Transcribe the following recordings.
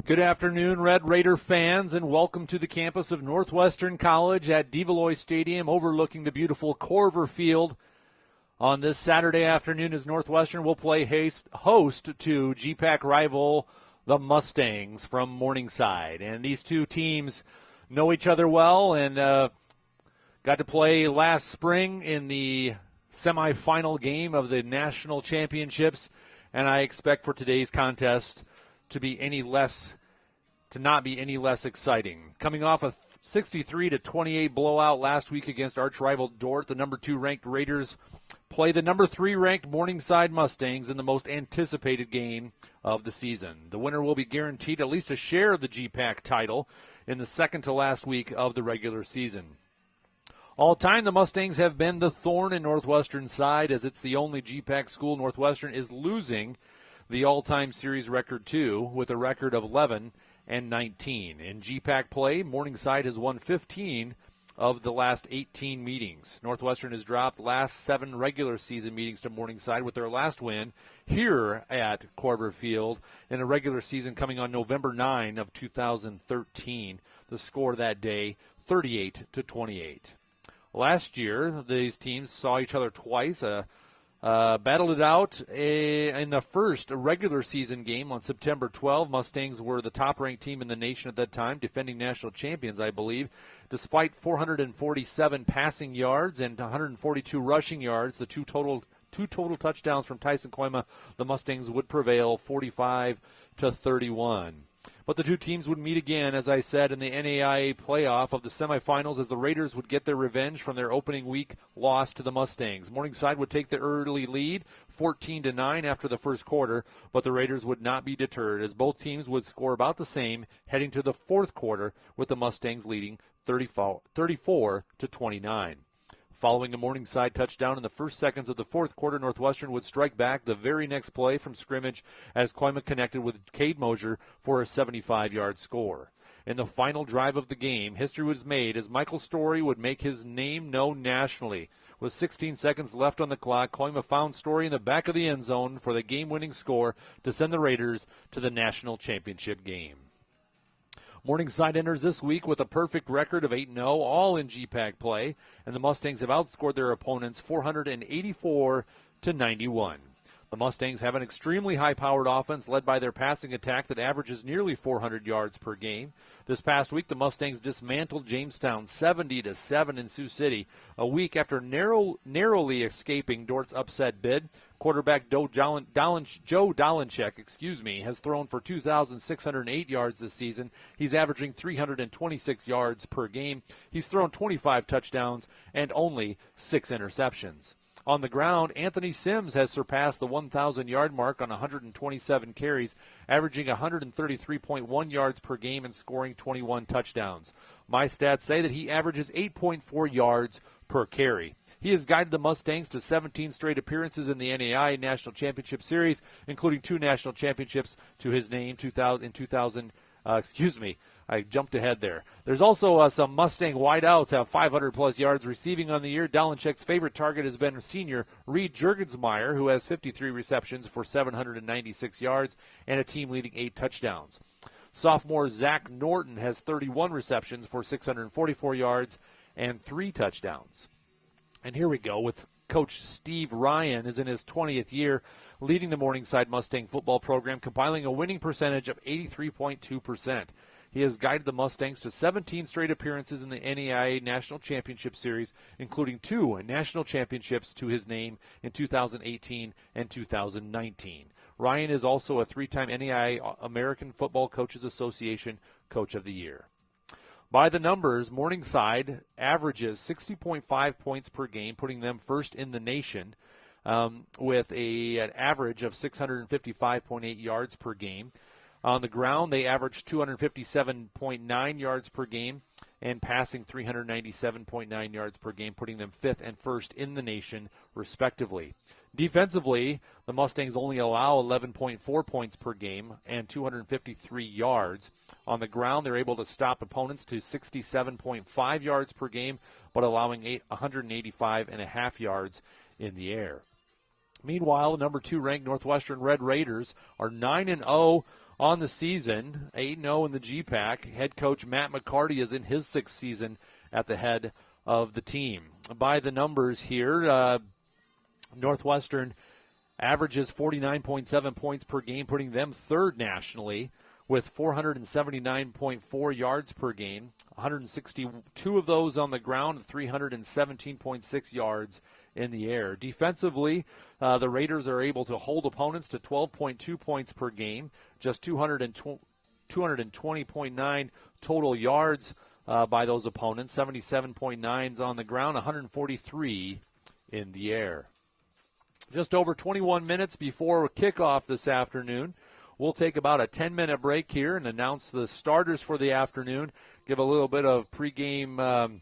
Good afternoon, Red Raider fans, and welcome to the campus of Northwestern College at DeValois Stadium overlooking the beautiful Corver Field. On this Saturday afternoon as Northwestern will play host to GPAC rival the Mustangs from Morningside. And these two teams know each other well and got to play last spring in the semifinal game of the national championships. And I expect for today's contest to not be any less exciting. Coming off a 63-28 blowout last week against arch rival Dordt, the number 2 ranked Raiders play the number 3 ranked Morningside Mustangs in the most anticipated game of the season. The winner will be guaranteed at least a share of the GPAC title in the second to last week of the regular season. All time, the Mustangs have been the thorn in Northwestern's side, as it's the only GPAC school Northwestern is losing the all-time series record to, with a record of 11-19. In GPAC play, Morningside has won 15 of the last 18 meetings. Northwestern has dropped last 7 regular season meetings to Morningside, with their last win here at Corver Field in a regular season coming on November 9 of 2013. The score that day, 38-28. Last year, these teams saw each other twice, battled it out in the first regular season game on September 12. Mustangs were the top-ranked team in the nation at that time, defending national champions, I believe. Despite 447 passing yards and 142 rushing yards, the two total touchdowns from Tyson Koima, the Mustangs would prevail 45-31. But the two teams would meet again, as I said, in the NAIA playoff of the semifinals, as the Raiders would get their revenge from their opening week loss to the Mustangs. Morningside would take the early lead, 14-9 after the first quarter, but the Raiders would not be deterred, as both teams would score about the same heading to the fourth quarter, with the Mustangs leading 34-29. Following a Morningside touchdown in the first seconds of the fourth quarter, Northwestern would strike back the very next play from scrimmage as Koima connected with Cade Mosier for a 75-yard score. In the final drive of the game, history was made as Michael Story would make his name known nationally. With 16 seconds left on the clock, Koima found Story in the back of the end zone for the game-winning score to send the Raiders to the national championship game. Morningside enters this week with a perfect record of 8-0, all in GPAC play, and the Mustangs have outscored their opponents 484-91. The Mustangs have an extremely high-powered offense led by their passing attack that averages nearly 400 yards per game. This past week, the Mustangs dismantled Jamestown 70-7 in Sioux City, a week after narrowly escaping Dort's upset bid. Quarterback Joe Dolinchek, has thrown for 2,608 yards this season. He's averaging 326 yards per game. He's thrown 25 touchdowns and only 6 interceptions. On the ground, Anthony Sims has surpassed the 1,000-yard mark on 127 carries, averaging 133.1 yards per game and scoring 21 touchdowns. My stats say that he averages 8.4 yards per carry. He has guided the Mustangs to 17 straight appearances in the NAIA National Championship Series, including 2 national championships to his name I jumped ahead there. There's also some Mustang wideouts have 500-plus yards receiving on the year. Dolinchek's favorite target has been senior Reed Jurgensmeyer, who has 53 receptions for 796 yards and a team-leading 8 touchdowns. Sophomore Zach Norton has 31 receptions for 644 yards and 3 touchdowns. And here we go with Coach Steve Ryan is in his 20th year leading the Morningside Mustang football program, compiling a winning percentage of 83.2%. He has guided the Mustangs to 17 straight appearances in the NAIA National Championship Series, including 2 national championships to his name in 2018 and 2019. Ryan is also a 3-time NAIA American Football Coaches Association Coach of the Year. By the numbers, Morningside averages 60.5 points per game, putting them first in the nation with an average of 655.8 yards per game. On the ground, they average 257.9 yards per game and passing 397.9 yards per game, putting them 5th and 1st in the nation, respectively. Defensively, the Mustangs only allow 11.4 points per game and 253 yards. On the ground, they're able to stop opponents to 67.5 yards per game, but allowing 185.5 yards in the air. Meanwhile, the number 2 ranked Northwestern Red Raiders are 9-0 on the season, 8-0 in the GPAC. Head coach Matt McCarty is in his 6th season at the head of the team. By the numbers here, Northwestern averages 49.7 points per game, putting them 3rd nationally with 479.4 yards per game, 162 of those on the ground, 317.6 yards in the air. Defensively, the Raiders are able to hold opponents to 12.2 points per game, just 220.9 total yards by those opponents, 77.9s on the ground, 143 in the air. Just over 21 minutes before kickoff this afternoon. We'll take about a 10-minute break here and announce the starters for the afternoon, give a little bit of pregame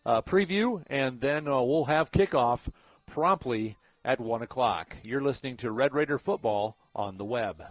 preview, and then we'll have kickoff promptly at 1 o'clock. You're listening to Red Raider Football on the web.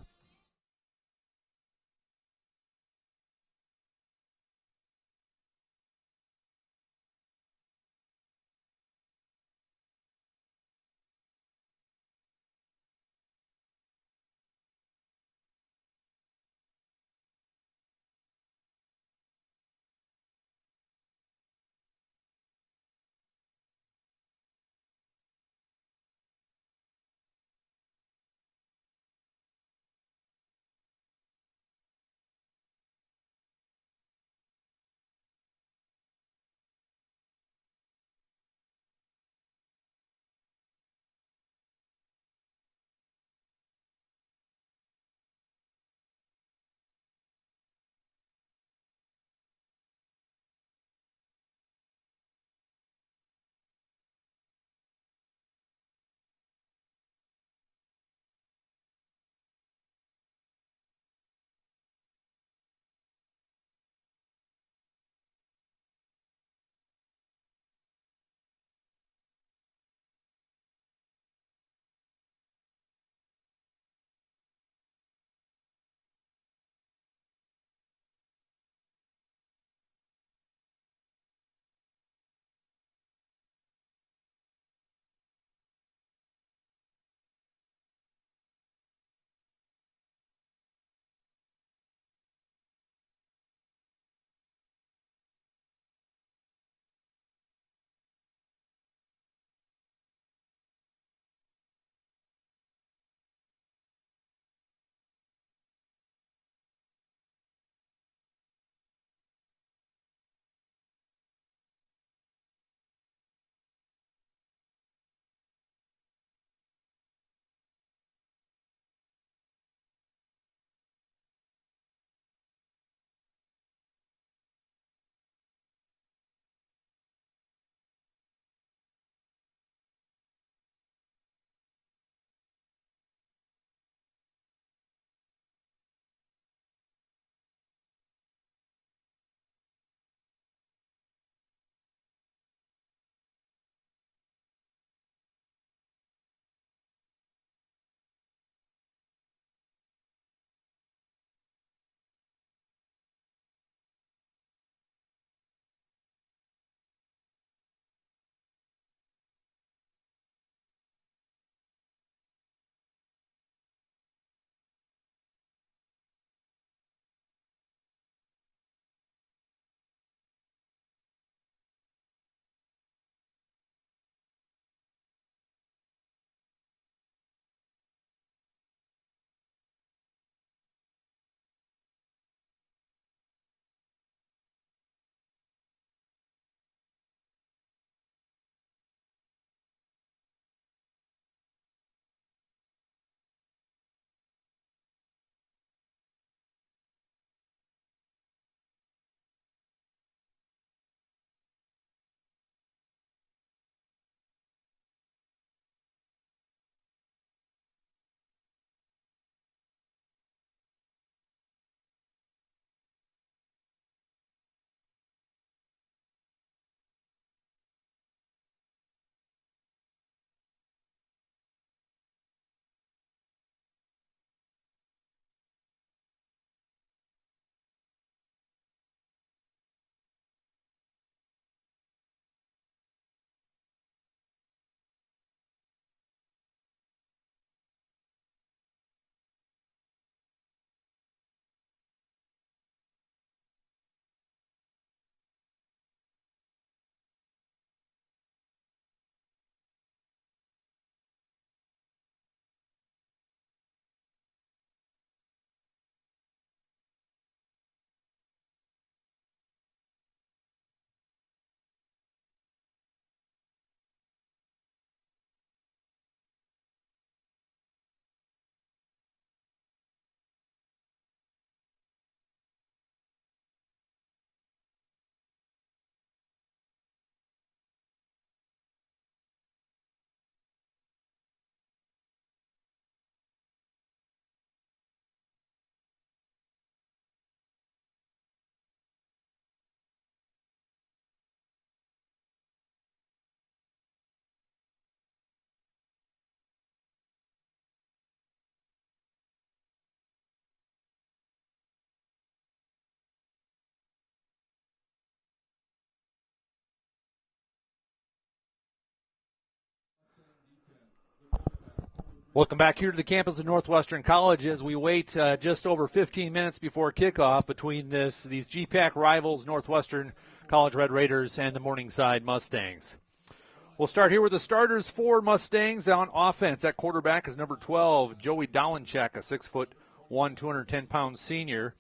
Welcome back here to the campus of Northwestern College as we wait just over 15 minutes before kickoff between these GPAC rivals, Northwestern College Red Raiders and the Morningside Mustangs. We'll start here with the starters for Mustangs on offense. At quarterback is number 12, Joey Dolenchek, a 6'1", 210-pound senior.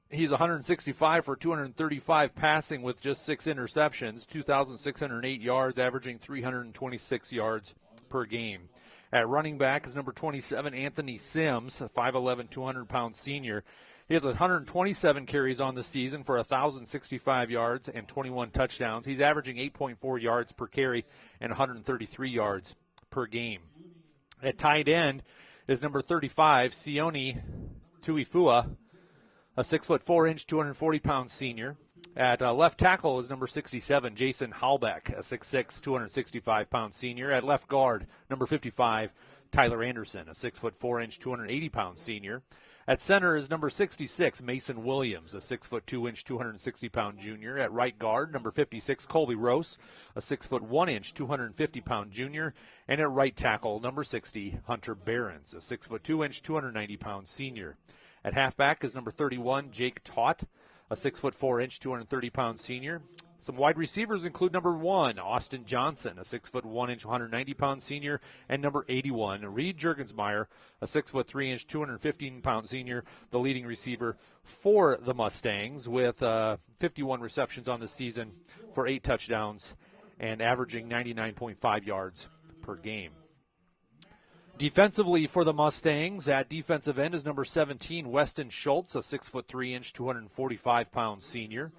He's 165 for 235 passing with just 6 interceptions, 2,608 yards, averaging 326 yards per game. At running back is number 27, Anthony Sims, a 5'11", 200-pound senior. He has 127 carries on the season for 1,065 yards and 21 touchdowns. He's averaging 8.4 yards per carry and 133 yards per game. At tight end is number 35, Sione Tuifua, a 6'4", 240-pound senior. At left tackle is number 67, Jason Halbeck, a 6'6", 265-pound senior. At left guard, number 55, Tyler Anderson, a 6'4", 280-pound senior. At center is number 66, Mason Williams, a 6'2", 260-pound junior. At right guard, number 56, Colby Rose, a 6'1", 250-pound junior. And at right tackle, number 60, Hunter Behrens, a 6'2", 290-pound senior. At halfback is number 31, Jake Taut, a 6'4", 230-pound senior. Some wide receivers include number 1, Austin Johnson, a 6'1", 190-pound senior, and number 81, Reed Jurgensmeyer, a 6'3", 215-pound senior, the leading receiver for the Mustangs, with 51 receptions on the season for 8 touchdowns and averaging 99.5 yards per game. Defensively for the Mustangs, at defensive end is number 17, Weston Schultz, a 6'3", 245-pound senior.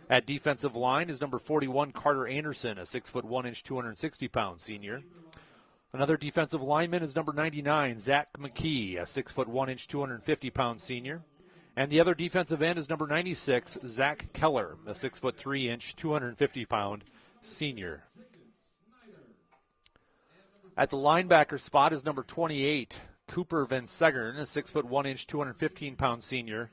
At defensive line is number 41, Carter Anderson, a 6'1", 260-pound senior. Another defensive lineman is number 99, Zach McKee, a 6'1", 250-pound senior. And the other defensive end is number 96, Zach Keller, a 6'3", 250-pound senior. At the linebacker spot is number 28, Cooper Van Segern, a 6'1", 215-pound senior.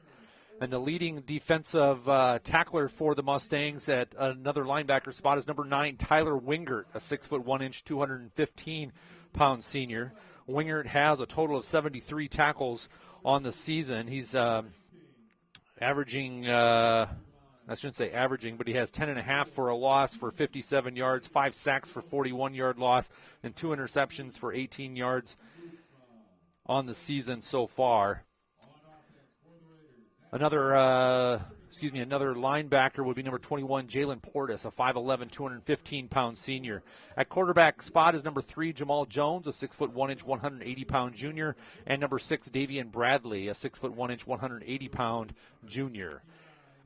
And the leading defensive tackler for the Mustangs at another linebacker spot is number 9, Tyler Wingert, a 6'1", 215-pound senior. Wingert has a total of 73 tackles on the season. He's averaging, I shouldn't say averaging, but he has 10.5 for a loss for 57 yards, 5 sacks for 41-yard loss, and 2 interceptions for 18 yards on the season so far. Another linebacker would be number 21, Jalen Portis, a 5'11", 215-pound senior. At quarterback spot is number 3, Jamal Jones, a 6'1", 180-pound junior, and number 6, Davian Bradley, a 6'1", 180-pound junior.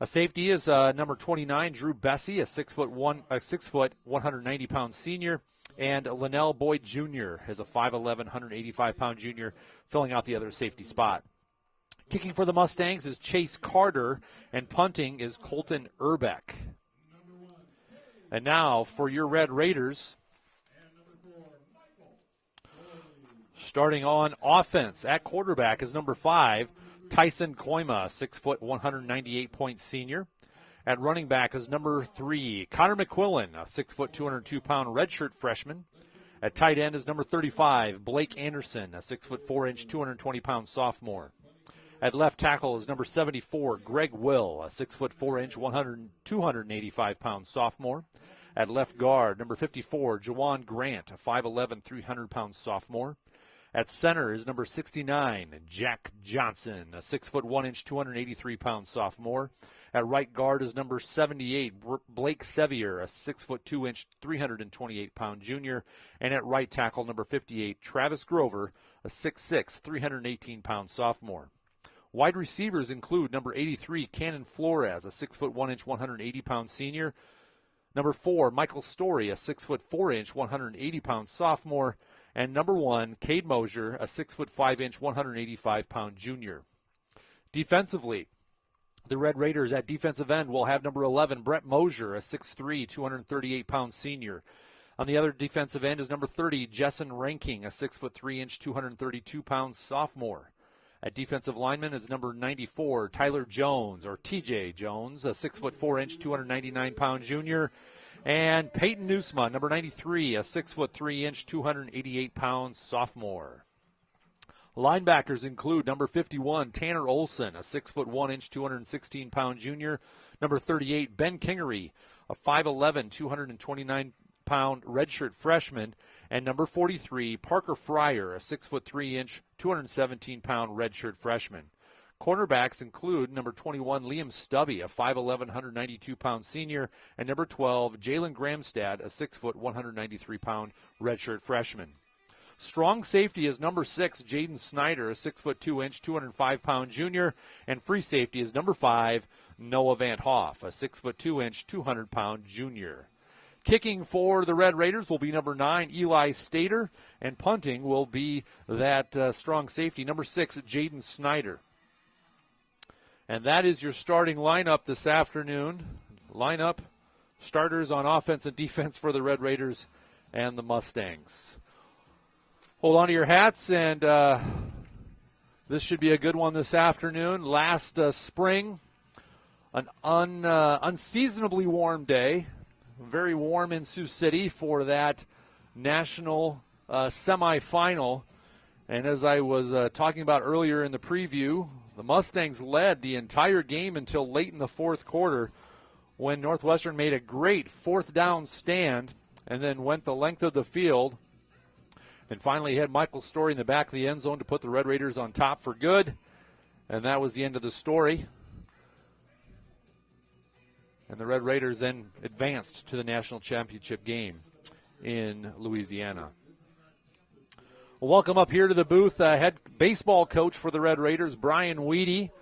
A safety is number 29, Drew Bessie, a 6 foot 190-pound senior, and Linnell Boyd Jr. is a 5'11", 185-pound junior, filling out the other safety spot. Kicking for the Mustangs is Chase Carter, and punting is Colton Urbeck. And now for your Red Raiders, starting on offense at quarterback is number 5, Tyson Koima, 6', 198-point senior. At running back is number 3, Connor McQuillan, a 6', 202-pound redshirt freshman. At tight end is number 35, Blake Anderson, a 6', 220-pound sophomore. At left tackle is number 74, Greg Will, a 6', 285-pound sophomore. At left guard, number 54, Jawan Grant, a 5'11", 300-pound sophomore. At center is number 69, Jack Johnson, a 6'1", 283-pound sophomore. At right guard is number 78, Blake Sevier, a 6'2", 328-pound junior. And at right tackle, number 58, Travis Grover, a 6'6", 318-pound sophomore. Wide receivers include number 83, Cannon Flores, a 6'1", 180-pound senior. Number 4, Michael Story, a 6'4", 180-pound sophomore. And number 1, Cade Mosier, a 6'5", 185-pound junior. Defensively, the Red Raiders at defensive end will have number 11, Brett Mosier, a 6'3", 238-pound senior. On the other defensive end is number 30, Jessen Ranking, a 6'3", 232-pound sophomore. At defensive lineman is number 94, Tyler Jones, or TJ Jones, a 6'4", 299-pound junior. And Peyton Newsma, number 93, a 6'3", 288-pound sophomore. Linebackers include number 51, Tanner Olson, a 6'1", 216-pound junior. Number 38, Ben Kingery, a 5'11", 229-pound redshirt freshman. And number 43, Parker Fryer, a 6'3", 217-pound redshirt freshman. Cornerbacks include number 21, Liam Stubby, a 5'11", 192-pound senior, and number 12, Jalen Gramstad, a 6', 193-pound redshirt freshman. Strong safety is number 6, Jaden Snyder, a 6'2", 205-pound junior, and free safety is number 5, Noah Van Hoff, a 6'2", 200-pound junior. Kicking for the Red Raiders will be number 9, Eli Stater, and punting will be that strong safety, number 6, Jaden Snyder. And that is your starting lineup this afternoon. Lineup, starters on offense and defense for the Red Raiders and the Mustangs. Hold on to your hats, and this should be a good one this afternoon. Last spring, an unseasonably warm day. Very warm in Sioux City for that national semifinal. And as I was talking about earlier in the preview, the Mustangs led the entire game until late in the fourth quarter when Northwestern made a great fourth down stand and then went the length of the field and finally had Michael Story in the back of the end zone to put the Red Raiders on top for good. And that was the end of the story. And the Red Raiders then advanced to the national championship game in Louisiana. Well, welcome up here to the booth, head baseball coach for the Red Raiders, Brian Weedy,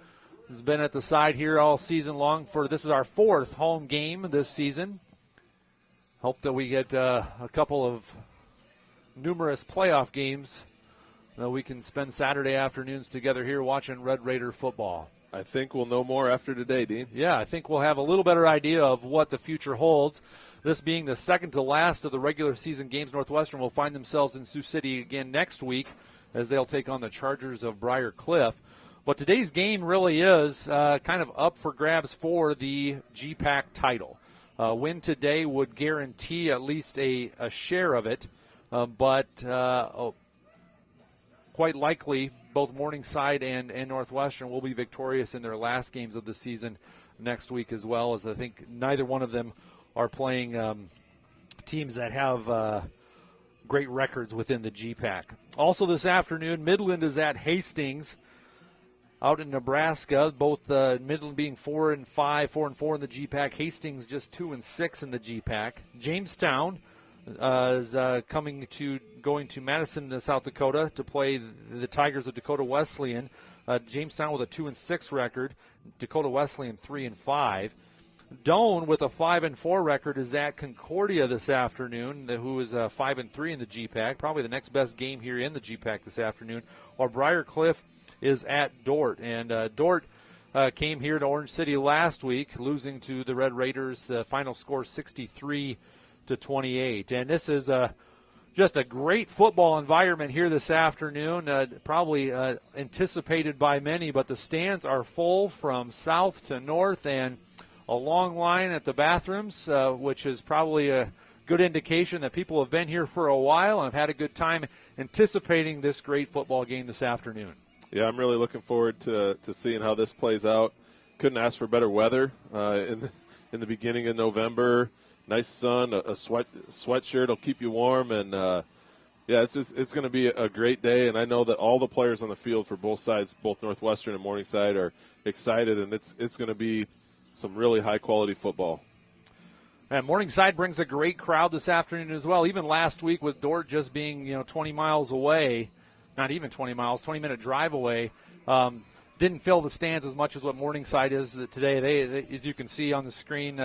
has been at the side here all season long. This is our 4th home game this season. Hope that we get a couple of numerous playoff games that we can spend Saturday afternoons together here watching Red Raider football. I think we'll know more after today, Dean. Yeah, I think we'll have a little better idea of what the future holds. This being the second to last of the regular season games, Northwestern will find themselves in Sioux City again next week as they'll take on the Chargers of Briar Cliff. But today's game really is kind of up for grabs for the GPAC title. Win today would guarantee at least a share of it, but quite likely both Morningside and Northwestern will be victorious in their last games of the season next week as well, as I think neither one of them are playing teams that have great records within the GPAC. Also this afternoon, Midland is at Hastings out in Nebraska. Both Midland being 4-4 in the GPAC. Hastings just 2-6 in the GPAC. Jamestown is going to Madison, South Dakota, to play the Tigers of Dakota Wesleyan. Jamestown with a 2-6 record. Dakota Wesleyan 3-5. Doane with a 5-4 record is at Concordia this afternoon, who is 5-3 in the GPAC. Probably the next best game here in the GPAC this afternoon. While Briar Cliff is at Dordt, and Dordt came here to Orange City last week, losing to the Red Raiders. Final score 63-28. And this is just a great football environment here this afternoon. Probably anticipated by many, but the stands are full from south to north, and a long line at the bathrooms, which is probably a good indication that people have been here for a while and have had a good time anticipating this great football game this afternoon. Yeah, I'm really looking forward to seeing how this plays out. Couldn't ask for better weather in the beginning of November. Nice sun, a sweatshirt will keep you warm, and it's going to be a great day. And I know that all the players on the field for both sides, both Northwestern and Morningside, are excited, and it's going to be some really high-quality football. And Morningside brings a great crowd this afternoon as well. Even last week with Dordt just being 20 miles away, not even 20 miles, 20-minute drive away, didn't fill the stands as much as what Morningside is today. They as you can see on the screen,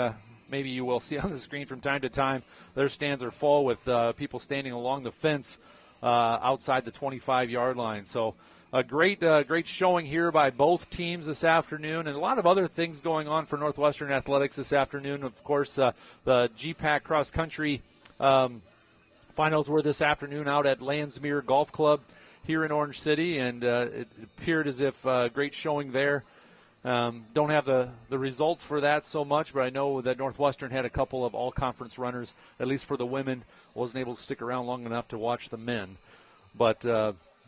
maybe you will see on the screen from time to time, their stands are full with people standing along the fence outside the 25-yard line. So a great showing here by both teams this afternoon, and a lot of other things going on for Northwestern Athletics this afternoon. Of course, the GPAC cross country finals were this afternoon out at Landsmere Golf Club here in Orange City, and it appeared as if great showing there Don't have the results for that so much, but I know that Northwestern had a couple of all-conference runners, at least for the women. Wasn't able to stick around long enough to watch the men. But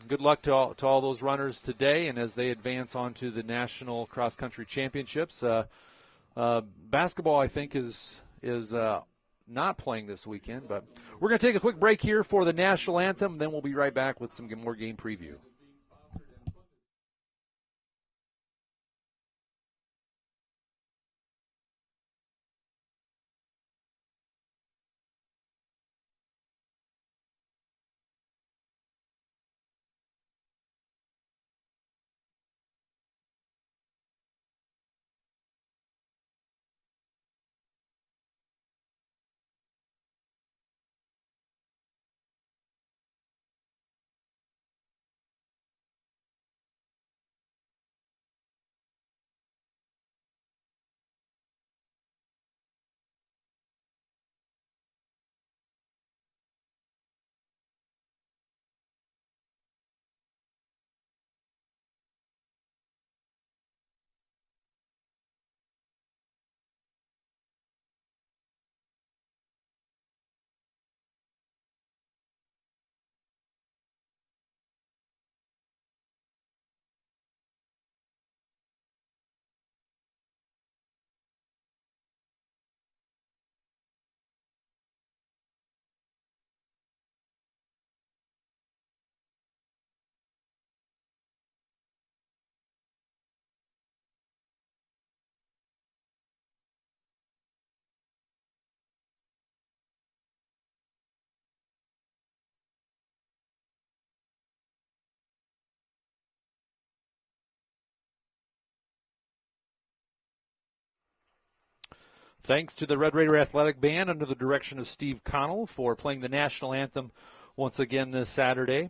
good luck to all those runners today, and as they advance on to the National Cross Country Championships. Basketball, I think, is not playing this weekend, but we're going to take a quick break here for the national anthem, then we'll be right back with some more game preview. Thanks to the Red Raider Athletic Band under the direction of Steve Connell for playing the national anthem once again this Saturday.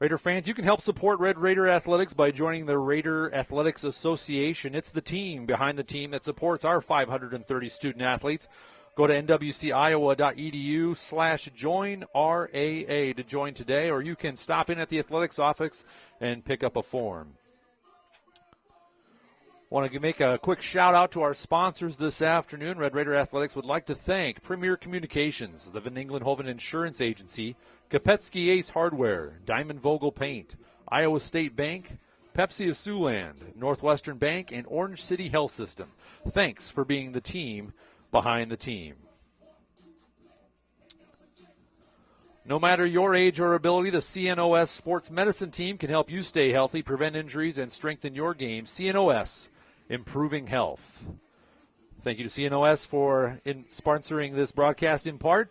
Raider fans, you can help support Red Raider Athletics by joining the Raider Athletics Association. It's the team behind the team that supports our 530 student athletes. Go to nwciowa.edu/join-RAA to join today, or you can stop in at the athletics office and pick up a form. Want to make a quick shout out to our sponsors this afternoon. Red Raider Athletics would like to thank Premier Communications, the Van Englenhoven Insurance Agency, Kopetsky Ace Hardware, Diamond Vogel Paint, Iowa State Bank, Pepsi of Siouxland, Northwestern Bank, and Orange City Health System. Thanks for being the team behind the team. No matter your age or ability, the CNOS Sports Medicine team can help you stay healthy, prevent injuries, and strengthen your game. CNOS, improving health. Thank you to CNOS for sponsoring this broadcast in part.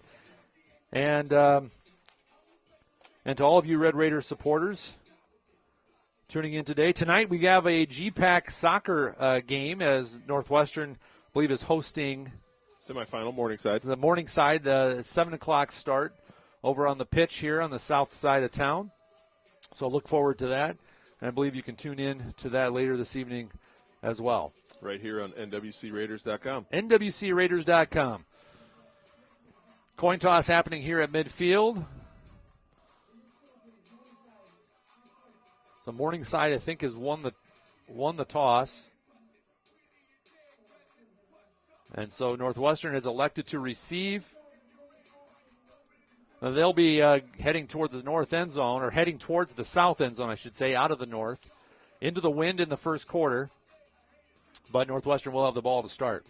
And to all of you Red Raider supporters tuning in today. Tonight we have a GPAC soccer game as Northwestern, I believe, is hosting semifinal Morningside. The Morningside, the 7 o'clock start over on the pitch here on the south side of town. So look forward to that. And I believe you can tune in to that later this evening as well. Right here on nwcraiders.com. nwcraiders.com. Coin toss happening here at midfield. So Morningside, I think, has won the toss. And so Northwestern has elected to receive. Now they'll be heading toward the north end zone, or heading towards the south end zone, I should say, out of the north, into the wind in the first quarter. But Northwestern will have the ball to start.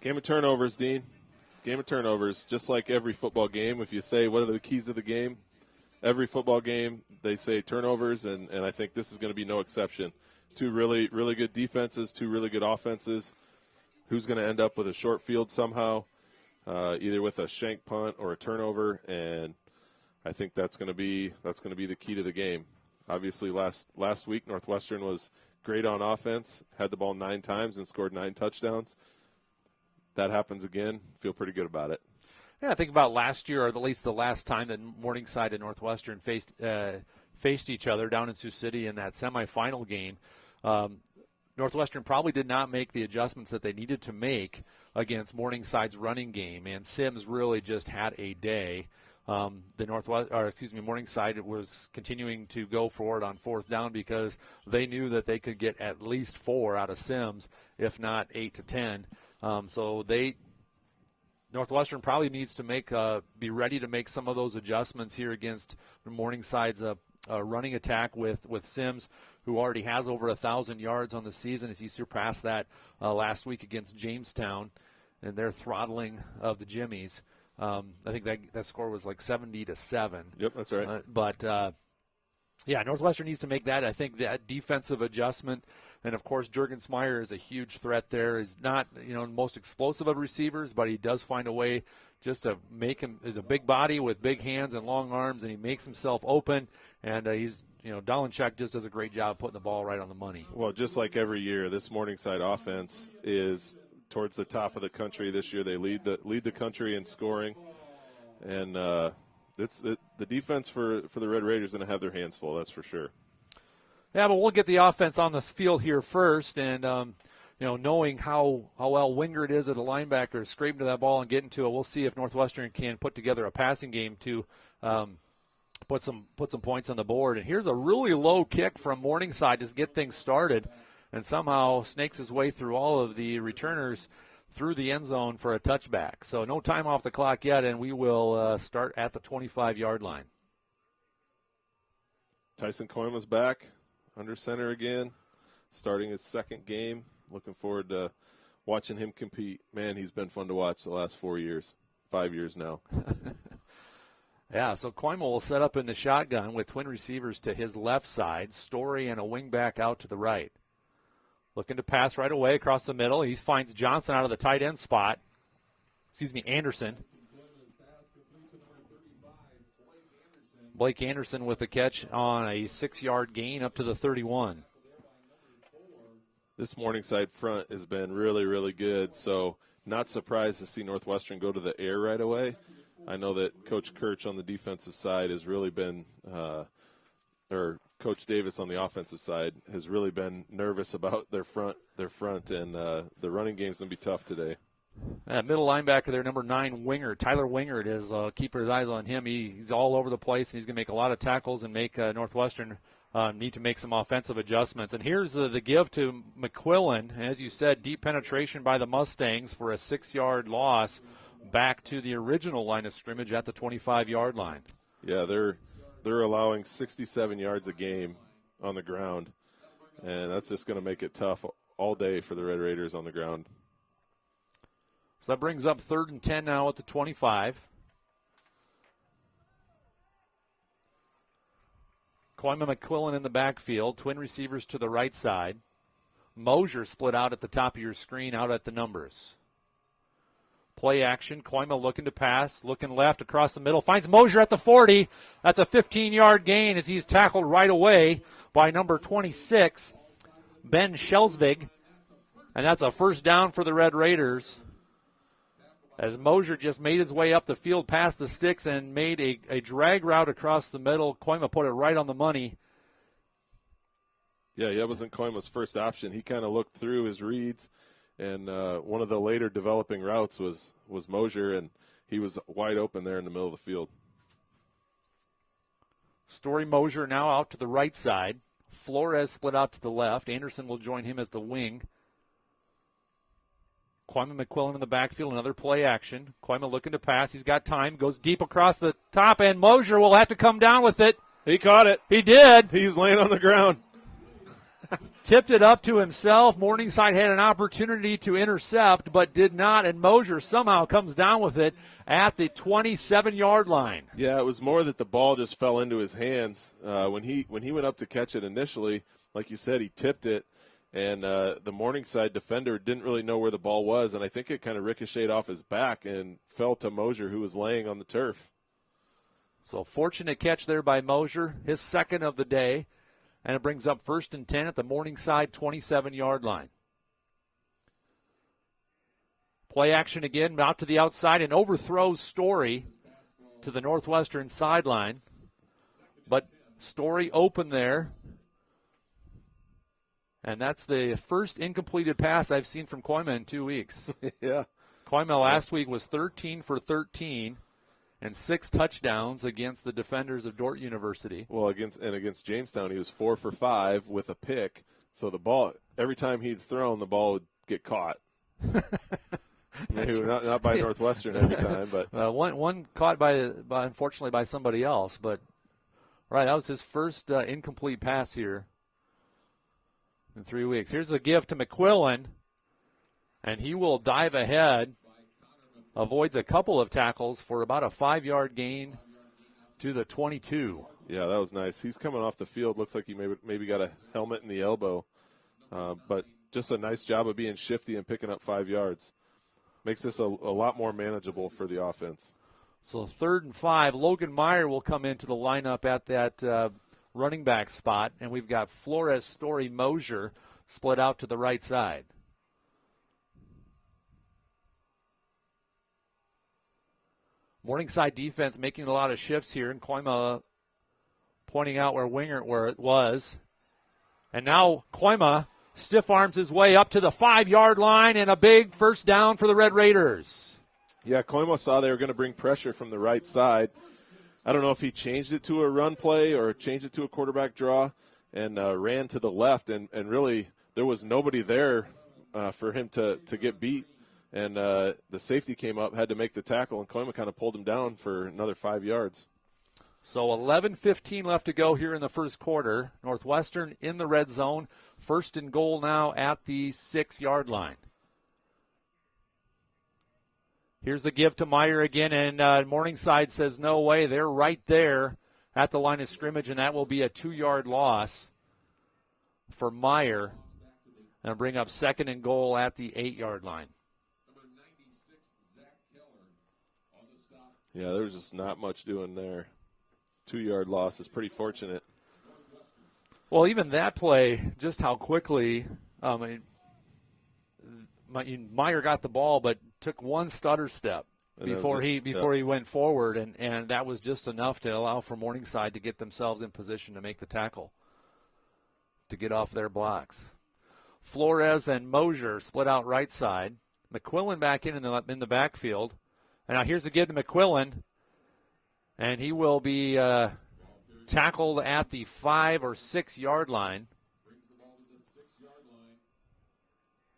Game of turnovers, Dean. Game of turnovers. Just like every football game, if you say what are the keys of the game, every football game they say turnovers, and I think this is going to be no exception. Two really, really good defenses, two really good offenses. Who's going to end up with a short field somehow, either with a shank punt or a turnover, and I think that's going to be the key to the game. Obviously, last week Northwestern was great on offense, had the ball 9 times and scored 9 touchdowns. That happens again. Feel pretty good about it. Yeah, I think about last year, or at least the last time that Morningside and Northwestern faced each other down in Sioux City in that semifinal game. Northwestern probably did not make the adjustments that they needed to make against Morningside's running game, and Sims really just had a day. Morningside was continuing to go for it on fourth down because they knew that they could get at least 4 out of Sims, if not 8 to 10. Northwestern probably needs to be ready to make some of those adjustments here against Morningside's running attack with Sims, who already has over 1,000 yards on the season as he surpassed that last week against Jamestown and their throttling of the Jimmies. I think that score was like 70-7. Yep, that's right. Northwestern needs to make that. I think that defensive adjustment, and of course Jurgensmeyer is a huge threat there. He's not the most explosive of receivers, but he does find a way just to make him is a big body with big hands and long arms, and he makes himself open. And Dolenchek just does a great job putting the ball right on the money. Well, just like every year, this Morningside offense is towards the top of the country this year. They lead the country in scoring, and the defense for the Red Raiders is going to have their hands full. That's for sure. Yeah, but we'll get the offense on the field here first, and knowing how well Wingert is at a linebacker, scraping to that ball and getting to it, we'll see if Northwestern can put together a passing game to put some points on the board. And here's a really low kick from Morningside to get things started, and somehow snakes his way through all of the returners through the end zone for a touchback. So no time off the clock yet, and we will start at the 25-yard line. Tyson Coyma's back under center again, starting his second game. Looking forward to watching him compete. Man, he's been fun to watch the last 5 years now. Yeah, so Koima will set up in the shotgun with twin receivers to his left side, Story and a wingback out to the right. Looking to pass right away across the middle. He finds Johnson out of the tight end spot. Anderson. Blake Anderson with the catch on a 6-yard gain up to the 31. This Morningside front has been really, really good, so not surprised to see Northwestern go to the air right away. I know that Coach Kirch on the defensive side has really been or Coach Davis on the offensive side has really been nervous about their front, and the running game's going to be tough today. Middle linebacker there, number 9, Tyler Wingert, is keep his eyes on him. He's all over the place, and he's going to make a lot of tackles and make Northwestern need to make some offensive adjustments. And here's the give to McQuillan. As you said, deep penetration by the Mustangs for a 6-yard loss back to the original line of scrimmage at the 25-yard line. Yeah, they're allowing 67 yards a game on the ground, and that's just going to make it tough all day for the Red Raiders on the ground. So that brings up 3rd and 10 now at the 25. Koima McQuillan in the backfield, twin receivers to the right side. Mosier split out at the top of your screen, out at the numbers. Play action, Koima looking to pass, looking left across the middle, finds Mosier at the 40. That's a 15-yard gain as he's tackled right away by number 26, Ben Schelsvig. And that's a first down for the Red Raiders, as Mosier just made his way up the field past the sticks and made a drag route across the middle. Koima put it right on the money. Yeah, that wasn't Koima's first option. He kind of looked through his reads, and one of the later developing routes was Mosier, and he was wide open there in the middle of the field. Story Mosier now out to the right side. Flores split out to the left. Anderson will join him as the wing. Koima McQuillan in the backfield, another play action. Koima looking to pass. He's got time. Goes deep across the top, and Mosier will have to come down with it. He caught it. He did. He's laying on the ground. Tipped it up to himself. Morningside had an opportunity to intercept, but did not, and Mosier somehow comes down with it at the 27-yard line. Yeah, it was more that the ball just fell into his hands. When he went up to catch it initially, like you said, he tipped it. And the Morningside defender didn't really know where the ball was, and I think it kind of ricocheted off his back and fell to Mosier, who was laying on the turf. So fortunate catch there by Mosier, his second of the day, and it brings up 1st and 10 at the Morningside 27-yard line. Play action again, out to the outside, and overthrows Story to the Northwestern sideline. But Story open there. And that's the first incompleted pass I've seen from Koima in 2 weeks. Yeah. Koima last week was 13 for 13, and 6 touchdowns against the defenders of Dordt University. Well, against Jamestown, he was 4 for 5 with a pick. So the ball, every time he'd thrown, the ball would get caught. Maybe not by Northwestern every time, but one caught by unfortunately by somebody else. But right, that was his first incomplete pass here in 3 weeks. Here's a give to McQuillan, and he will dive ahead, avoids a couple of tackles for about a 5-yard gain to the 22. Yeah, that was nice. He's coming off the field. Looks like he maybe got a helmet in the elbow, but just a nice job of being shifty and picking up 5 yards. Makes this a lot more manageable for the offense. So 3rd and 5. Logan Meyer will come into the lineup at that running back spot, and we've got Flores, Story, Mosier split out to the right side. Morningside defense making a lot of shifts here, and Koima pointing out where it was. And now Koima stiff arms his way up to the 5-yard line, and a big first down for the Red Raiders. Yeah, Koima saw they were going to bring pressure from the right side. I don't know if he changed it to a run play or changed it to a quarterback draw and ran to the left, and really there was nobody there for him to get beat. And the safety came up, had to make the tackle, and Koima kind of pulled him down for another 5 yards. So 11:15 left to go here in the first quarter. Northwestern in the red zone. 1st and goal now at the 6-yard line. Here's the give to Meyer again, and Morningside says no way. They're right there at the line of scrimmage, and that will be a 2-yard loss for Meyer. And bring up 2nd and goal at the 8-yard line. Yeah, there's just not much doing there. 2-yard loss is pretty fortunate. Well, even that play, just how quickly Meyer got the ball, but took one stutter step before he went forward, and that was just enough to allow for Morningside to get themselves in position to make the tackle, to get off their blocks. Flores and Mosier split out right side. McQuillan back in the backfield. And now here's a give to McQuillan, and he will be tackled at the 5 or 6-yard line.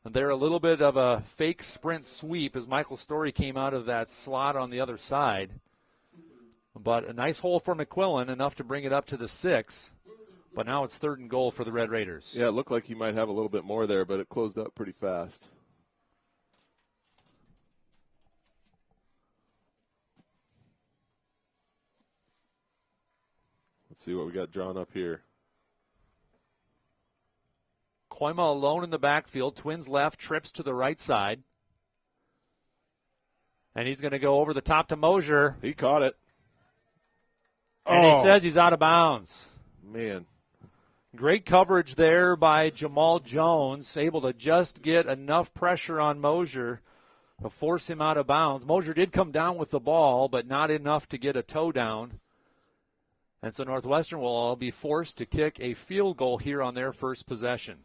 And there a little bit of a fake sprint sweep as Michael Story came out of that slot on the other side. But a nice hole for McQuillan, enough to bring it up to the 6. But now it's 3rd and goal for the Red Raiders. Yeah, it looked like he might have a little bit more there, but it closed up pretty fast. Let's see what we got drawn up here. Koima alone in the backfield. Twins left, trips to the right side. And he's going to go over the top to Mosier. He caught it. And he says he's out of bounds. Man. Great coverage there by Jamal Jones, able to just get enough pressure on Mosier to force him out of bounds. Mosier did come down with the ball, but not enough to get a toe down. And so Northwestern will all be forced to kick a field goal here on their first possession.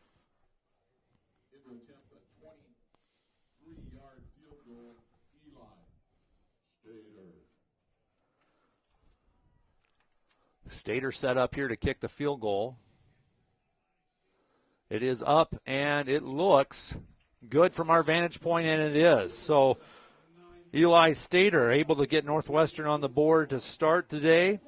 Stater set up here to kick the field goal. It is up, and it looks good from our vantage point, and it is. So Eli Stater able to get Northwestern on the board to start today.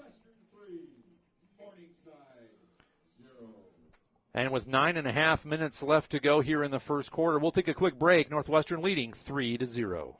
And with 9.5 minutes left to go here in the first quarter, we'll take a quick break. Northwestern leading 3-0.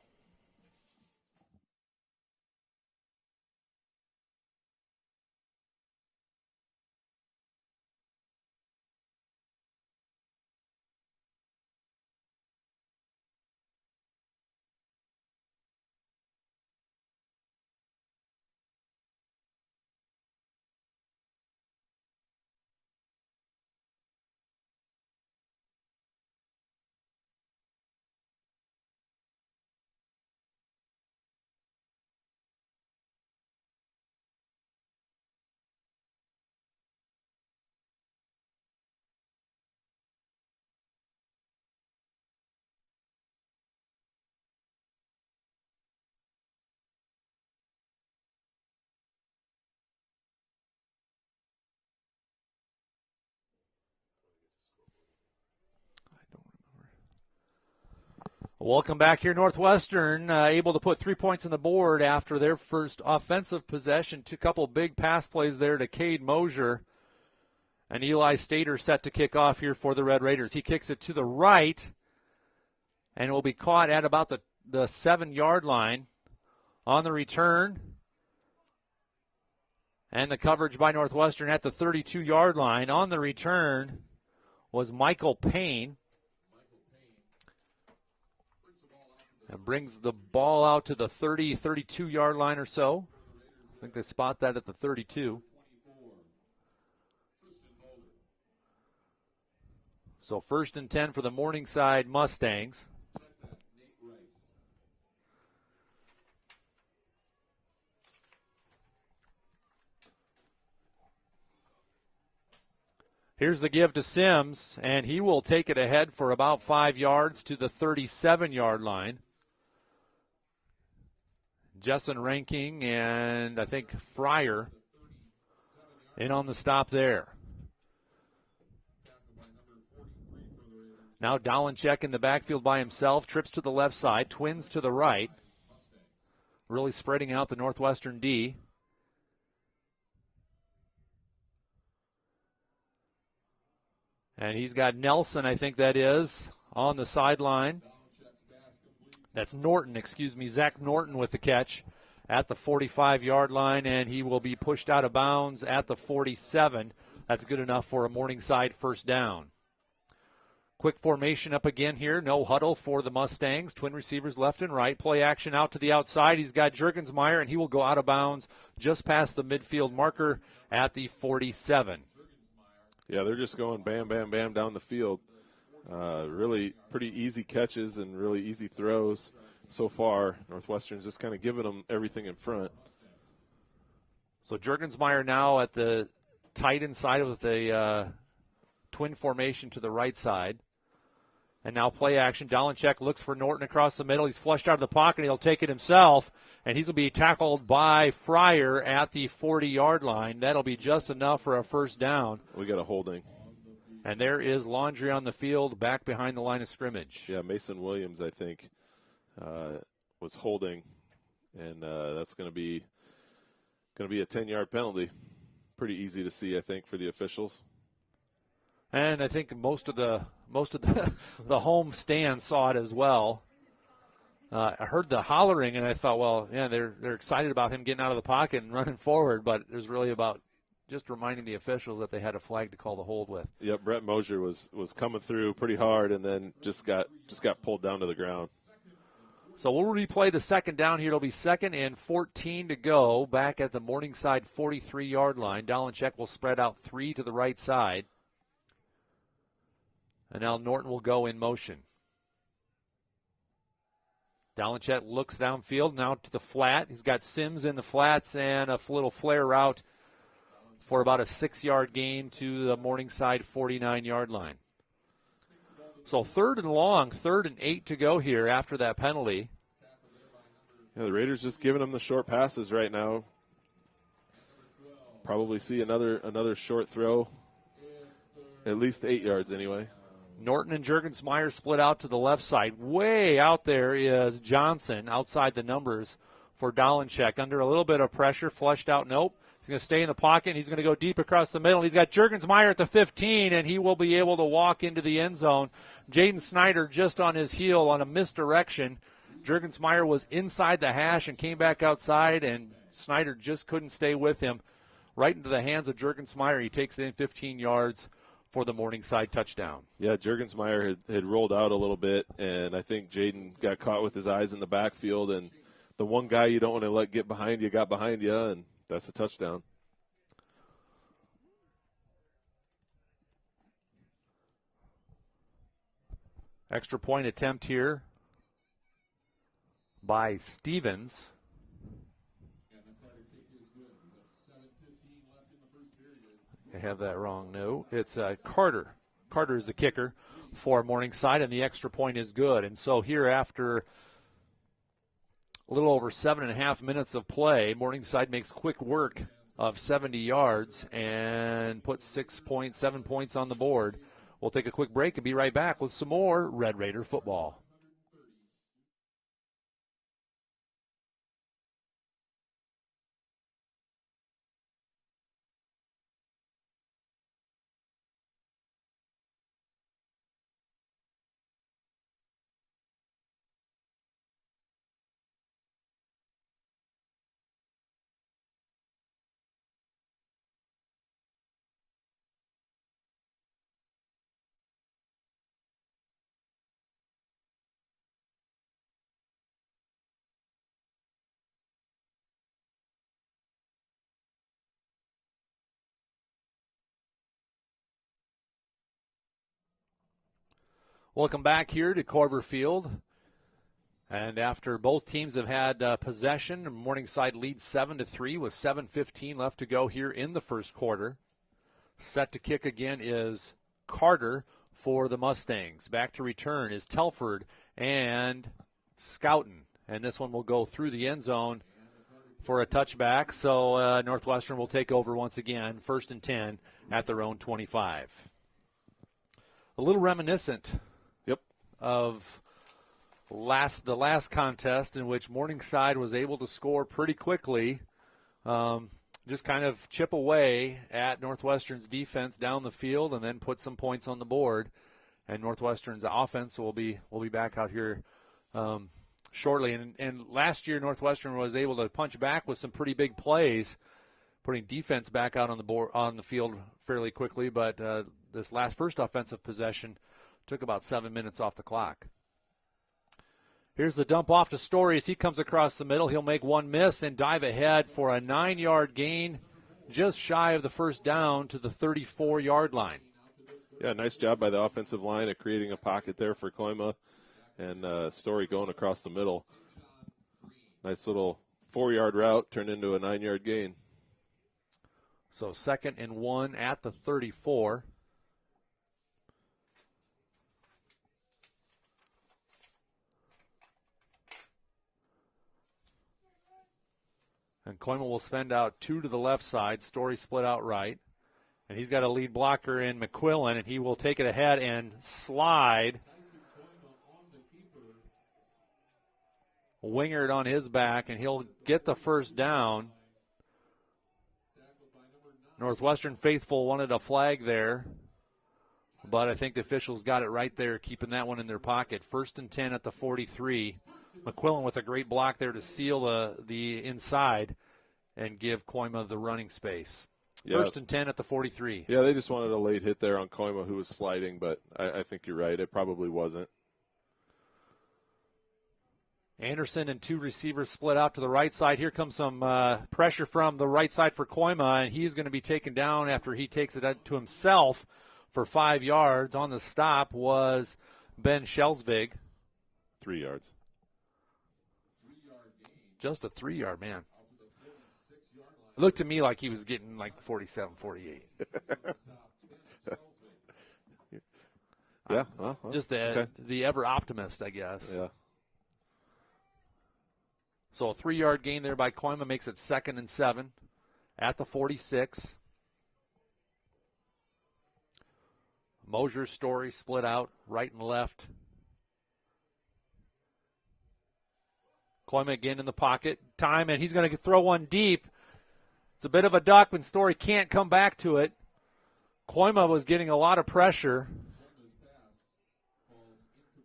Welcome back here. Northwestern able to put 3 points on the board after their first offensive possession. A couple big pass plays there to Cade Mosier. And Eli Stater set to kick off here for the Red Raiders. He kicks it to the right and will be caught at about the 7-yard line on the return. And the coverage by Northwestern at the 32-yard line. On the return was Michael Payne. And brings the ball out to the 32-yard line or so. I think they spot that at the 32. So 1st and 10 for the Morningside Mustangs. Here's the give to Sims, and he will take it ahead for about 5 yards to the 37-yard line. Jessen Ranking and I think Fryer in on the stop there. Now Dolenchek in the backfield by himself, trips to the left side, twins to the right, really spreading out the Northwestern D. And he's got Nelson, I think that is, on the sideline. That's Norton, Zach Norton with the catch at the 45-yard line, and he will be pushed out of bounds at the 47. That's good enough for a Morningside first down. Quick formation up again here. No huddle for the Mustangs. Twin receivers left and right. Play action out to the outside. He's got Juergensmeyer, and he will go out of bounds just past the midfield marker at the 47. Yeah, they're just going bam, bam, bam down the field. Really pretty easy catches and really easy throws so far. Northwestern's just kind of giving them everything in front. So Juergensmeyer now at the tight end side with the twin formation to the right side. And now play action. Dolenchek looks for Norton across the middle. He's flushed out of the pocket. He'll take it himself, and he's going to be tackled by Fryer at the 40-yard line. That'll be just enough for a first down. We got a holding. And there is Laundry on the field back behind the line of scrimmage. Yeah, Mason Williams, I think, was holding, and that's going to be a 10-yard penalty. Pretty easy to see, I think, for the officials. And I think most of the the home stand saw it as well. I heard the hollering, and I thought, well, yeah, they're excited about him getting out of the pocket and running forward, but it was really about just reminding the officials that they had a flag to call the hold with. Yep, Brett Mosier was coming through pretty hard, and then just got pulled down to the ground. So we'll replay the second down here. It'll be 2nd and 14 to go, back at the Morningside 43-yard line. Dolenchek will spread out 3 to the right side. And now Norton will go in motion. Dolenchek looks downfield, now to the flat. He's got Sims in the flats and a little flare route for about a 6-yard gain to the Morningside 49-yard line. So 3rd and long, 3rd and 8 to go here after that penalty. Yeah, the Raiders just giving them the short passes right now. Probably see another short throw, at least 8 yards anyway. Norton and Juergensmeyer split out to the left side. Way out there is Johnson outside the numbers for Dolenchek. Under a little bit of pressure, flushed out, nope. He's going to stay in the pocket, and he's going to go deep across the middle. He's got Juergensmeyer at the 15, and he will be able to walk into the end zone. Jaden Snyder just on his heel on a misdirection. Juergensmeyer was inside the hash and came back outside, and Snyder just couldn't stay with him. Right into the hands of Juergensmeyer. He takes it in 15 yards for the Morningside touchdown. Yeah, Juergensmeyer had rolled out a little bit, and I think Jaden got caught with his eyes in the backfield, and the one guy you don't want to let get behind you got behind you, and that's a touchdown. Extra point attempt here by Stevens. I have that wrong. No, it's Carter. Carter is the kicker for Morningside, and the extra point is good. And so here, after a little over 7.5 minutes of play, Morningside makes quick work of 70 yards and puts 7 points on the board. We'll take a quick break and be right back with some more Red Raider football. Welcome back here to Corver Field. And after both teams have had possession, Morningside leads 7-3 with 7:15 left to go here in the first quarter. Set to kick again is Carter for the Mustangs. Back to return is Telford and Scouten. And this one will go through the end zone for a touchback. So Northwestern will take over once again, 1st and 10 at their own 25. A little reminiscent of the last contest in which Morningside was able to score pretty quickly, just kind of chip away at Northwestern's defense down the field and then put some points on the board. And Northwestern's offense will be back out here shortly. And last year Northwestern was able to punch back with some pretty big plays, putting defense back out on the field fairly quickly. But this first offensive possession took about 7 minutes off the clock. Here's the dump off to Story as he comes across the middle. He'll make one miss and dive ahead for a 9-yard gain, just shy of the first down to the 34-yard line. Yeah, nice job by the offensive line of creating a pocket there for Koima, and Story going across the middle. Nice little 4-yard route turned into a 9-yard gain. So 2nd and 1 at the 34. And Koima will spend out 2 to the left side. Story split out right. And he's got a lead blocker in McQuillan, and he will take it ahead and slide. Wingard on his back, and he'll get the first down. Northwestern faithful wanted a flag there, but I think the officials got it right there, keeping that one in their pocket. 1st and 10 at the 43. McQuillan with a great block there to seal the inside and give Koima the running space. Yeah. 1st and 10 at the 43. Yeah, they just wanted a late hit there on Koima, who was sliding, but I think you're right. It probably wasn't. Anderson and 2 receivers split out to the right side. Here comes some pressure from the right side for Koima, and he's going to be taken down after he takes it to himself for 5 yards. On the stop was Ben Schelsvig. 3 yards. Just a 3-yard, man. It looked to me like he was getting like 47, 48. Yeah. Well, just the ever optimist, I guess. Yeah. So a 3-yard gain there by Koima makes it 2nd and 7 at the 46. Mosier's Story split out right and left. Koima again in the pocket. Time, and he's going to throw one deep. It's a bit of a duck, but Story can't come back to it. Koima was getting a lot of pressure,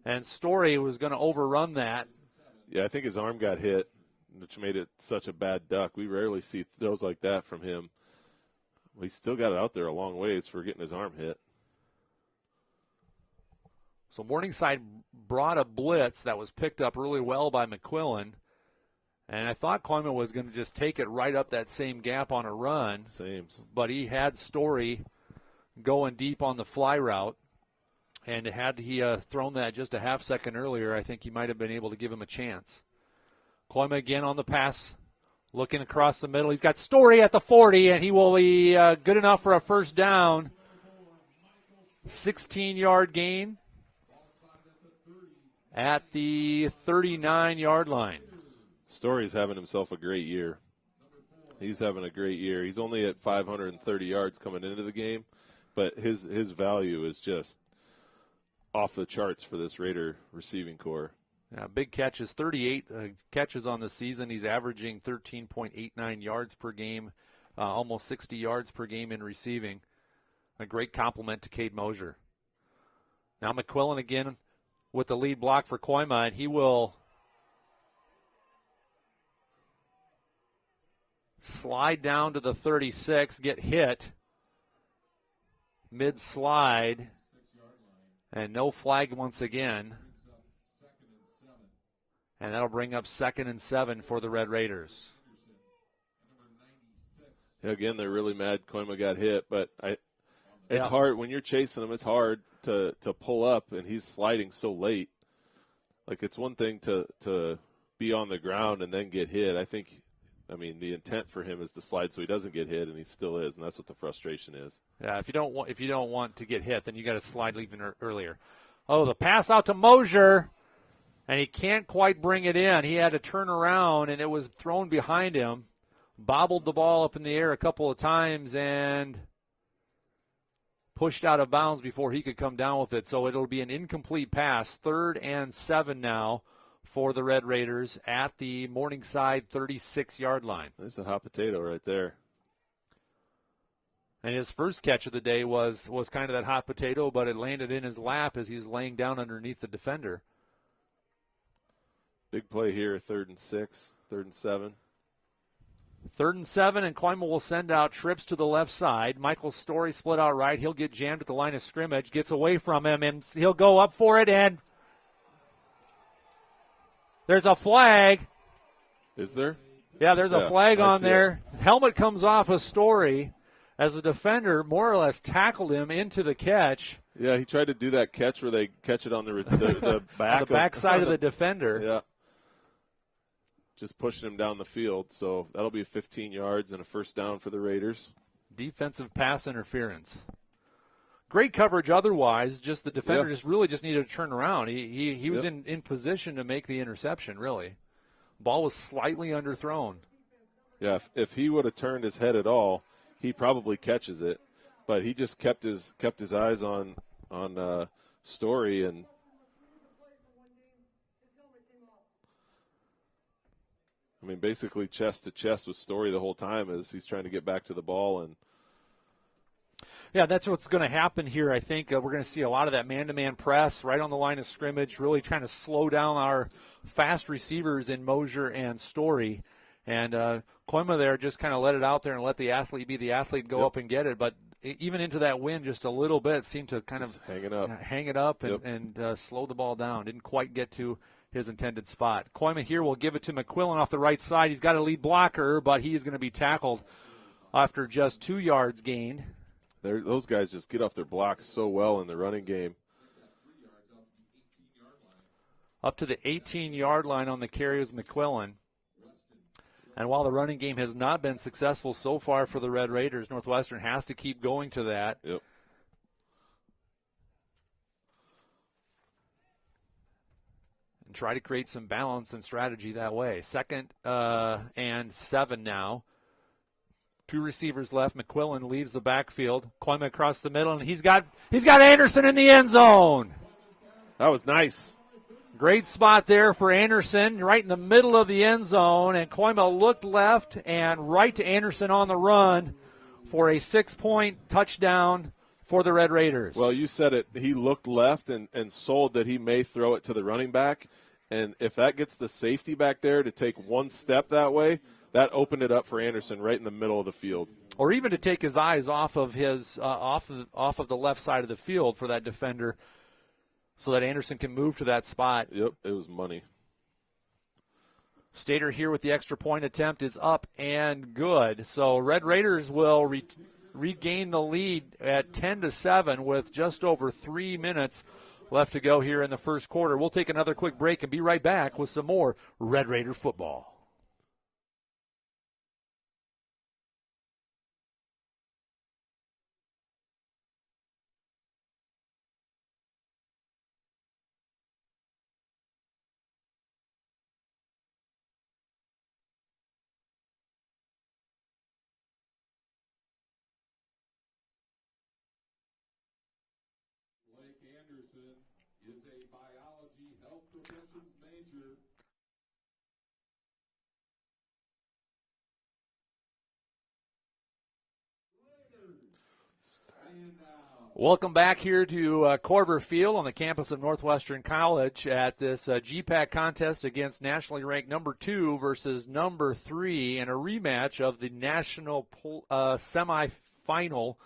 and Story was going to overrun that. Yeah, I think his arm got hit, which made it such a bad duck. We rarely see throws like that from him. He still got it out there a long ways for getting his arm hit. So Morningside brought a blitz that was picked up really well by McQuillan. And I thought Koima was going to just take it right up that same gap on a run. But he had Story going deep on the fly route. And had he thrown that just a half second earlier, I think he might have been able to give him a chance. Koima again on the pass, looking across the middle. He's got Story at the 40, and he will be good enough for a first down. 16-yard gain at the 39-yard line. Story's having himself a great year. He's having a great year. He's only at 530 yards coming into the game, but his value is just off the charts for this Raider receiving core. Yeah, big catches, 38 catches on the season. He's averaging 13.89 yards per game, almost 60 yards per game in receiving. A great compliment to Cade Mosier. Now McQuillan again with the lead block for Koima, and he will slide down to the 36, get hit mid-slide, and no flag once again. And that'll bring up 2nd and 7 for the Red Raiders. Yeah, again, they're really mad Koima got hit, but It's hard when you're chasing him. It's hard to pull up, and he's sliding so late. Like, it's one thing to be on the ground and then get hit. I mean, the intent for him is to slide so he doesn't get hit, and he still is, and that's what the frustration is. Yeah, if you don't want to get hit, then you got to slide even earlier. Oh, the pass out to Mosier, and he can't quite bring it in. He had to turn around, and it was thrown behind him. Bobbled the ball up in the air a couple of times and pushed out of bounds before he could come down with it. So it'll be an incomplete pass. 3rd and 7 now for the Red Raiders at the Morningside 36-yard line. There's a hot potato right there. And his first catch of the day was kind of that hot potato, but it landed in his lap as he was laying down underneath the defender. Big play here, 3rd and 6, 3rd and 7. 3rd and 7, and Koima will send out trips to the left side. Michael Story split out right. He'll get jammed at the line of scrimmage, gets away from him, and he'll go up for it, and there's a flag. Is there? Yeah, there's a flag on there. It. Helmet comes off of Story as the defender more or less tackled him into the catch. Yeah, he tried to do that catch where they catch it on the back. On the back side of the defender. Yeah. Just pushing him down the field. So that'll be 15 yards and a first down for the Raiders. Defensive pass interference. Great coverage otherwise. Just the defender just needed to turn around. He was in position to make the interception, really. Ball was slightly underthrown. Yeah, if he would have turned his head at all, he probably catches it. But he just kept his eyes on Story, and I mean, basically chest to chest with Story the whole time as he's trying to get back to the ball. And yeah, that's what's going to happen here. I think we're going to see a lot of that man-to-man press right on the line of scrimmage, really trying to slow down our fast receivers in Mosier and Story. And Koima there just kind of let it out there and let the athlete be the athlete, go up and get it. But even into that wind just a little bit, seemed to kind just of hang it up and slow the ball down. Didn't quite get to his intended spot. Koima here will give it to McQuillan off the right side. He's got a lead blocker, but he's going to be tackled after just 2 yards gained. Those guys just get off their blocks so well in the running game. Up to the 18-yard line on the carry is McQuillan. And while the running game has not been successful so far for the Red Raiders, Northwestern has to keep going to that. Yep. And try to create some balance and strategy that way. 2nd and 7 now. 2 receivers left. McQuillan leaves the backfield. Koima across the middle, and he's got Anderson in the end zone. That was nice. Great spot there for Anderson, right in the middle of the end zone, and Koima looked left and right to Anderson on the run for a 6-point touchdown for the Red Raiders. Well, you said it. He looked left and sold that he may throw it to the running back, and if that gets the safety back there to take one step that way, that opened it up for Anderson right in the middle of the field. Or even to take his eyes off of his off of the left side of the field for that defender, so that Anderson can move to that spot. Yep, it was money. Stater here with the extra point attempt is up and good. So Red Raiders will regain the lead at 10-7 with just over 3 minutes left to go here in the first quarter. We'll take another quick break and be right back with some more Red Raider football. Anderson is a biology health professions major. Welcome back here to Corver Field on the campus of Northwestern College at this GPAC contest against nationally ranked number 2 versus number 3 and a rematch of the national semifinal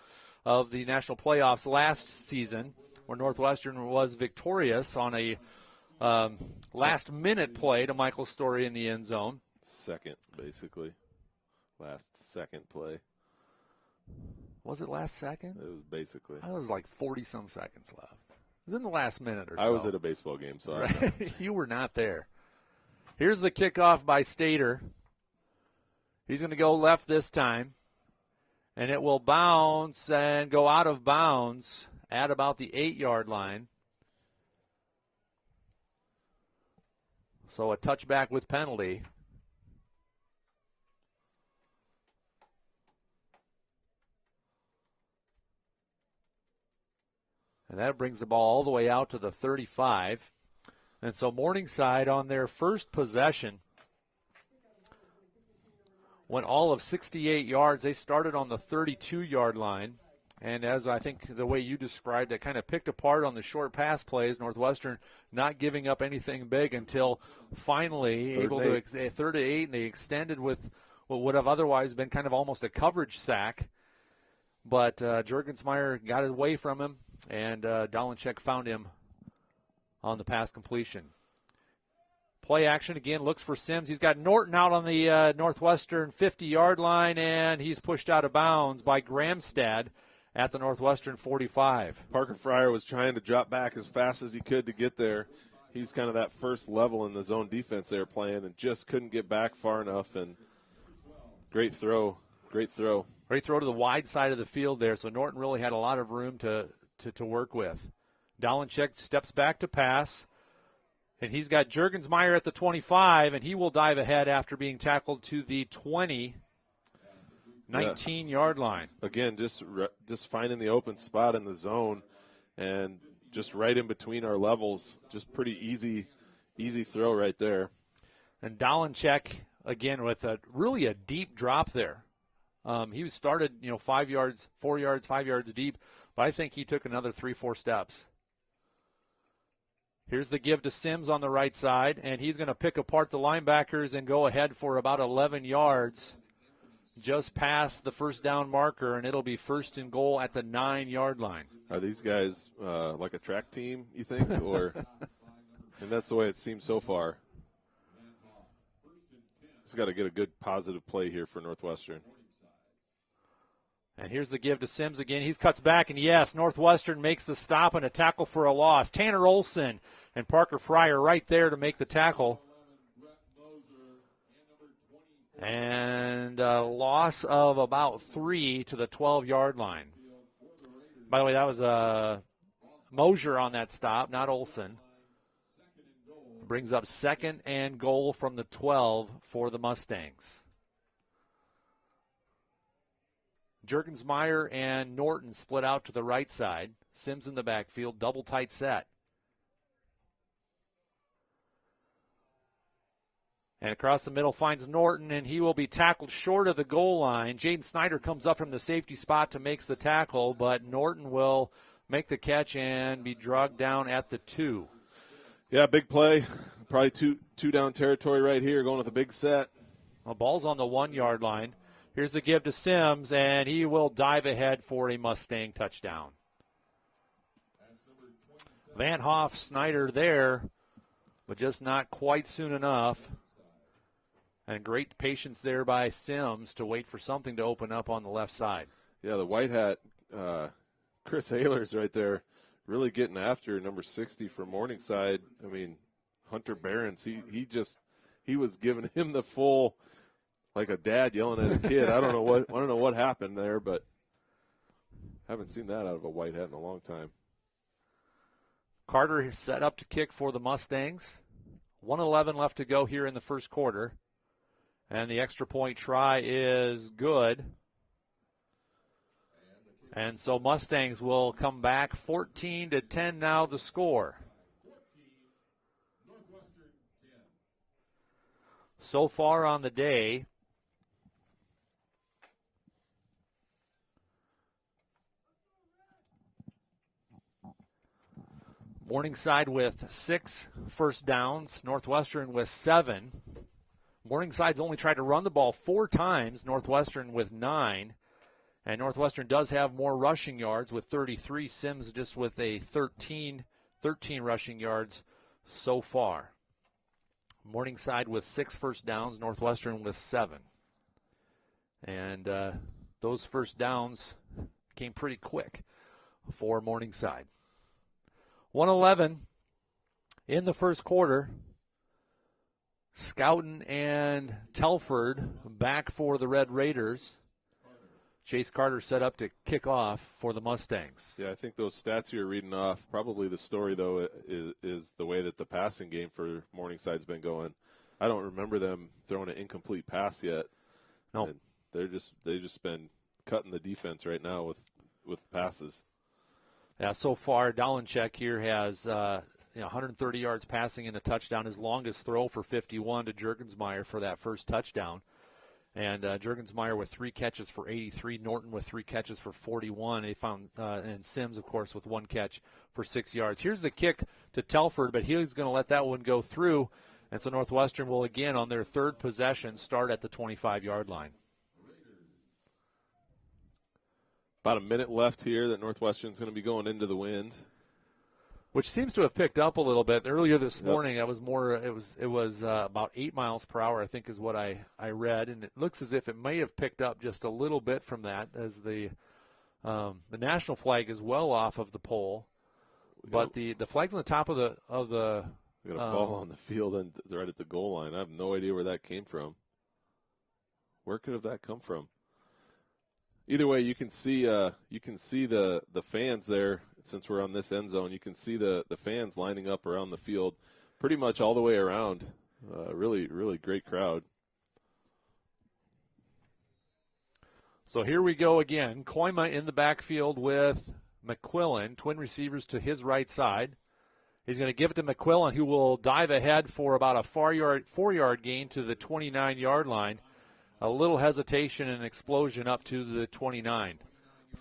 of the national playoffs last season, where Northwestern was victorious on a last-minute play to Michael Story in the end zone. Second, basically. Last second play. Was it last second? It was basically. I was like 40-some seconds left. It was in the last minute or so. I was at a baseball game, so right. You were not there. Here's the kickoff by Stater. He's going to go left this time, and it will bounce and go out of bounds at about the 8-yard line. So a touchback with penalty. And that brings the ball all the way out to the 35. And so Morningside on their first possession went all of 68 yards. They started on the 32-yard line. And as I think the way you described it, kind of picked apart on the short pass plays, Northwestern not giving up anything big until finally able to 3rd and 8, and they extended with what would have otherwise been kind of almost a coverage sack. But Juergensmeyer got away from him, and Dolenchek found him on the pass completion. Play action again, looks for Sims. He's got Norton out on the Northwestern 50-yard line, and he's pushed out of bounds by Gramstad at the Northwestern 45. Parker Fryer was trying to drop back as fast as he could to get there. He's kind of that first level in the zone defense they were playing and just couldn't get back far enough. And great throw. Great throw to the wide side of the field there, so Norton really had a lot of room to work with. Dolenchek steps back to pass, and he's got Juergensmeyer at the 25, and he will dive ahead after being tackled to the 19-yard line. Again, just finding the open spot in the zone and just right in between our levels. Just pretty easy throw right there. And Dolenchek, again, with really a deep drop there. He was started, 5 yards, 4 yards, 5 yards deep, but I think he took another 3-4 steps. Here's the give to Sims on the right side, and he's going to pick apart the linebackers and go ahead for about 11 yards, just past the first down marker, and it'll be 1st and goal at the 9-yard line. Are these guys like a track team, you think? Or and that's the way it seems so far. He's got to get a good positive play here for Northwestern. And here's the give to Sims again. He cuts back, and yes, Northwestern makes the stop and a tackle for a loss. Tanner Olson and Parker Fryer right there to make the tackle. And a loss of about 3 to the 12-yard line. By the way, that was Mosier on that stop, not Olson. Brings up 2nd and goal from the 12 for the Mustangs. Juergensmeyer and Norton split out to the right side. Sims in the backfield, double tight set. And across the middle finds Norton, and he will be tackled short of the goal line. Jaden Snyder comes up from the safety spot to make the tackle, but Norton will make the catch and be dragged down at the 2. Yeah, big play. Probably two down territory right here, going with a big set. Well, ball's on the 1-yard line. Here's the give to Sims, and he will dive ahead for a Mustang touchdown. Van Hoff, Snyder there, but just not quite soon enough. And great patience there by Sims to wait for something to open up on the left side. Yeah, the white hat, Chris Ehlers right there, really getting after number 60 from Morningside. I mean, Hunter Behrens, he was giving him the full, like a dad yelling at a kid. I don't know what happened there, but haven't seen that out of a white hat in a long time. Carter is set up to kick for the Mustangs. 1:11 left to go here in the first quarter. And the extra point try is good. And so Mustangs will come back 14-10 now the score. So far on the day, Morningside with 6 first downs, Northwestern with 7. Morningside's only tried to run the ball 4 times, Northwestern with 9. And Northwestern does have more rushing yards with 33. Sims just with a 13 rushing yards so far. Morningside with 6 first downs, Northwestern with 7. And those first downs came pretty quick for Morningside. 111 in the first quarter. Scouten and Telford back for the Red Raiders. Chase Carter set up to kick off for the Mustangs. Yeah, I think those stats you're reading off, probably the story, though, is the way that the passing game for Morningside's been going. I don't remember them throwing an incomplete pass yet. No. And they've just been cutting the defense right now with passes. Yeah, so far, Dolenchek here has 130 yards passing and a touchdown. His longest throw for 51 to Juergensmeyer for that first touchdown. And Juergensmeyer with 3 catches for 83. Norton with 3 catches for 41. They found and Sims, of course, with 1 catch for 6 yards. Here's the kick to Telford, but he's going to let that one go through. And so Northwestern will, again, on their third possession, start at the 25-yard line. About a minute left here that Northwestern's going to be going into the wind, which seems to have picked up a little bit. Earlier this morning, it was about 8 miles per hour, I think is what I read, and it looks as if it may have picked up just a little bit from that, as the national flag is well off of the pole, but the flag's on the top of the we got a ball on the field and right at the goal line. I have no idea where that came from. Where could have that come from? Either way, you can see the fans there. Since we're on this end zone, you can see the fans lining up around the field pretty much all the way around. Really, really great crowd. So here we go again. Koima in the backfield with McQuillan, twin receivers to his right side. He's going to give it to McQuillan, who will dive ahead for about a 4-yard gain to the 29-yard line. A little hesitation and explosion up to the 29.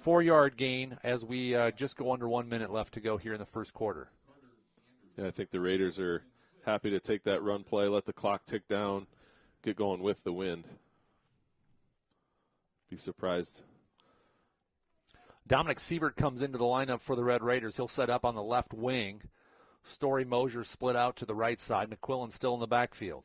4-yard gain as we just go under 1 minute left to go here in the first quarter. Yeah, I think the Raiders are happy to take that run play, let the clock tick down, get going with the wind. Be surprised. Dominic Sievert comes into the lineup for the Red Raiders. He'll set up on the left wing. Story Mosier split out to the right side. McQuillan still in the backfield.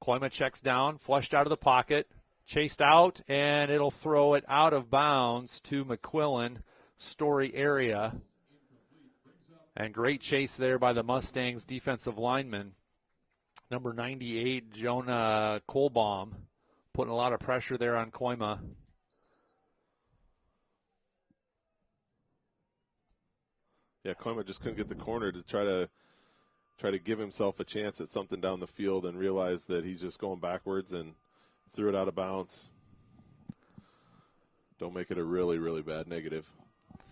Koima checks down, flushed out of the pocket, chased out, and it'll throw it out of bounds to McQuillan, Story area. And great chase there by the Mustangs defensive lineman. Number 98, Jonah Kohlbaum, putting a lot of pressure there on Koima. Yeah, Koima just couldn't get the corner to try to give himself a chance at something down the field and realize that he's just going backwards and threw it out of bounds. Don't make it a really, really bad negative.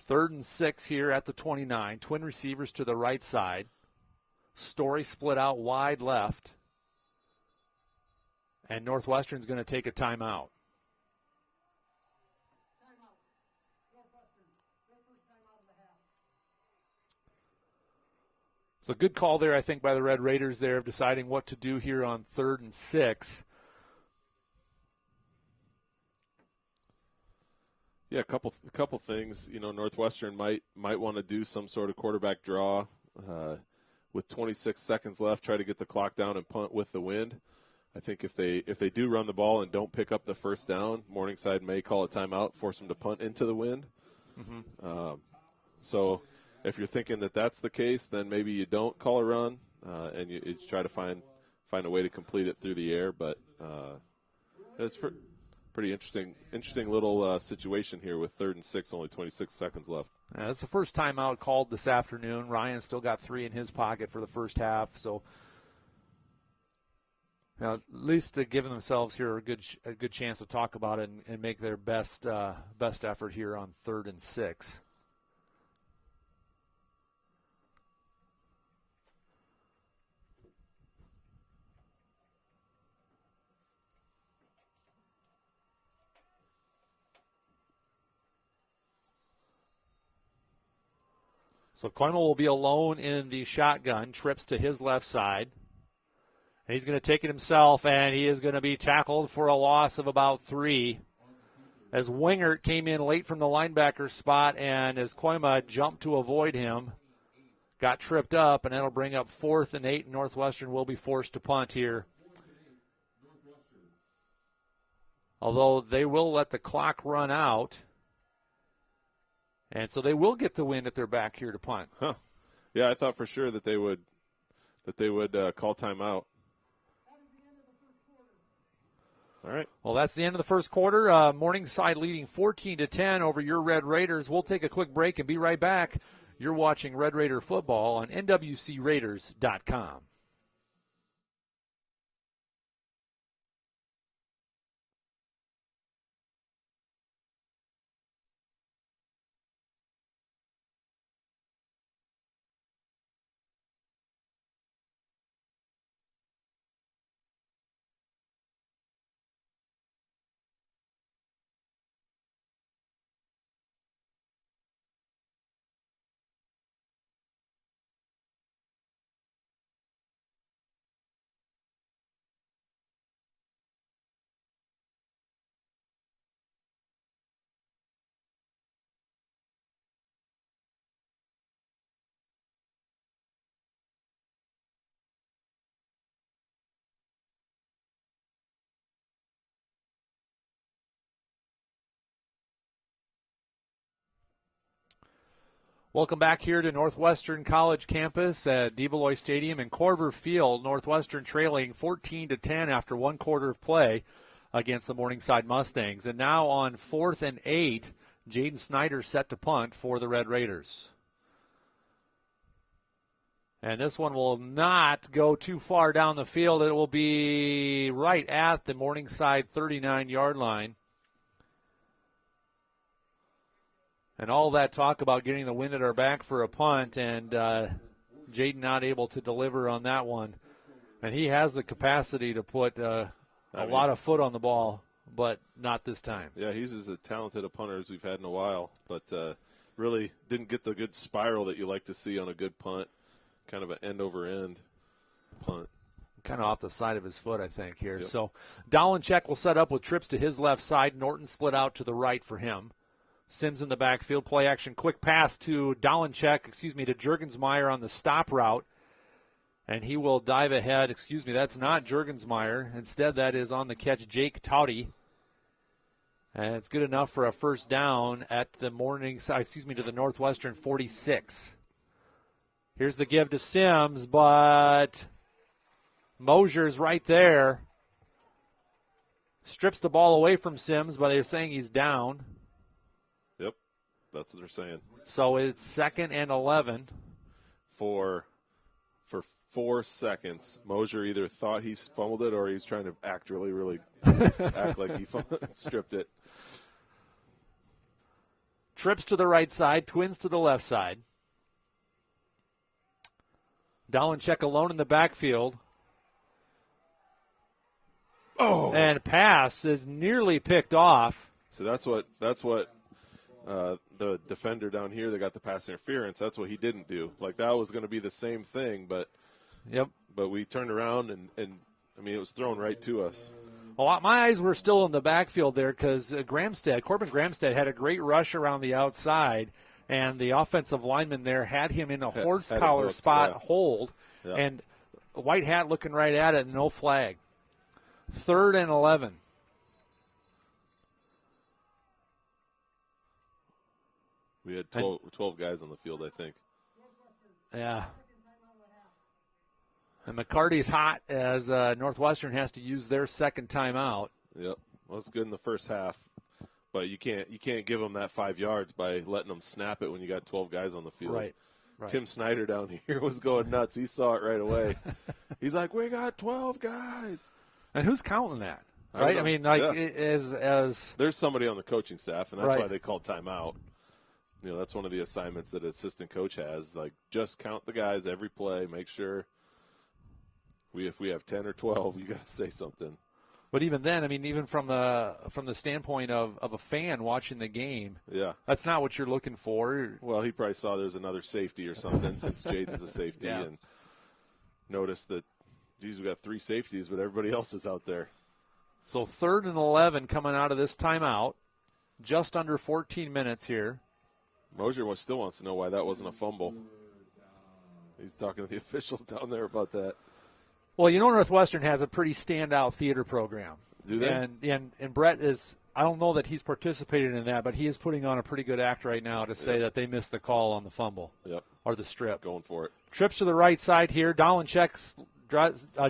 3rd and 6 here at the 29. Twin receivers to the right side. Story split out wide left. And Northwestern's going to take a timeout. So good call there, I think, by the Red Raiders there of deciding what to do here on 3rd and 6. Yeah, a couple things. You know, Northwestern might want to do some sort of quarterback draw with 26 seconds left. Try to get the clock down and punt with the wind. I think if they do run the ball and don't pick up the first down, Morningside may call a timeout, force them to punt into the wind. Mm-hmm. So if you're thinking that that's the case, then maybe you don't call a run and you try to find a way to complete it through the air. But it's pretty interesting little situation here with 3rd and 6, only 26 seconds left. That's the first timeout called this afternoon. Ryan still got 3 in his pocket for the first half, so at least giving themselves here a good chance to talk about it and make their best effort here on 3rd and 6. So Koima will be alone in the shotgun, trips to his left side. And he's going to take it himself, and he is going to be tackled for a loss of about 3. As Wingert came in late from the linebacker spot, and as Koima jumped to avoid him, got tripped up, and that'll bring up 4th and 8. Northwestern will be forced to punt here although they will let the clock run out. And so they will get the wind at their back here to punt. Huh. Yeah, I thought for sure that they would call timeout. All right. Well, that's the end of the first quarter. Morningside leading 14-10 over your Red Raiders. We'll take a quick break and be right back. You're watching Red Raider football on NWCRaiders.com. Welcome back here to Northwestern College campus at DeValois Stadium in Corver Field. Northwestern trailing 14-10 after one quarter of play against the Morningside Mustangs. And now on 4th and 8, Jaden Snyder set to punt for the Red Raiders. And this one will not go too far down the field. It will be right at the Morningside 39-yard line. And all that talk about getting the wind at our back for a punt, and Jaden not able to deliver on that one. And he has the capacity to put a lot of foot on the ball, but not this time. Yeah, he's as talented a punter as we've had in a while, but really didn't get the good spiral that you like to see on a good punt, kind of an end-over-end punt. Kind of off the side of his foot, I think, here. Yep. So Dolencheck will set up with trips to his left side. Norton split out to the right for him. Sims in the backfield, play action, quick pass to to Juergensmeyer on the stop route. And he will dive ahead. That's not Juergensmeyer. Instead, that is on the catch, Jake Tauti. And it's good enough for a first down at the to the Northwestern 46. Here's the give to Sims, but Mosier's right there. Strips the ball away from Sims, but they're saying he's down. Yep, that's what they're saying. So it's 2nd and 11. For 4 seconds, Mosier either thought he fumbled it or he's trying to act really act like he stripped it. Trips to the right side, twins to the left side. Dolencheck alone in the backfield. Oh! And pass is nearly picked off. So that's what the defender down here that got the pass interference, that's what he didn't do. Like, that was going to be the same thing, but we turned around and I mean, it was thrown right to us. Well, my eyes were still in the backfield there because Corbin Gramstead had a great rush around the outside, and the offensive lineman there had him in a horse collar spot hold, and White Hat looking right at it, no flag. 3rd and 11. We had 12 guys on the field, I think. Yeah. And McCarty's hot as Northwestern has to use their second timeout. Yep. Well, it's good in the first half, but you can't give them that 5 yards by letting them snap it when you got 12 guys on the field. Right. Tim Snyder down here was going nuts. He saw it right away. He's like, "We got 12 guys." And who's counting that? Right? I mean, like, as there's somebody on the coaching staff, and that's right. why they called timeout. You know, that's one of the assignments that an assistant coach has. Like, just count the guys every play. Make sure if we have 10 or 12, you got to say something. But even then, I mean, even from the standpoint of a fan watching the game, that's not what you're looking for. Well, he probably saw there's another safety or something since Jaden's a safety and noticed that, geez, we got 3 safeties, but everybody else is out there. So 3rd and 11 coming out of this timeout, just under 14 minutes here. Mosier still wants to know why that wasn't a fumble. He's talking to the officials down there about that. Well, you know, Northwestern has a pretty standout theater program. Do they? And Brett is, I don't know that he's participated in that, but he is putting on a pretty good act right now to say that they missed the call on the fumble or the strip. Going for it. Trips to the right side here. Dolanchek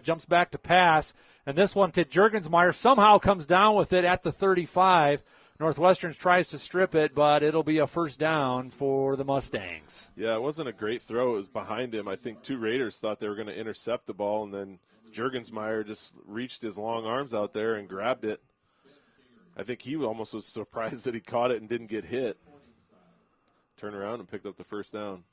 jumps back to pass, and this one to Jurgensmeyer somehow comes down with it at the 35. Northwestern tries to strip it, but it'll be a first down for the Mustangs. Yeah, it wasn't a great throw. It was behind him. I think two Raiders thought they were going to intercept the ball, and then Jurgensmeyer just reached his long arms out there and grabbed it. I think he almost was surprised that he caught it and didn't get hit. Turned around and picked up the first down.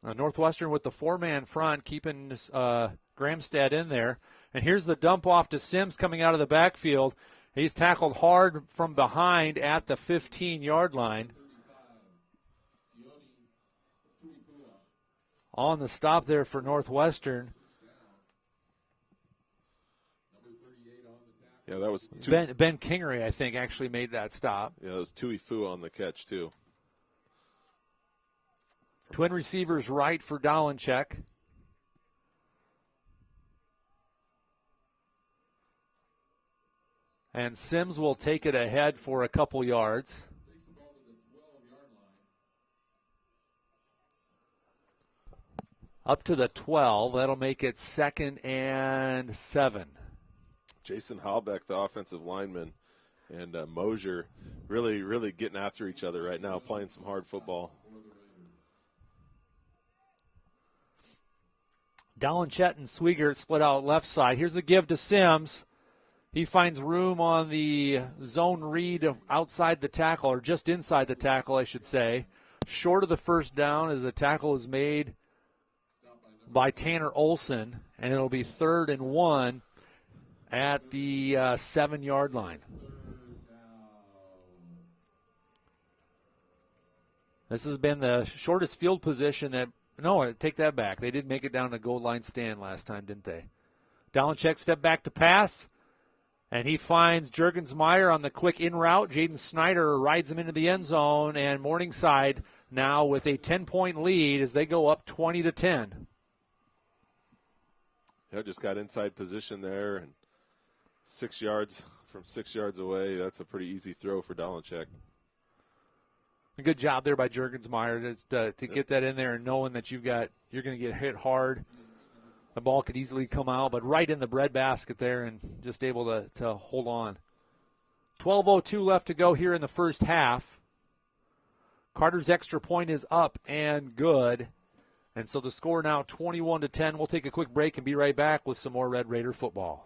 Northwestern with the four-man front, keeping Gramstad in there. And here's the dump off to Sims coming out of the backfield. He's tackled hard from behind at the 15-yard line. On the stop there for Northwestern. Yeah, that was Ben Kingery, I think, actually made that stop. Yeah, it was Tui Fu on the catch, too. Twin receivers right for Dolanchek. And Sims will take it ahead for a couple yards. Up to the 12. That'll make it 2nd and 7. Jason Halbeck, the offensive lineman, and Mosier really, really getting after each other right now, playing some hard football. Dolanchek and Swigert split out left side. Here's the give to Sims. He finds room on the zone read outside the tackle, or just inside the tackle, I should say. Short of the first down as the tackle is made by Tanner Olson, and it'll be 3rd and 1 at the 7-yard line. This has been the shortest field position that – no, I take that back. They did make it down to goal line stand last time, didn't they? Dolanchek step back to pass, and he finds Jurgensmeyer on the quick in route. Jaden Snyder rides him into the end zone, and Morningside now with a 10-point lead as they go up 20-10. Yeah, just got inside position there, and 6 yards from 6 yards away. That's a pretty easy throw for Dolanchek. A good job there by Jurgensmeyer to get that in there and knowing that you're going to get hit hard. The ball could easily come out, but right in the breadbasket there and just able to hold on. 12:02 left to go here in the first half. Carter's extra point is up and good. And so the score now 21-10. We'll take a quick break and be right back with some more Red Raider football.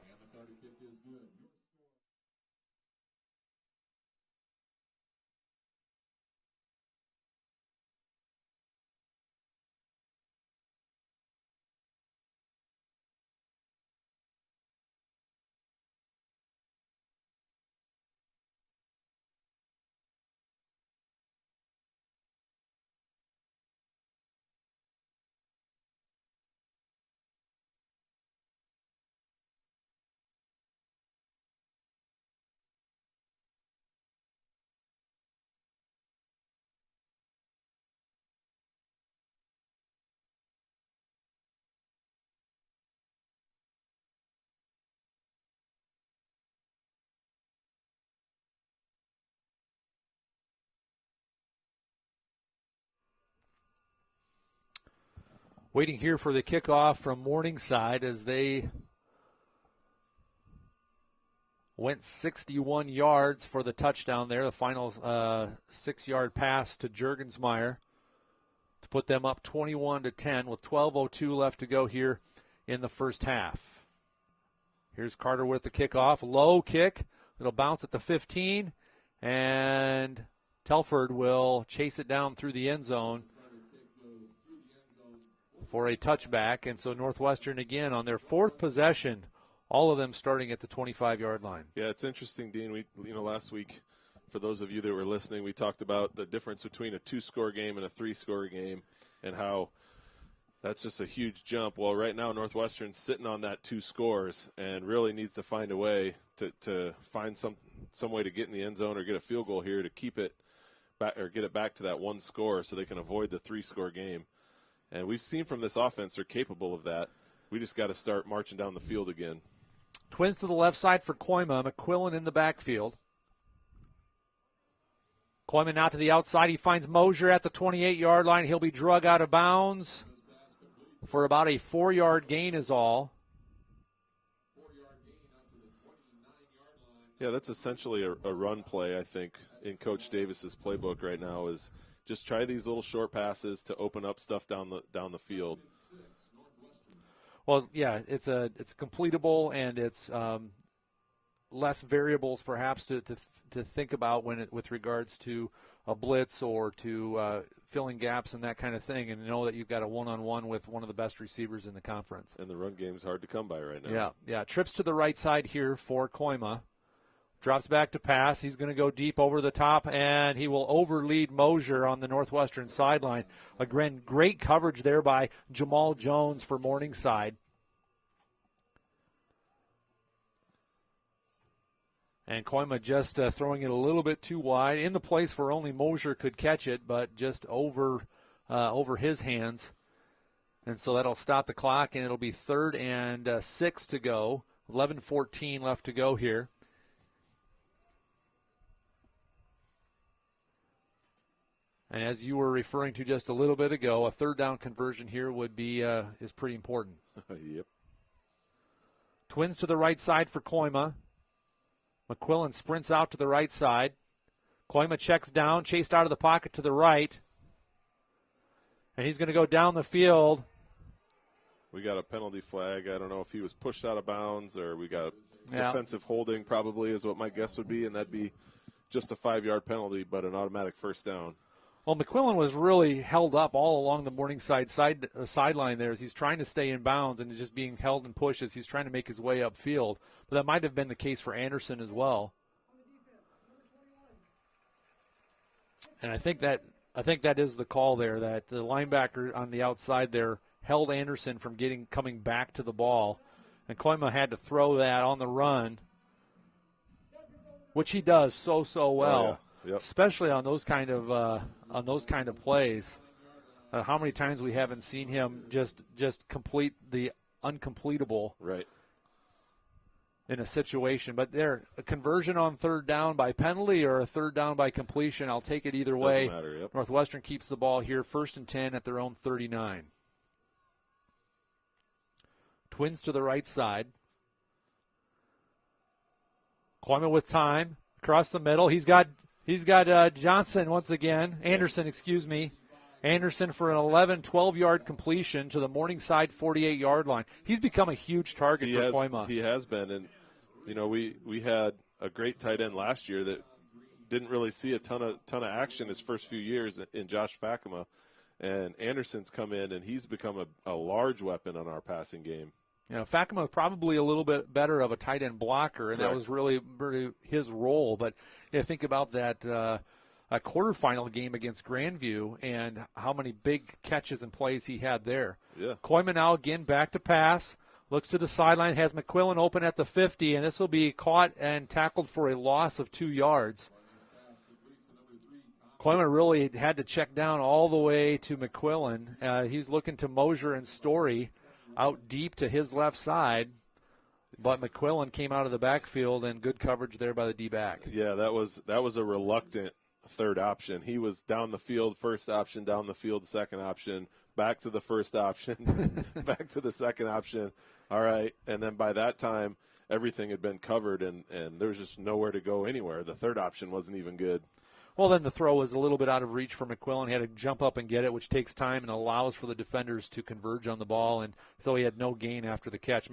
Waiting here for the kickoff from Morningside as they went 61 yards for the touchdown there. The final 6-yard pass to Jurgensmeyer to put them up 21-10 with 12:02 left to go here in the first half. Here's Carter with the kickoff. Low kick. It'll bounce at the 15, and Telford will chase it down through the end zone for a touchback. And so Northwestern again on their 4th possession, all of them starting at the 25-yard line. Yeah, it's interesting, Dean. Last week, for those of you that were listening, we talked about the difference between a 2-score game and a 3-score game and how that's just a huge jump. Well, right now Northwestern's sitting on that 2 scores and really needs to find a way to find some way to get in the end zone or get a field goal here to keep it back or get it back to that 1 score so they can avoid the 3-score game. And we've seen from this offense they're capable of that. We just got to start marching down the field again. Twins to the left side for Koima. McQuillan in the backfield. Koima now to the outside. He finds Mosier at the 28-yard line. He'll be drug out of bounds for about a 4-yard gain is all. Yeah, that's essentially a run play, I think, in Coach Davis's playbook right now is just try these little short passes to open up stuff down the field. Well, yeah, it's completable, and it's less variables perhaps to think about with regards to a blitz or to filling gaps and that kind of thing, and know that you've got a one-on-one with one of the best receivers in the conference. And the run game's hard to come by right now. Yeah. Trips to the right side here for Koima. Drops back to pass. He's going to go deep over the top, and he will overlead Mosier on the Northwestern sideline. Again, great coverage there by Jamal Jones for Morningside. And Koima just throwing it a little bit too wide in the place where only Mosier could catch it, but just over his hands. And so that'll stop the clock, and it'll be 3rd and 6 to go. 11:14 left to go here. And as you were referring to just a little bit ago, a 3rd down conversion here would be is pretty important. Yep. Twins to the right side for Koima. McQuillan sprints out to the right side. Koima checks down, chased out of the pocket to the right. And he's going to go down the field. We got a penalty flag. I don't know if he was pushed out of bounds or we got defensive holding probably is what my guess would be, and that'd be just a 5-yard penalty but an automatic first down. Well, McQuillan was really held up all along the Morningside sideline there as he's trying to stay in bounds and is just being held and pushed as he's trying to make his way upfield. But that might have been the case for Anderson as well. And I think that is the call there, that the linebacker on the outside there held Anderson from coming back to the ball. And Koima had to throw that on the run, which he does so well. Oh, yeah. Yep. Especially on those kind of plays. How many times we haven't seen him just complete the uncompletable right in a situation. But there, a conversion on 3rd down by penalty or a 3rd down by completion, I'll take it either way. Doesn't matter, yep. Northwestern keeps the ball here, 1st and 10 at their own 39. Twins to the right side. Koima with time across the middle. He's got Johnson once again. Anderson, excuse me. Anderson for an 11, 12-yard completion to the Morningside 48-yard line. He's become a huge target for Koima. He has been. And, we had a great tight end last year that didn't really see a ton of action his first few years in Josh Fakema. And Anderson's come in, and he's become a large weapon on our passing game. Fakema probably a little bit better of a tight end blocker, and Correct. that was really his role. But think about that a quarterfinal game against Grandview and how many big catches and plays he had there. Yeah. Koima now again back to pass, looks to the sideline, has McQuillan open at the 50, and this will be caught and tackled for a loss of 2 yards. Koima really had to check down all the way to McQuillan. He's looking to Mosier and Story out deep to his left side, but McQuillan came out of the backfield and good coverage there by the D-back. Yeah, that was a reluctant 3rd option. He was down the field, 1st option, down the field, 2nd option, back to the 1st option, back to the 2nd option. All right, and then by that time, everything had been covered, and there was just nowhere to go anywhere. The 3rd option wasn't even good. Well, then the throw was a little bit out of reach for McQuillan. He had to jump up and get it, which takes time and allows for the defenders to converge on the ball, and so he had no gain after the catch.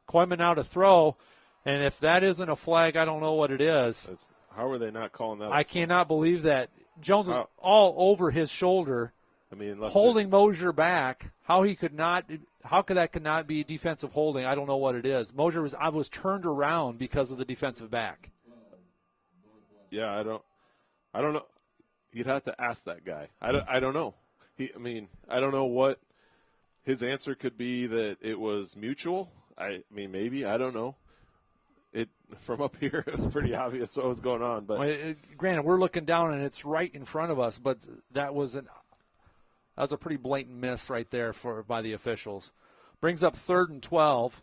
Koima now to throw, and if that isn't a flag, I don't know what it is. How are they not calling that? I cannot believe that. Jones was all over his shoulder, holding Mosier back. How could that not be defensive holding? I don't know what it is. Mosier was turned around because of the defensive back. Yeah, I don't know. You'd have to ask that guy. I don't know. I don't know what his answer could be, that it was mutual. Maybe. I don't know. From up here, it was pretty obvious what was going on. But granted, we're looking down and it's right in front of us, but that was a pretty blatant miss right there by the officials. Brings up 3rd and 12.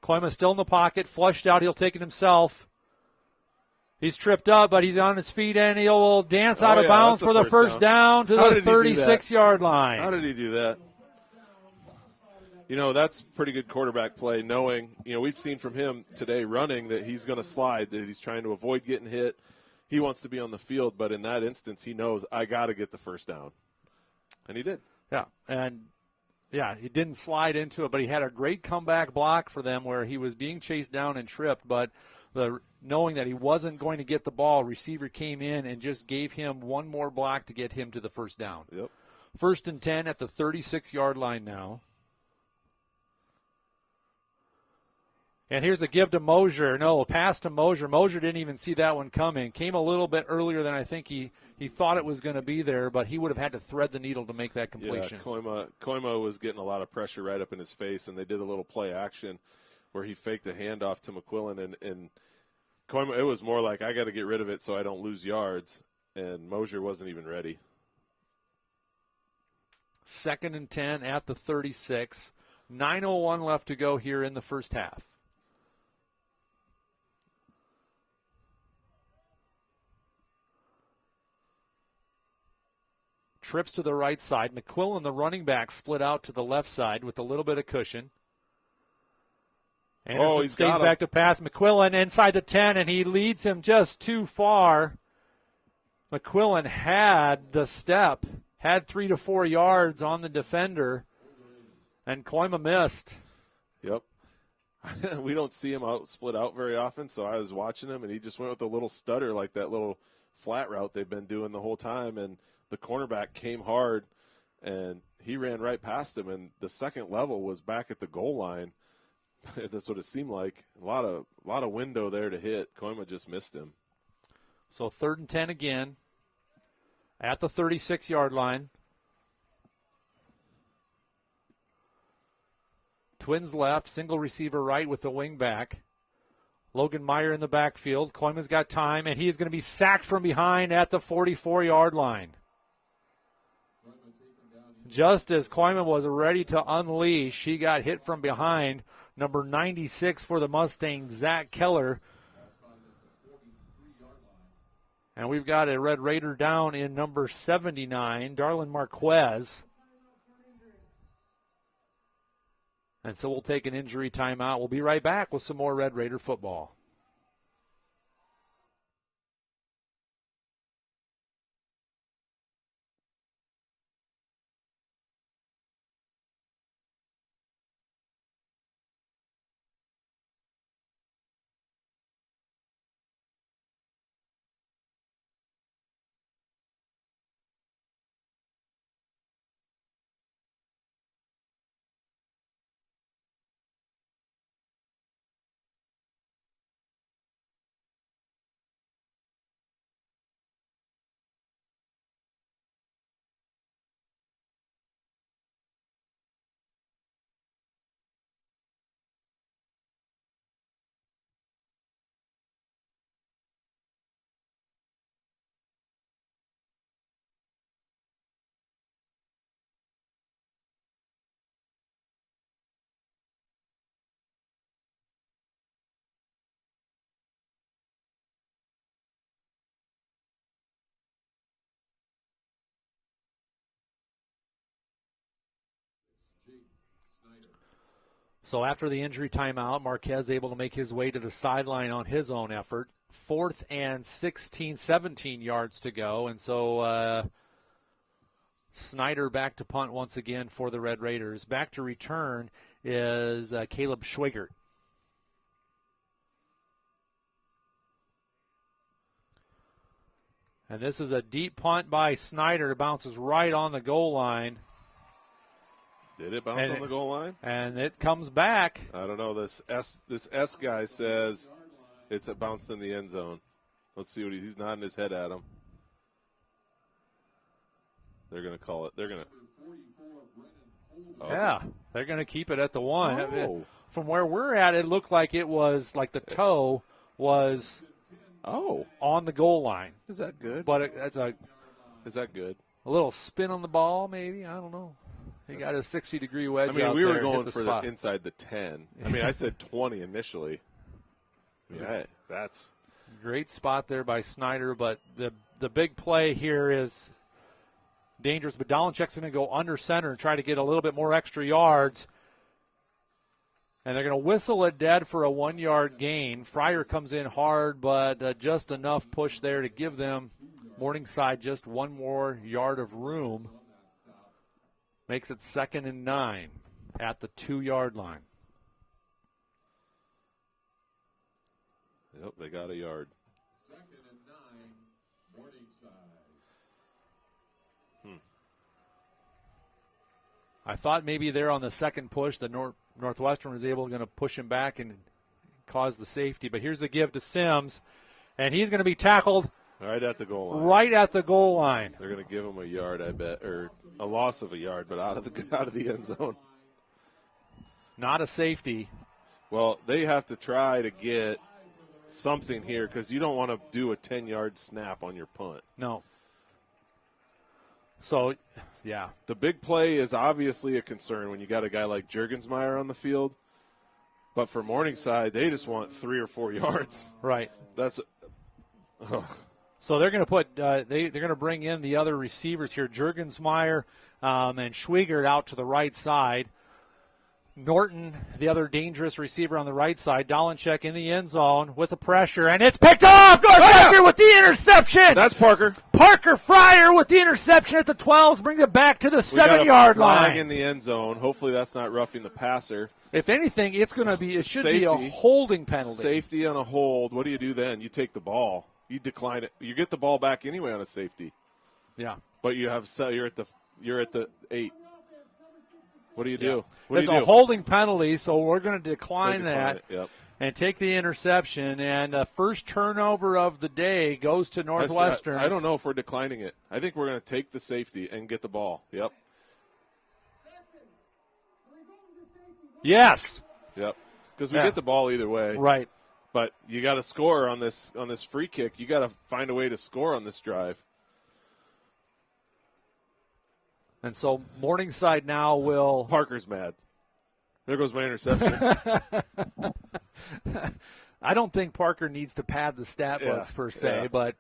Koima still in the pocket, flushed out. He'll take it himself. He's tripped up, but he's on his feet, and he'll dance out of bounds for the first down to the 36-yard line. How did he do that? That's pretty good quarterback play, knowing, we've seen from him today running that he's going to slide, that he's trying to avoid getting hit. He wants to be on the field, but in that instance, he knows, I got to get the first down. And he did. Yeah, and he didn't slide into it, but he had a great comeback block for them where he was being chased down and tripped, but knowing that he wasn't going to get the ball, receiver came in and just gave him one more block to get him to the first down. Yep. 1st and 10 at the 36-yard line now. And here's a give to Mosier. No, a pass to Mosier. Mosier didn't even see that one coming. Came a little bit earlier than I think he thought it was going to be there, but he would have had to thread the needle to make that completion. Yeah, Koima was getting a lot of pressure right up in his face, and they did a little play action where he faked a handoff to McQuillan, and Koima, it was more like, I got to get rid of it so I don't lose yards, and Mosier wasn't even ready. 2nd and 10 at the 36. 9:01 left to go here in the first half. Trips to the right side. McQuillan, the running back, split out to the left side with a little bit of cushion. Anderson he stays back to pass. McQuillan inside the 10, and he leads him just too far. McQuillan had the step, had 3 to 4 yards on the defender, and Koima missed. Yep. We don't see him split out very often, so I was watching him, and he just went with a little stutter like that little flat route they've been doing the whole time, and the cornerback came hard, and he ran right past him, and the second level was back at the goal line. That's what it seemed like. A lot of window there to hit. Koima just missed him. So 3rd and 10 again at the 36-yard line. Twins left, single receiver right with the wing back. Logan Meyer in the backfield. Koima's got time, and he is going to be sacked from behind at the 44-yard line. Just as Koima was ready to unleash, he got hit from behind. Number 96 for the Mustangs, Zach Keller. And we've got a Red Raider down in number 79, Darlin Marquez. And so we'll take an injury timeout. We'll be right back with some more Red Raider football. So after the injury timeout, Marquez able to make his way to the sideline on his own effort. 4th and 17 yards to go. And so Snyder back to punt once again for the Red Raiders. Back to return is Caleb Schwigert. And this is a deep punt by Snyder. Bounces right on the goal line. Did it bounce on the goal line? And it comes back. I don't know. This S guy says it's bounced in the end zone. Let's see what he's nodding his head at him. They're going to call it. They're going to. Yeah, they're going to keep it at the 1. Oh. From where we're at, it looked like it was like the toe was on the goal line. Is that good? But it's is that good? A little spin on the ball, maybe. I don't know. He got a 60-degree wedge. I mean, out we there, were going hit for spot. the inside the 10. I mean, I said 20 initially. Yeah, that's Great spot there by Snyder, but the big play here is dangerous. But Dolanchek's going to go under center and try to get a little bit more extra yards. And they're going to whistle it dead for a 1-yard gain. Fryer comes in hard, but just enough push there to give them Morningside just one more yard of room. Makes it 2nd and 9 at the 2-yard line. Yep, they got a yard. 2nd and 9, Morningside. I thought maybe there on the second push, the Northwestern was able to push him back and cause the safety. But here's the give to Sims, and he's going to be tackled Right at the goal line. right at the goal line. They're going to give him a yard, I bet, or a loss of a yard, but out of the end zone. Not a safety. Well, they have to try to get something here because you don't want to do a 10-yard snap on your punt. No. So, yeah. The big play is obviously a concern when you got a guy like Juergensmeyer on the field. But for Morningside, they just want 3 or 4 yards. Right. That's So they're going to put they're going to bring in the other receivers here, Juergensmeyer and Schwiegert out to the right side. Norton, the other dangerous receiver on the right side. Dolanchek in the end zone with the pressure, and it's picked off. Northwestern with the interception. That's Parker. Parker Fryer with the interception at the 12s, brings it back to the 7-yard Flag line. in the end zone. Hopefully that's not roughing the passer. If anything, it should be a Safety. holding penalty. Safety on a hold. What do you do then? You take the ball. You decline it. You get the ball back anyway on a safety. Yeah. But you're at the 8. What do you do? What It's do you a do? holding penalty, so we're going to decline They that Yep. and take the interception. And first turnover of the day goes to Northwestern. I don't know if we're declining it. I think we're going to take the safety and get the ball. Yep. Yes. Yep. Because we Yeah. get the ball either way. Right. But you got to score on this free kick. You got to find a way to score on this drive. And so Morningside now will. Parker's mad. There goes my interception. I don't think Parker needs to pad the stat books per se, but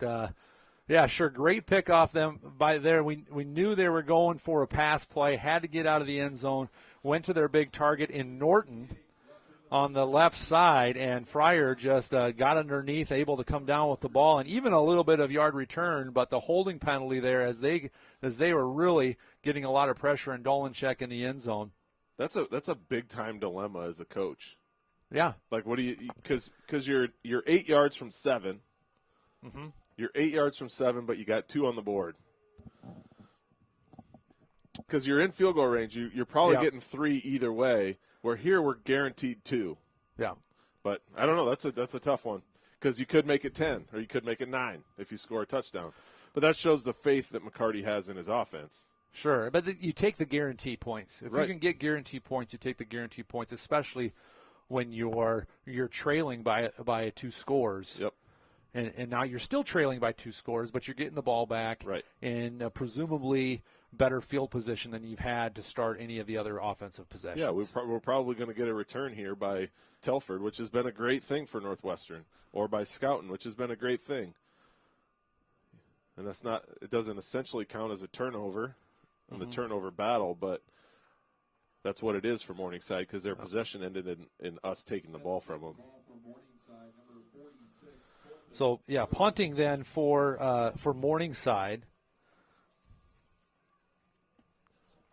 yeah, sure, great pick off them by there. We knew they were going for a pass play, had to get out of the end zone, went to their big target in Norton on the left side, and Fryer just got underneath, able to come down with the ball, and even a little bit of yard return, but the holding penalty there as they were really getting a lot of pressure in Dolanchek in the end zone. That's a big time dilemma as a coach. Yeah. Like, what do you? Because you're 8 yards from 7. Mm-hmm. You're 8 yards from 7, but you got 2 on the board. Because you're in field goal range, you're probably getting 3 either way. Where here we're guaranteed 2. Yeah. But I don't know. That's a tough one because you could make it 10 or you could make it 9 if you score a touchdown. But that shows the faith that McCarty has in his offense. Sure, but you take the guarantee points. If you can get guarantee points, you take the guarantee points, especially when you're trailing by 2 scores. Yep. And now you're still trailing by 2 scores, but you're getting the ball back in presumably better field position than you've had to start any of the other offensive possessions. Yeah, we're probably going to get a return here by Telford, which has been a great thing for Northwestern, or by Scouten, which has been a great thing. And it doesn't essentially count as a turnover in the turnover battle, but that's what it is for Morningside because their possession ended in us taking the ball from them. So, yeah, punting then for Morningside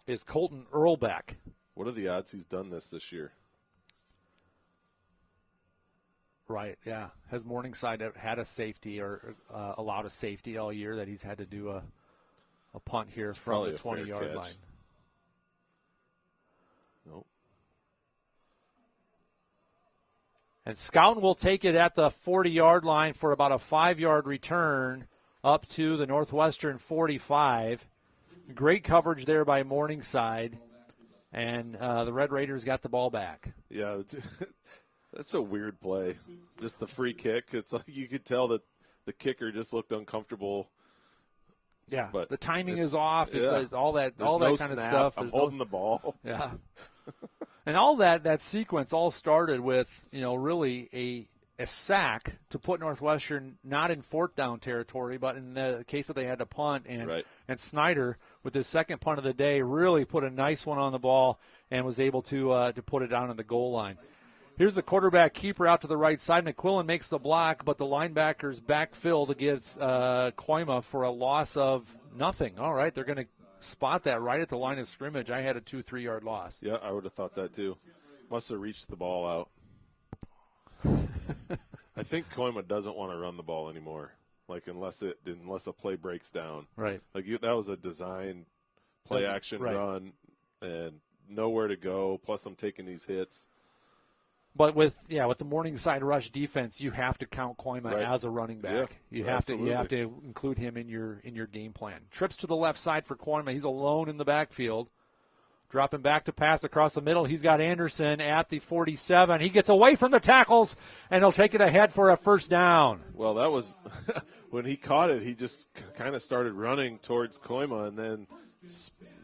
is Colton Earlbeck. What are the odds he's done this year? Right, yeah. Has Morningside had a safety or allowed a safety all year that he's had to do a punt here It's from the probably a fair 20-yard catch. line? Nope. And Scouten will take it at the 40-yard line for about a 5-yard return up to the Northwestern 45. Great coverage there by Morningside, and the Red Raiders got the ball back. Yeah, that's a weird play. Just the free kick. It's like you could tell that the kicker just looked uncomfortable Yeah, but the timing is off. It's all that There's all no that kind snap. of stuff. I'm holding the ball. Yeah. And all that sequence all started with, really a sack to put Northwestern not in fourth down territory, but in the case that they had to punt. And Snyder, with his second punt of the day, really put a nice one on the ball and was able to put it down on the goal line. Here's the quarterback keeper out to the right side. McQuillan makes the block, but the linebackers backfill to give Koima for a loss of nothing. All right, they're going to spot that right at the line of scrimmage. I had a 2-3 yard loss. Yeah, I would have thought that too. Must have reached the ball out. I think Koima doesn't want to run the ball anymore, unless a play breaks down. Right. That was a design play action run and nowhere to go. Plus, I'm taking these hits. But with the Morningside rush defense, you have to count Koima as a running back. Yeah, you have to include him in your game plan. Trips to the left side for Koima. He's alone in the backfield. Dropping back to pass across the middle. He's got Anderson at the 47. He gets away from the tackles, and he'll take it ahead for a first down. Well, that was when he caught it, he just kind of started running towards Koima, and then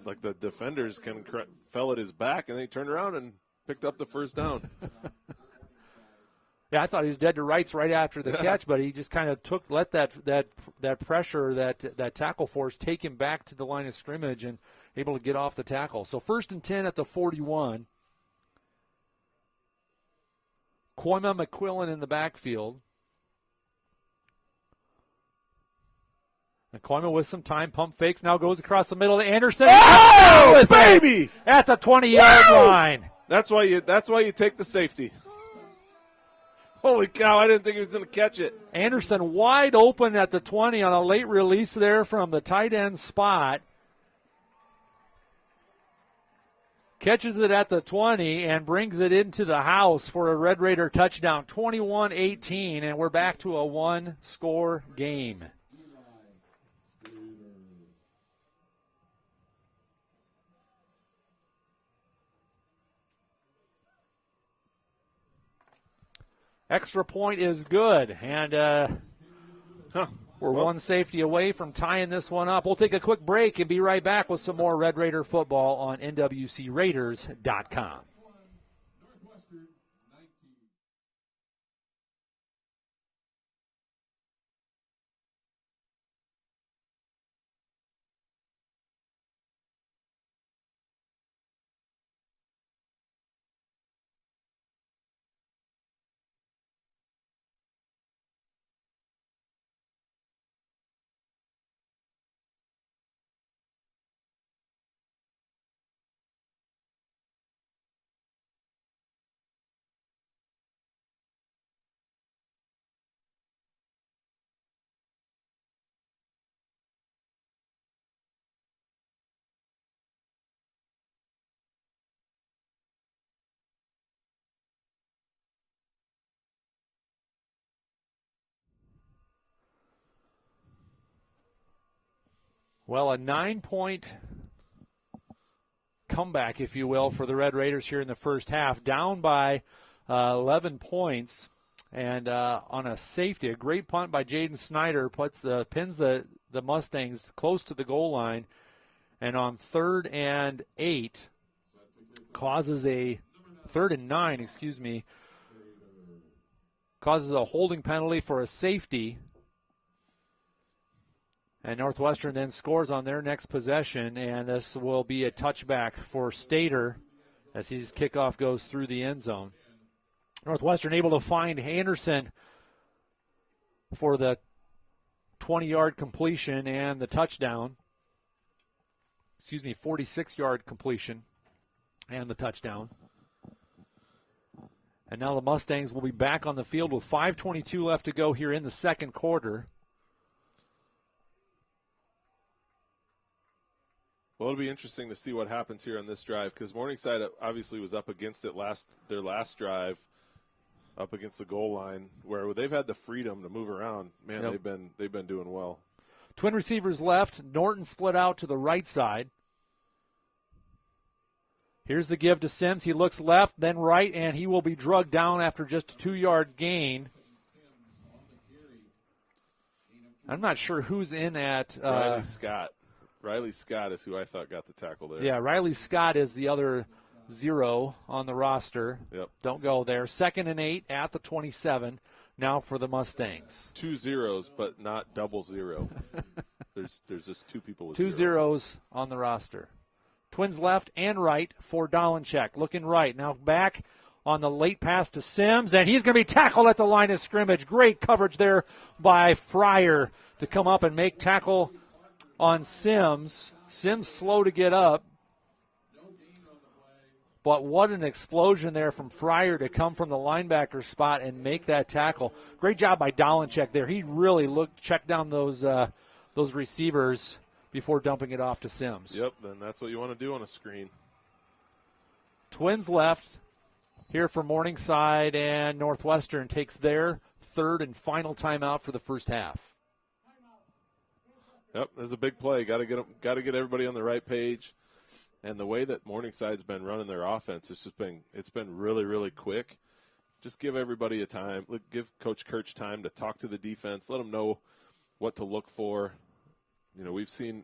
the defenders fell at his back, and they turned around and picked up the first down. Yeah, I thought he was dead to rights right after the catch, but he just kind of let that pressure, that tackle force take him back to the line of scrimmage and able to get off the tackle. So 1st and 10 at the 41. Koima, McQuillan in the backfield. And Koima with some time, pump fakes, now goes across the middle to Anderson. Oh, baby! At the 20-yard line. That's why you take the safety. Holy cow, I didn't think he was going to catch it. Anderson wide open at the 20 on a late release there from the tight end spot. Catches it at the 20 and brings it into the house for a Red Raider touchdown, 21-18, and we're back to a one-score game. Extra point is good, and we're one safety away from tying this one up. We'll take a quick break and be right back with some more Red Raider football on NWCRaiders.com. Well, a 9-point comeback, if you will, for the Red Raiders here in the first half, down by 11 points. And on a safety, a great punt by Jaden Snyder pins the Mustangs close to the goal line. And on 3rd and 8, causes a 3rd and 9, causes a holding penalty for a safety. And Northwestern then scores on their next possession, and this will be a touchback for Stater as his kickoff goes through the end zone. Northwestern able to find Anderson for the 20-yard completion and the touchdown. 46-yard completion and the touchdown. And now the Mustangs will be back on the field with 5:22 left to go here in the second quarter. Well, it'll be interesting to see what happens here on this drive because Morningside obviously was up against it their last drive, up against the goal line, where they've had the freedom to move around. Man, yep. they've been doing well. Twin receivers left. Norton split out to the right side. Here's the give to Sims. He looks left, then right, and he will be drugged down after just a 2-yard gain. I'm not sure who's in at Riley Scott. Riley Scott is who I thought got the tackle there. Yeah, Riley Scott is the other 0 on the roster. Yep. Don't go there. 2nd and 8 at the 27 now for the Mustangs. 2 zeros, but not double zero. There's just 2 people with 2 zeros on the roster. Twins left and right for Dolenchek. Looking right. Now back on the late pass to Sims, and he's going to be tackled at the line of scrimmage. Great coverage there by Fryer to come up and make tackle on Sims. Sims slow to get up. But what an explosion there from Fryer to come from the linebacker spot and make that tackle. Great job by Dolenchek there. He really checked down those receivers before dumping it off to Sims. Yep, and that's what you want to do on a screen. Twins left here for Morningside, and Northwestern takes their 3rd and final timeout for the first half. Yep, this is a big play. Got to get everybody on the right page. And the way that Morningside's been running their offense, it's been really, really quick. Just give everybody a time. Give Coach Kirch time to talk to the defense. Let them know what to look for. You know, we've seen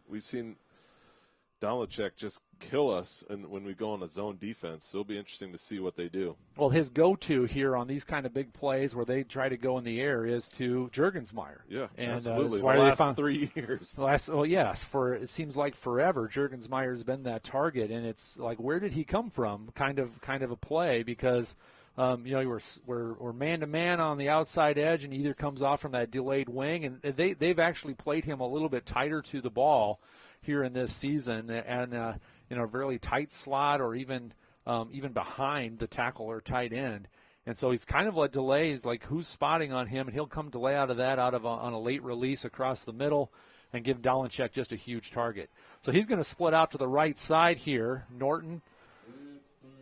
Dolenchek just kill us and when we go on a zone defense. So it'll be interesting to see what they do. Well, his go-to here on these kind of big plays where they try to go in the air is to Jurgensmeyer. Yeah, and, absolutely. That's why the they last found, 3 years. Yes, for it seems like forever. Jurgensmeyer's been that target, and it's like, where did he come from? Kind of a play because. We're man-to-man on the outside edge, and he either comes off from that delayed wing, and they've actually played him a little bit tighter to the ball here in this season, and in a really tight slot or even behind the tackle or tight end. And so he's kind of a delay. He's like, who's spotting on him? And he'll come delay out of that on a late release across the middle and give Dolenchek just a huge target. So he's going to split out to the right side here. Norton,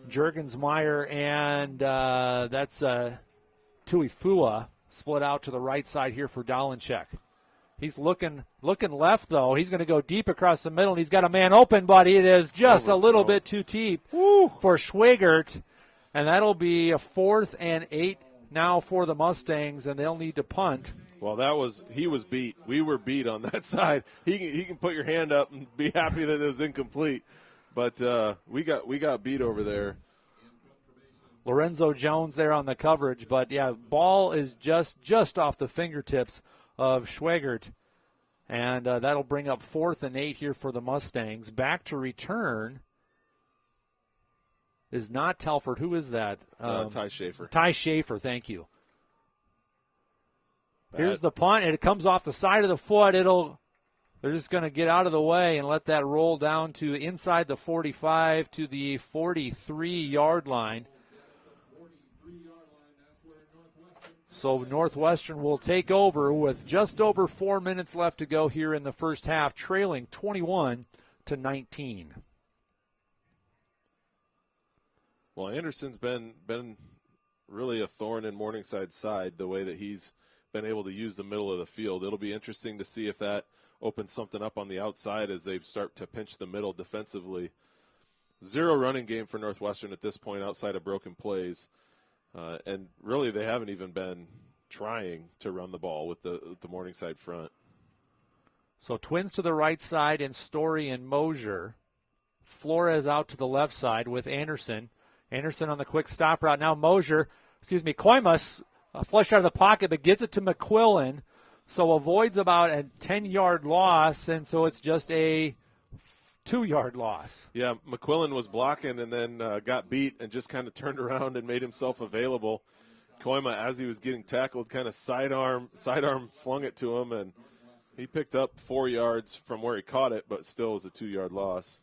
Jurgensmeyer, and that's Tuifua split out to the right side here for Dolenchek. He's looking left, though. He's going to go deep across the middle, and he's got a man open, but it is just a little bit too deep for Schwagert, and that'll be a 4th and 8 now for the Mustangs, and they'll need to punt. Well, he was beat. We were beat on that side. He can put your hand up and be happy that it was incomplete. But we got beat over there. Lorenzo Jones there on the coverage. But, yeah, ball is just off the fingertips of Schwagert. And that'll bring up 4th and 8 here for the Mustangs. Back to return is not Telford. Who is that? Ty Schaefer. Ty Schaefer, thank you. Here's the punt, and it comes off the side of the foot. They're just going to get out of the way and let that roll down to inside the 45 to the 43-yard line. So Northwestern will take over with just over 4 minutes left to go here in the first half, trailing 21-19. Well, Anderson's been really a thorn in Morningside's side, the way that he's been able to use the middle of the field. It'll be interesting to see if that opens something up on the outside as they start to pinch the middle defensively. 0 running game for Northwestern at this point outside of broken plays. And really they haven't even been trying to run the ball with the Morningside front. So Twins to the right side and Story and Mosier. Flores out to the left side with Anderson. Anderson on the quick stop route. Now Koimas flushed out of the pocket but gets it to McQuillan. So avoids about a 10-yard loss, and so it's just a 2-yard loss. Yeah, McQuillan was blocking and then got beat and just kind of turned around and made himself available. Koima, as he was getting tackled, kind of sidearm flung it to him, and he picked up 4 yards from where he caught it, but still was a 2-yard loss.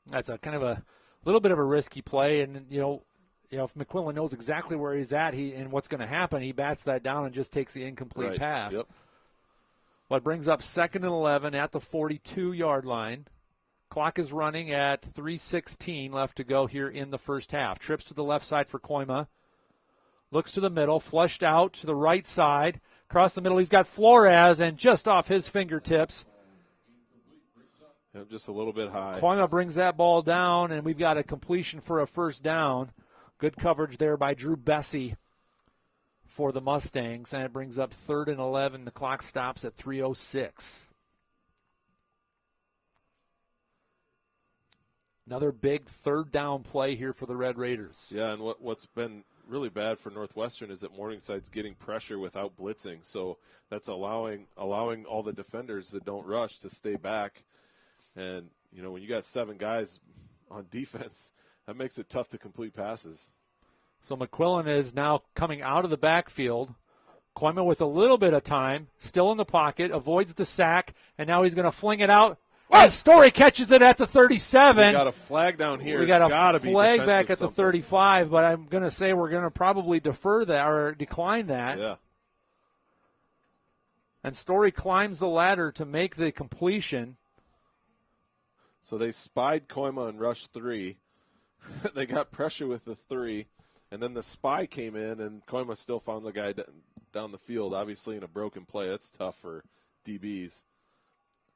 That's a kind of a little bit of a risky play, and if McQuillan knows exactly where he's at and what's going to happen, he bats that down and just takes the incomplete pass. Yep. What brings up 2nd and 11 at the 42-yard line. Clock is running at 3:16 left to go here in the first half. Trips to the left side for Koima. Looks to the middle, flushed out to the right side. Across the middle, he's got Flores, and just off his fingertips. Yep, just a little bit high. Koima brings that ball down, and we've got a completion for a first down. Good coverage there by Drew Bessie for the Mustangs, and it brings up 3rd and 11. The clock stops at 3:06. Another big 3rd down play here for the Red Raiders. Yeah, and what's been really bad for Northwestern is that Morningside's getting pressure without blitzing, so that's allowing all the defenders that don't rush to stay back. And, you know, when you got 7 guys on defense, that makes it tough to complete passes. So McQuillan is now coming out of the backfield. Koima with a little bit of time, still in the pocket, avoids the sack, and now he's going to fling it out. And Story catches it at the 37. We got a flag down here. We got a flag back at the 35, but I'm going to say we're going to probably defer that or decline that. Yeah. And Story climbs the ladder to make the completion. So they spied Koima in rush 3. They got pressure with the 3, and then the spy came in, and Koima still found the guy down the field, obviously in a broken play. That's tough for DBs.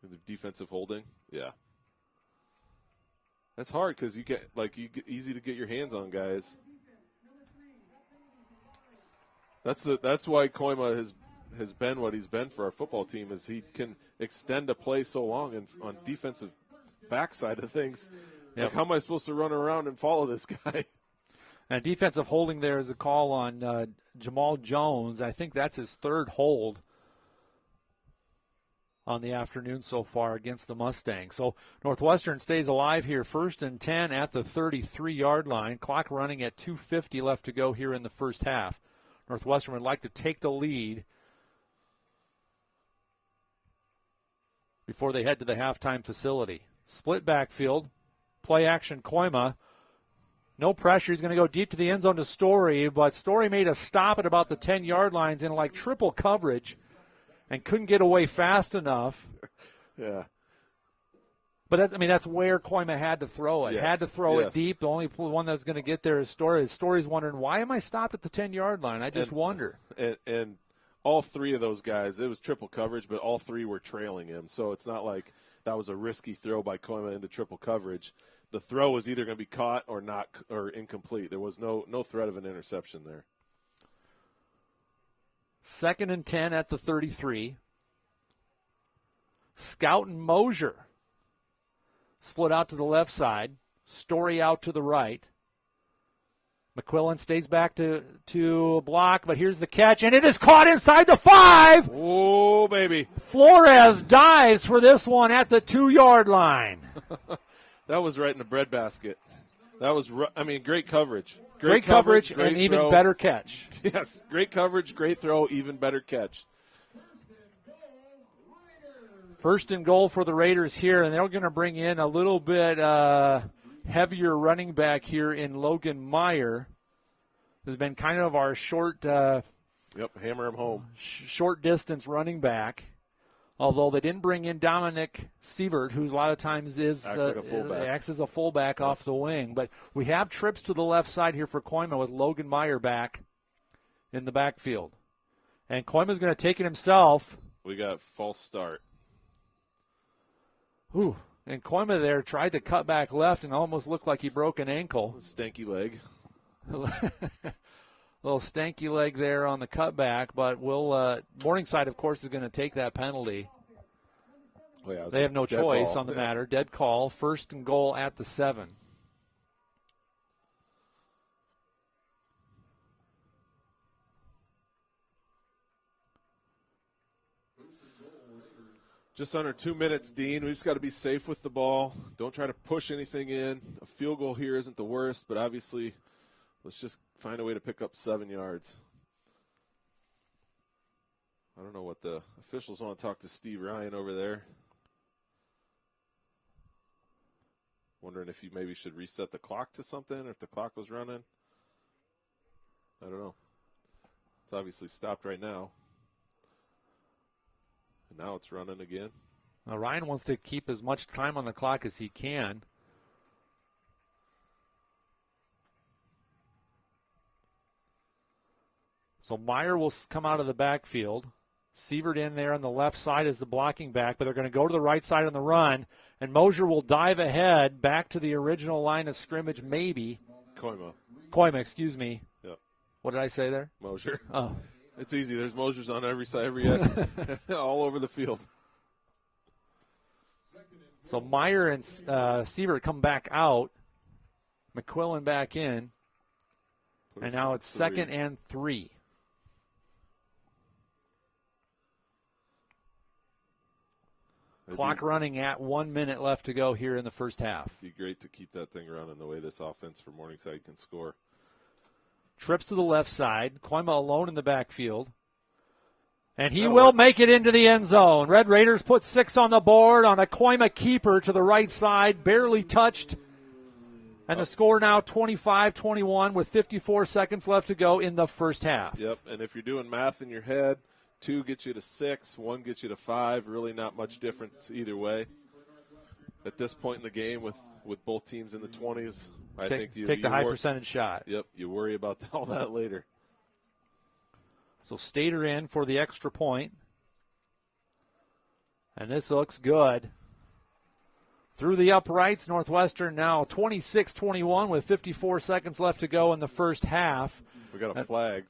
The defensive holding, yeah. That's hard because you get easy to get your hands on guys. That's why Koima has been what he's been for our football team, is he can extend a play so long and on defensive backside of things. Yep. Like, how am I supposed to run around and follow this guy? And defensive holding there is a call on Jamal Jones. I think that's his 3rd hold on the afternoon so far against the Mustangs. So Northwestern stays alive here, 1st and 10 at the 33-yard line. Clock running at 2:50 left to go here in the first half. Northwestern would like to take the lead before they head to the halftime facility. Split backfield, play action Koima. No pressure. He's going to go deep to the end zone to Story, but Story made a stop at about the 10-yard lines in like triple coverage and couldn't get away fast enough. Yeah. But that's where Koima had to throw it. Yes. Had to throw Yes. it deep. The only one that's going to get there is Story. Story's wondering, why am I stopped at the 10-yard line? I just wonder. And all 3 of those guys, it was triple coverage, but all 3 were trailing him. So it's not like that was a risky throw by Koima into triple coverage. The throw was either going to be caught or not, or incomplete. There was no threat of an interception there. 2nd and 10 at the 33. Scout and Mosier split out to the left side. Story out to the right. McQuillan stays back to block, but here's the catch, and it is caught inside the 5. Oh, baby. Flores dives for this one at the 2-yard line. That was right in the breadbasket. That was, great coverage. Great coverage great and even throw. better catch. Yes, great coverage, great throw, even better catch. 1st and goal for the Raiders here, and they're going to bring in a little bit heavier running back here in Logan Meyer. Has been kind of our short Hammer him home. Short distance running back. Although they didn't bring in Dominic Sievert, who a lot of times acts as a fullback off the wing. But we have trips to the left side here for Koima with Logan Meyer back in the backfield. And Koima's going to take it himself. We got false start. Ooh. And Koima there tried to cut back left and almost looked like he broke an ankle. Stanky leg. Little stanky leg there on the cutback, but Morningside, of course, is going to take that penalty. Well, yeah, they have no choice ball. On the matter. Dead call. 1st and goal at the 7. Just under 2 minutes, Dean. We just got to be safe with the ball. Don't try to push anything in. A field goal here isn't the worst, but obviously let's just find a way to pick up 7 yards. I don't know what the officials want to talk to Steve Ryan over there. Wondering if you maybe should reset the clock to something, or if the clock was running. I don't know. It's obviously stopped right now. And now it's running again. Now Ryan wants to keep as much time on the clock as he can. So Meyer will come out of the backfield. Sievert in there on the left side as the blocking back, but they're going to go to the right side on the run, and Mosier will dive ahead back to the original line of scrimmage, maybe. Koima, excuse me. Yep. What did I say there? Mosier. Oh. It's easy. There's Mosiers on every side, every end, all over the field. So Meyer and Siebert come back out. McQuillan back in. And now it's 2nd and 3. Clock running at 1 minute left to go here in the first half. It'd be great to keep that thing running the way this offense for Morningside can score. Trips to the left side. Koima alone in the backfield. And he will make it into the end zone. Red Raiders put 6 on the board on a Koima keeper to the right side. Barely touched. And the score now 25-21 with 54 seconds left to go in the first half. Yep, and if you're doing math in your head, 2 gets you to 6, 1 gets you to 5. Really not much difference either way. At this point in the game with both teams in the 20s, I think you take the high percentage shot. Yep, you worry about all that later. So Stater in for the extra point. And this looks good. Through the uprights, Northwestern now 26-21 with 54 seconds left to go in the first half. We got a flag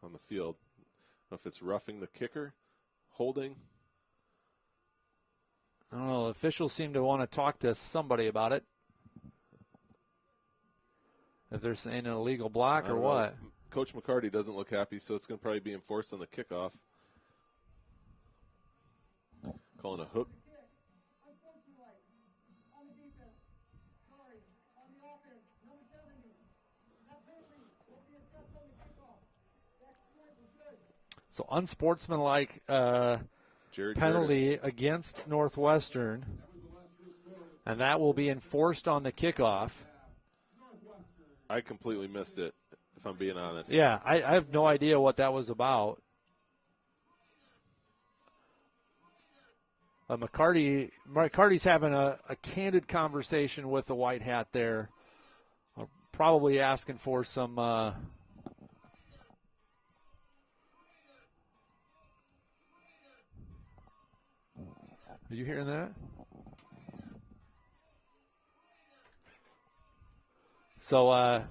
on the field. I don't know if it's roughing the kicker, holding. I don't know. Officials seem to want to talk to somebody about it. If they're saying an illegal block or what. Coach McCarty doesn't look happy, so it's going to probably be enforced on the kickoff. Calling a hook. So unsportsmanlike penalty against Northwestern, and that will be enforced on the kickoff. I completely missed it, if I'm being honest. Yeah, I have no idea what that was about. McCarty's having a candid conversation with the white hat there, probably asking for some Are you hearing that? So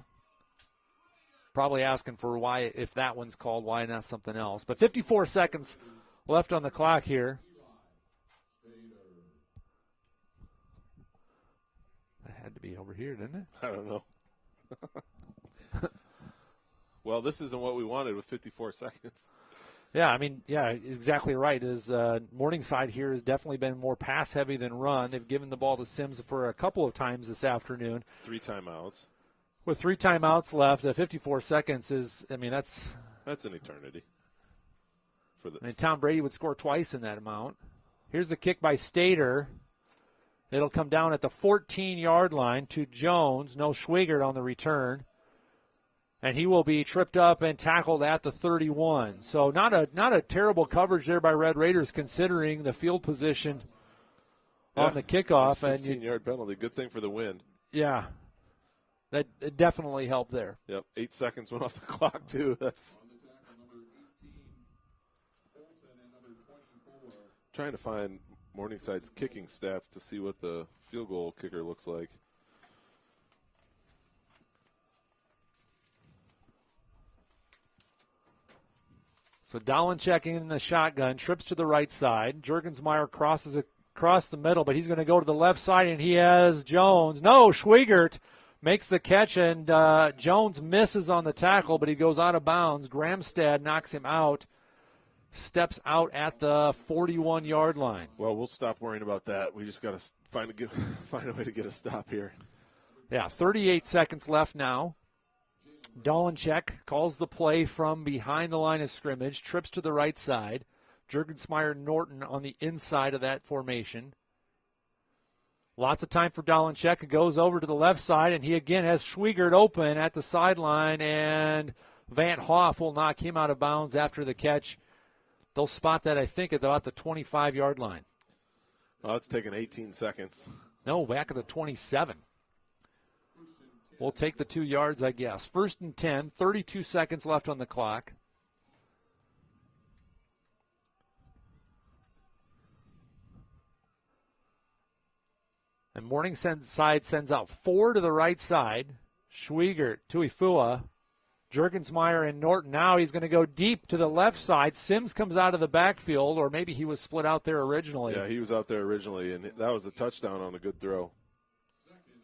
probably asking for why, if that one's called, why not something else. But 54 seconds left on the clock here. That had to be over here, didn't it? I don't know. Well, this isn't what we wanted with 54 seconds. Yeah, I mean, yeah, exactly right. Morningside here has definitely been more pass-heavy than run. They've given the ball to Sims for a couple of times this afternoon. 3 timeouts. With 3 timeouts left, 54 seconds is, I mean, that's an eternity. Tom Brady would score twice in that amount. Here's the kick by Stater. It'll come down at the 14-yard line to Jones. No Schwigert on the return. And he will be tripped up and tackled at the 31. So not a terrible coverage there by Red Raiders considering the field position on the kickoff. 15-yard penalty. Good thing for the wind. Yeah. That definitely helped there. Yep. 8 seconds went off the clock, too. That's trying to find Morningside's kicking stats to see what the field goal kicker looks like. So Dallin checking in the shotgun, trips to the right side. Juergensmeyer crosses across the middle, but he's going to go to the left side, and he has Jones. No, Schwigert makes the catch, and Jones misses on the tackle, but he goes out of bounds. Gramstad knocks him out, steps out at the 41-yard line. Well, we'll stop worrying about that. We just got to find a way to get a stop here. Yeah, 38 seconds left now. Dolenchek calls the play from behind the line of scrimmage, trips to the right side. Juergensmeyer Norton on the inside of that formation. Lots of time for Dolenchek. It goes over to the left side, and he again has Schwigert open at the sideline, and Van Hoff will knock him out of bounds after the catch. They'll spot that, I think, at about the 25-yard line. Well, it's taken 18 seconds. No, back at the 27. We'll take the 2 yards, I guess. 1st and 10, 32 seconds left on the clock. And Morningside sends out 4 to the right side. Schwiegert, Tuifua, Juergensmeyer, and Norton. Now he's going to go deep to the left side. Sims comes out of the backfield, or maybe he was split out there originally. Yeah, he was out there originally, and that was a touchdown on a good throw.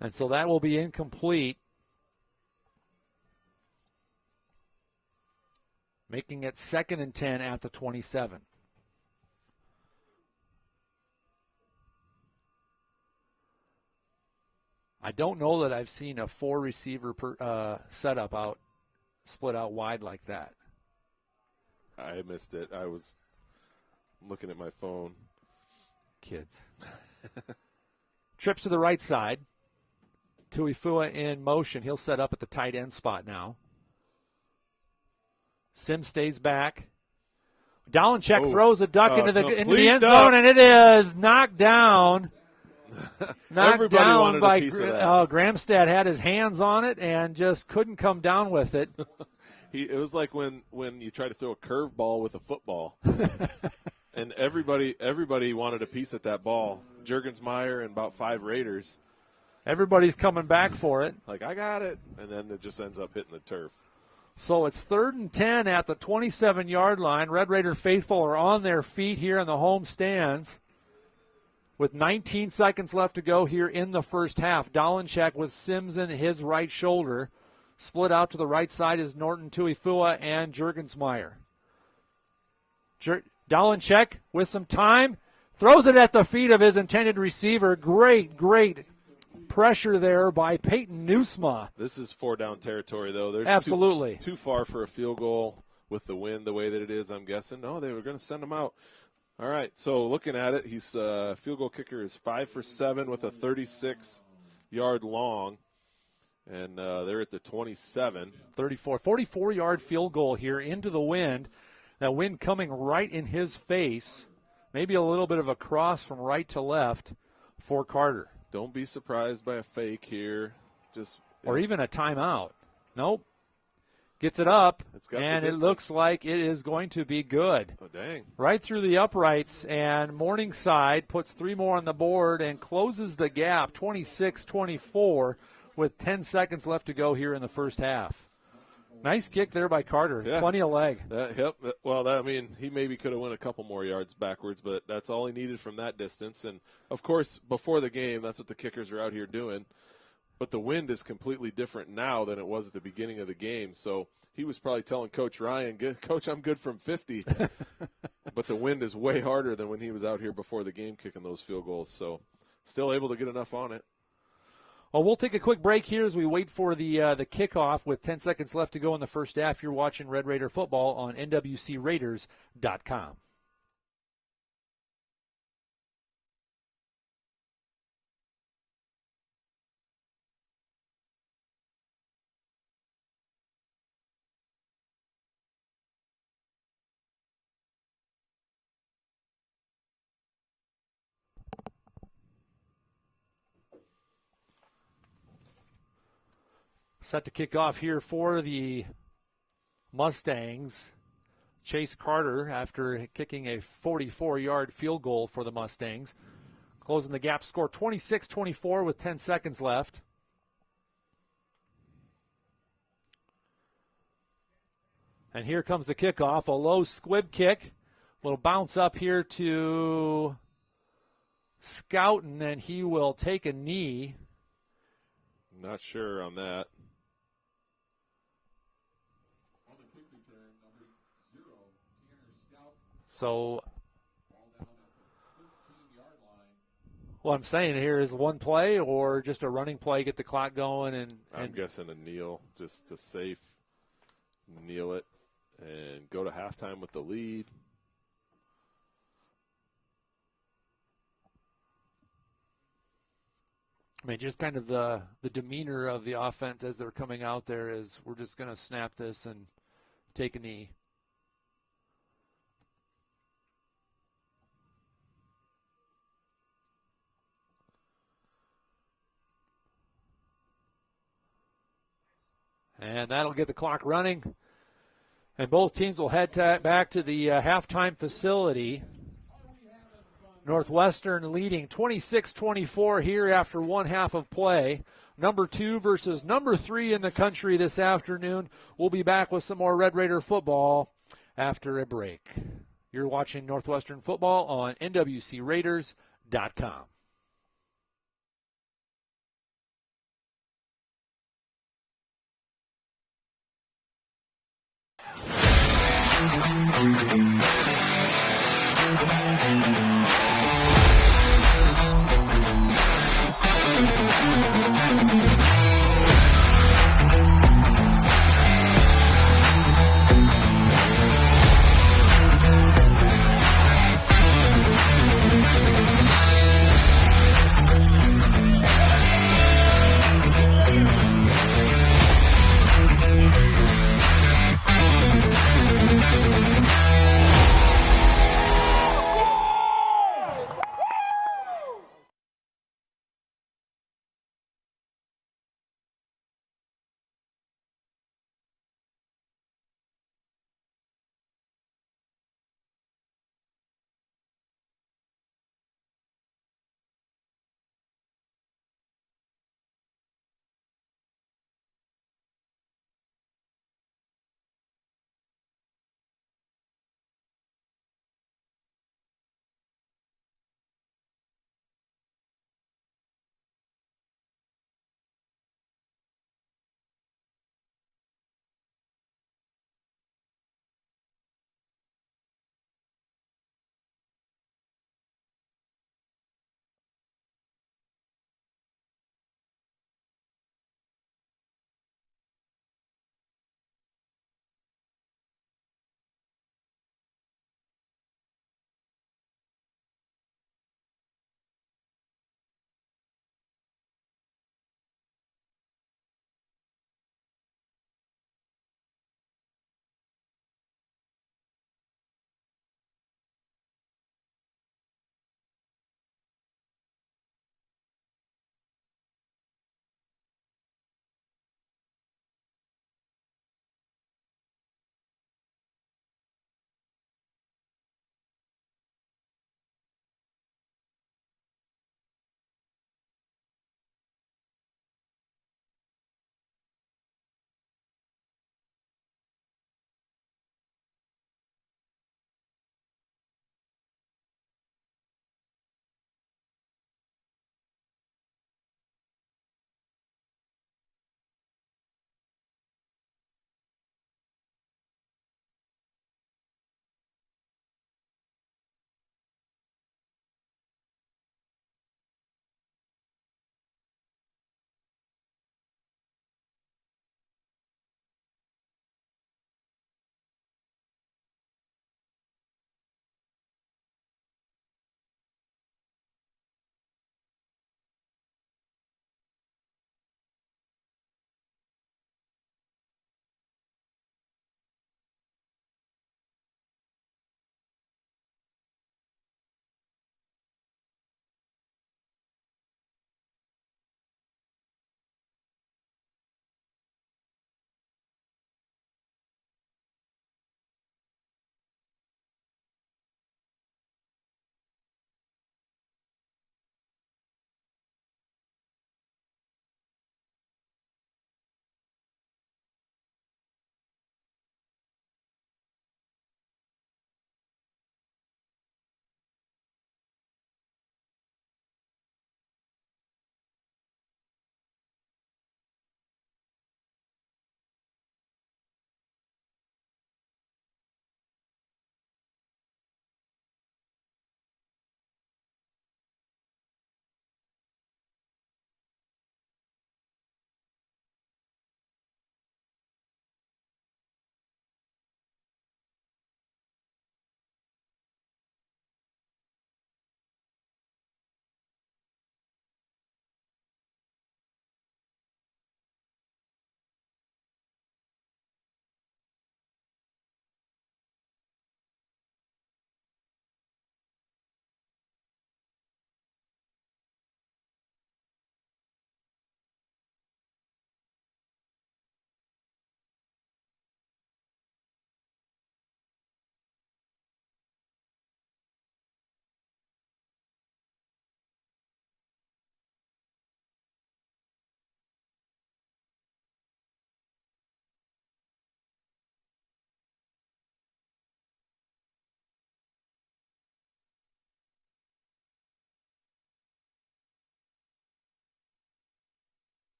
And so that will be incomplete, making it 2nd and 10 at the 27. I don't know that I've seen a 4-receiver setup split out wide like that. I missed it. I was looking at my phone. Kids. Trips to the right side. Tuifua in motion. He'll set up at the tight end spot now. Sims stays back. Dalenchek throws a duck into the end zone, and it is knocked down. Knocked down by Gramstad. Had his hands on it and just couldn't come down with it. It was like when you try to throw a curveball with a football, and everybody wanted a piece at that ball. Juergensmeyer and about 5 Raiders. Everybody's coming back for it. Like, I got it, and then it just ends up hitting the turf. So it's 3rd and 10 at the 27-yard line. Red Raider faithful are on their feet here in the home stands with 19 seconds left to go here in the first half. Dalenchek with Sims in his right shoulder. Split out to the right side is Norton, Tuifua, and Juergensmeyer. Dalenchek with some time. Throws it at the feet of his intended receiver. Great pressure there by Peyton Newsma. This is 4-down territory, though. There's absolutely too far for a field goal with the wind the way that it is, I'm guessing. No, they were going to send him out. All right, so looking at it, he's field goal kicker is 5 for 7 with a 36-yard long, and they're at the 27. 44-yard field goal here into the wind. That wind coming right in his face. Maybe a little bit of a cross from right to left for Carter. Don't be surprised by a fake here. Or even a timeout. Nope. Gets it up, and it looks like it is going to be good. Oh, dang. Right through the uprights, and Morningside puts 3 more on the board and closes the gap, 26-24, with 10 seconds left to go here in the first half. Nice kick there by Carter. Yeah. Plenty of leg. He maybe could have went a couple more yards backwards, but that's all he needed from that distance. And, of course, before the game, that's what the kickers are out here doing. But the wind is completely different now than it was at the beginning of the game. So he was probably telling Coach Ryan, Coach, I'm good from 50. But the wind is way harder than when he was out here before the game kicking those field goals. So still able to get enough on it. Well, we'll take a quick break here as we wait for the kickoff with 10 seconds left to go in the first half. You're watching Red Raider football on NWCRaiders.com. Set to kick off here for the Mustangs. Chase Carter, after kicking a 44-yard field goal for the Mustangs. Closing the gap, score 26-24 with 10 seconds left. And here comes the kickoff, a low squib kick. Little bounce up here to Scouten, and he will take a knee. Not sure on that. So, what I'm saying here is one play or just a running play, get the clock going. And I'm guessing a kneel, just to safe kneel it and go to halftime with the lead. I mean, just kind of the demeanor of the offense as they're coming out there is we're just going to snap this and take a knee. And that'll get the clock running. And both teams will head back to the halftime facility. Northwestern leading 26-24 here after one half of play. Number 2 versus number 3 in the country this afternoon. We'll be back with some more Red Raider football after a break. You're watching Northwestern football on NWCRaiders.com.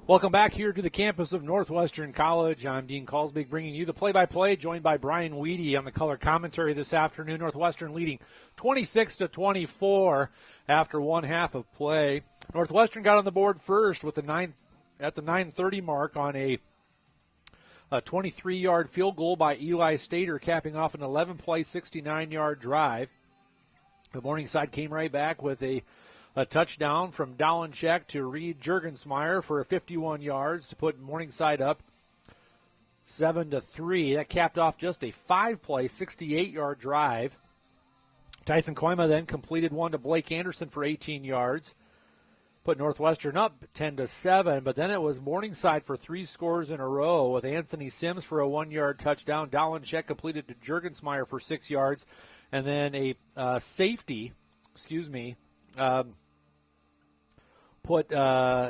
Welcome back here to the campus of Northwestern College. I'm Dean Callsbig bringing you the play-by-play, joined by Brian Weedy on the color commentary this afternoon. Northwestern leading 26-24 after one half of play. Northwestern got on the board first with the 9:30 mark on a 23-yard field goal by Eli Stater, capping off an 11-play, 69-yard drive. The Morningside came right back with a touchdown from Dolenchek to Reed Juergensmeyer for 51 yards to put Morningside up 7-3. That capped off just a 5-play, 68-yard drive. Tyson Koima then completed one to Blake Anderson for 18 yards, put Northwestern up 10-7. But then it was Morningside for 3 scores in a row with Anthony Sims for a 1-yard touchdown. Dolenchek completed to Juergensmeyer for 6 yards, and then a safety,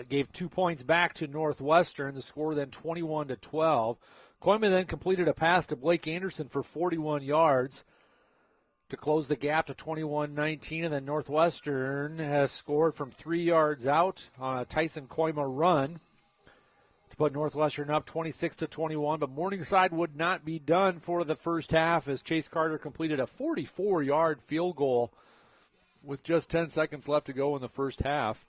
gave 2 points back to Northwestern. The score then 21-12. Koima then completed a pass to Blake Anderson for 41 yards to close the gap to 21-19, and then Northwestern has scored from 3 yards out on a Tyson Koima run to put Northwestern up 26-21. But Morningside would not be done for the first half as Chase Carter completed a 44-yard field goal with just 10 seconds left to go in the first half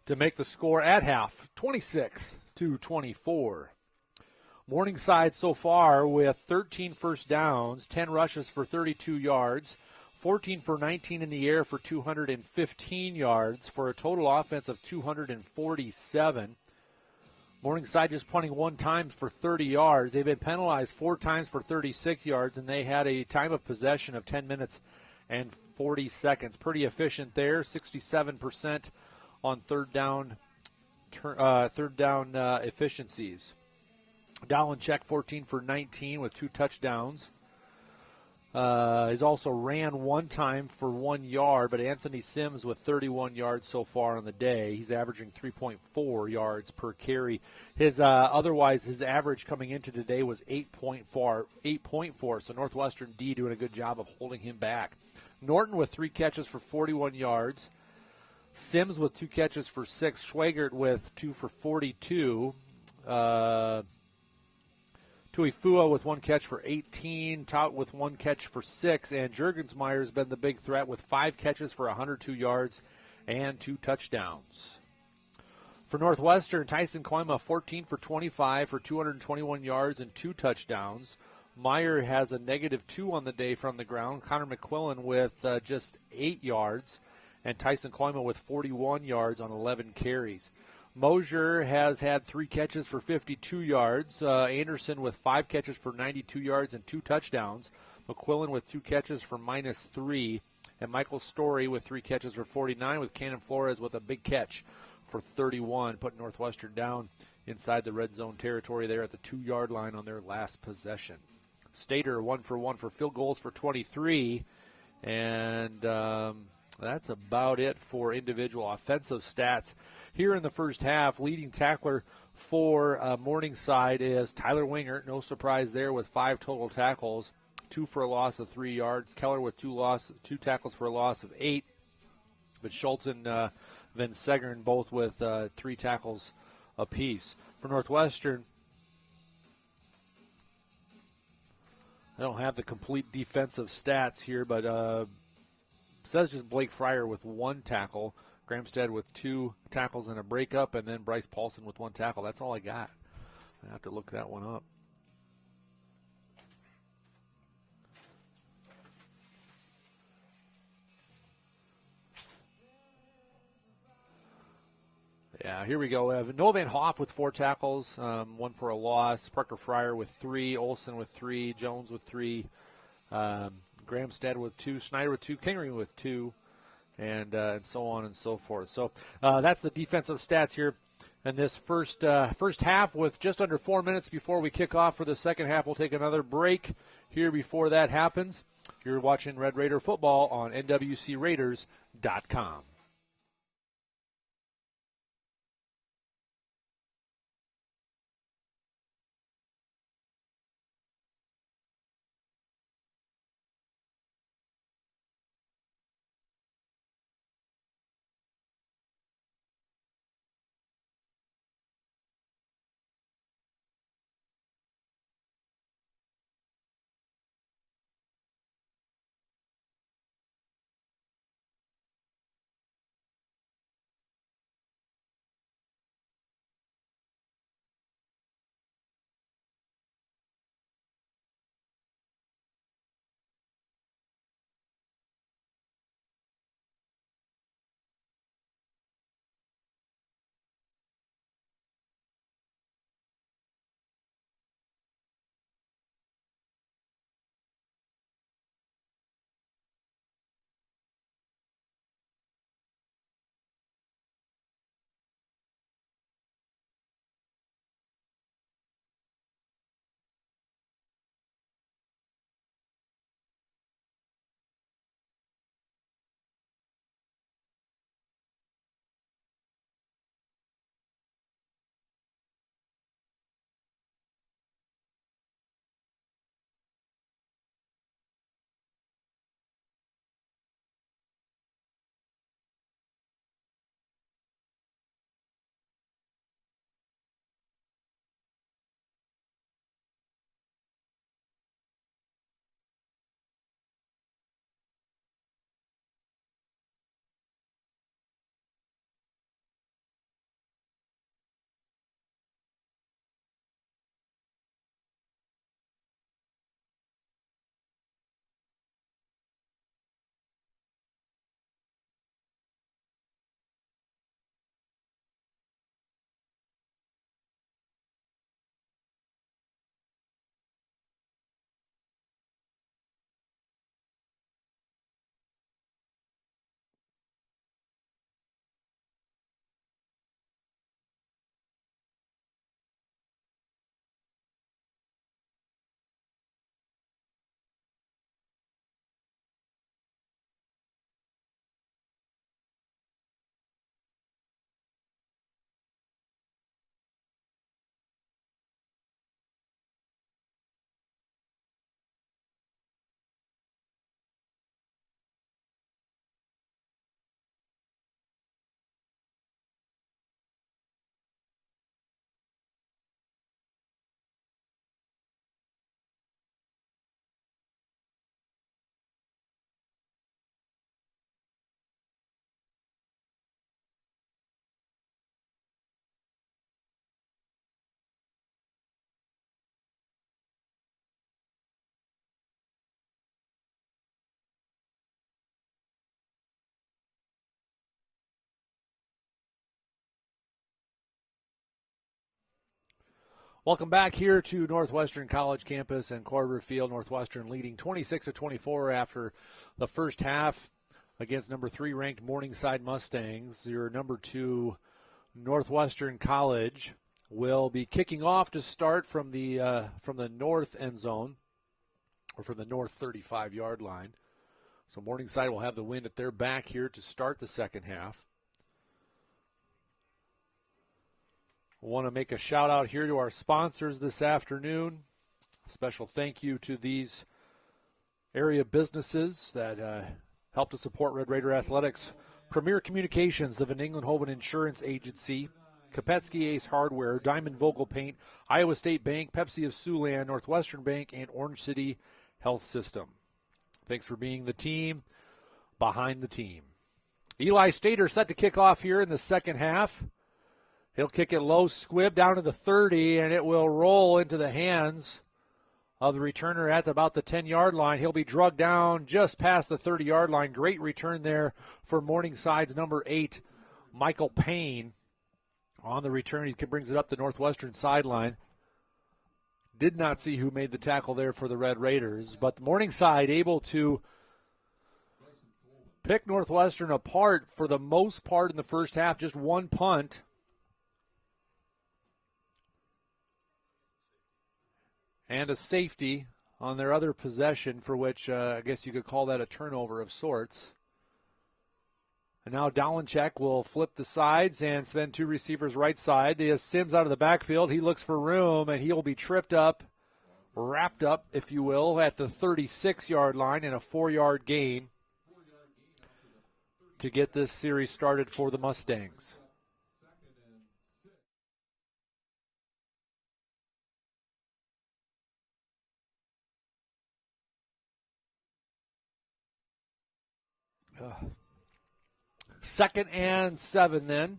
to make the score at half 26-24. Morningside so far with 13 first downs, 10 rushes for 32 yards, 14 for 19 in the air for 215 yards for a total offense of 247. Morningside just punting 1 time for 30 yards. They've been penalized 4 times for 36 yards, and they had a time of possession of 10 minutes and 40 seconds. Pretty efficient there, 67% on third down efficiencies. Dolenchek 14 for 19 with 2 touchdowns. He's also ran 1 time for 1 yard, but Anthony Sims with 31 yards so far on the day. He's averaging 3.4 yards per carry. His average coming into today was 8.4. So Northwestern D doing a good job of holding him back. Norton with 3 catches for 41 yards. Sims with 2 catches for 6. Schwagert with 2 for 42. Tuifua with 1 catch for 18. Tout with 1 catch for 6. And Juergensmeyer has been the big threat with 5 catches for 102 yards and 2 touchdowns. For Northwestern, Tyson Koima 14 for 25 for 221 yards and 2 touchdowns. Meyer has a -2 on the day from the ground. Connor McQuillan with just 8 yards. And Tyson Koima with 41 yards on 11 carries. Mosier has had 3 catches for 52 yards. Anderson with 5 catches for 92 yards and 2 touchdowns. McQuillan with 2 catches for -3. And Michael Story with 3 catches for 49, with Cannon Flores with a big catch for 31, putting Northwestern down inside the red zone territory there at the 2-yard line on their last possession. Stater 1 for 1 for field goals for 23. And that's about it for individual offensive stats. Here in the first half, leading tackler for Morningside is Tyler Wingert. No surprise there with 5 total tackles, 2 for a loss of 3 yards. Keller with 2 tackles for a loss of 8. But Schultz and Van Segern both with 3 tackles apiece. For Northwestern, I don't have the complete defensive stats here, but says just Blake Fryer with 1 tackle, Gramstead with 2 tackles and a breakup, and then Bryce Paulson with 1 tackle. That's all I got. I have to look that one up. Yeah, here we go. We have Noah Van Hoff with 4 tackles, 1 for a loss. Parker Fryer with 3, Olsen with 3, Jones with 3, Gramstead with 2, Snyder with 2, Kingery with 2, and so on and so forth. So that's the defensive stats here in this first half with just under 4 minutes before we kick off for the second half. We'll take another break here before that happens. You're watching Red Raider football on NWCRaiders.com. Welcome back here to Northwestern College campus and Corver Field. Northwestern leading 26-24 after the first half against number 3 ranked Morningside Mustangs. Your number 2 Northwestern College will be kicking off to start from the north end zone, or from the north 35-yard line. So Morningside will have the wind at their back here to start the second half. I want to make a shout out here to our sponsors this afternoon. A special thank you to these area businesses that help to support Red Raider Athletics. Premier Communications, the Van Englenhoven Insurance Agency, Kopetsky Ace Hardware, Diamond Vogel Paint, Iowa State Bank, Pepsi of Siouxland, Northwestern Bank, and Orange City Health System. Thanks for being the team behind the team. Eli Stater set to kick off here in the second half. He'll kick it low, squib down to the 30, and it will roll into the hands of the returner at about the 10-yard line. He'll be drugged down just past the 30-yard line. Great return there for Morningside's number 8, Michael Payne. On the return, he brings it up the Northwestern sideline. Did not see who made the tackle there for the Red Raiders, but Morningside able to pick Northwestern apart for the most part in the first half. Just one punt. And a safety on their other possession, for which I guess you could call that a turnover of sorts. And now Dolenchek will flip the sides and spend 2 receivers right side. They have Sims out of the backfield. He looks for room, and he will be tripped up, wrapped up, if you will, at the 36-yard line and a 4-yard gain to get this series started for the Mustangs. Second and 7 then.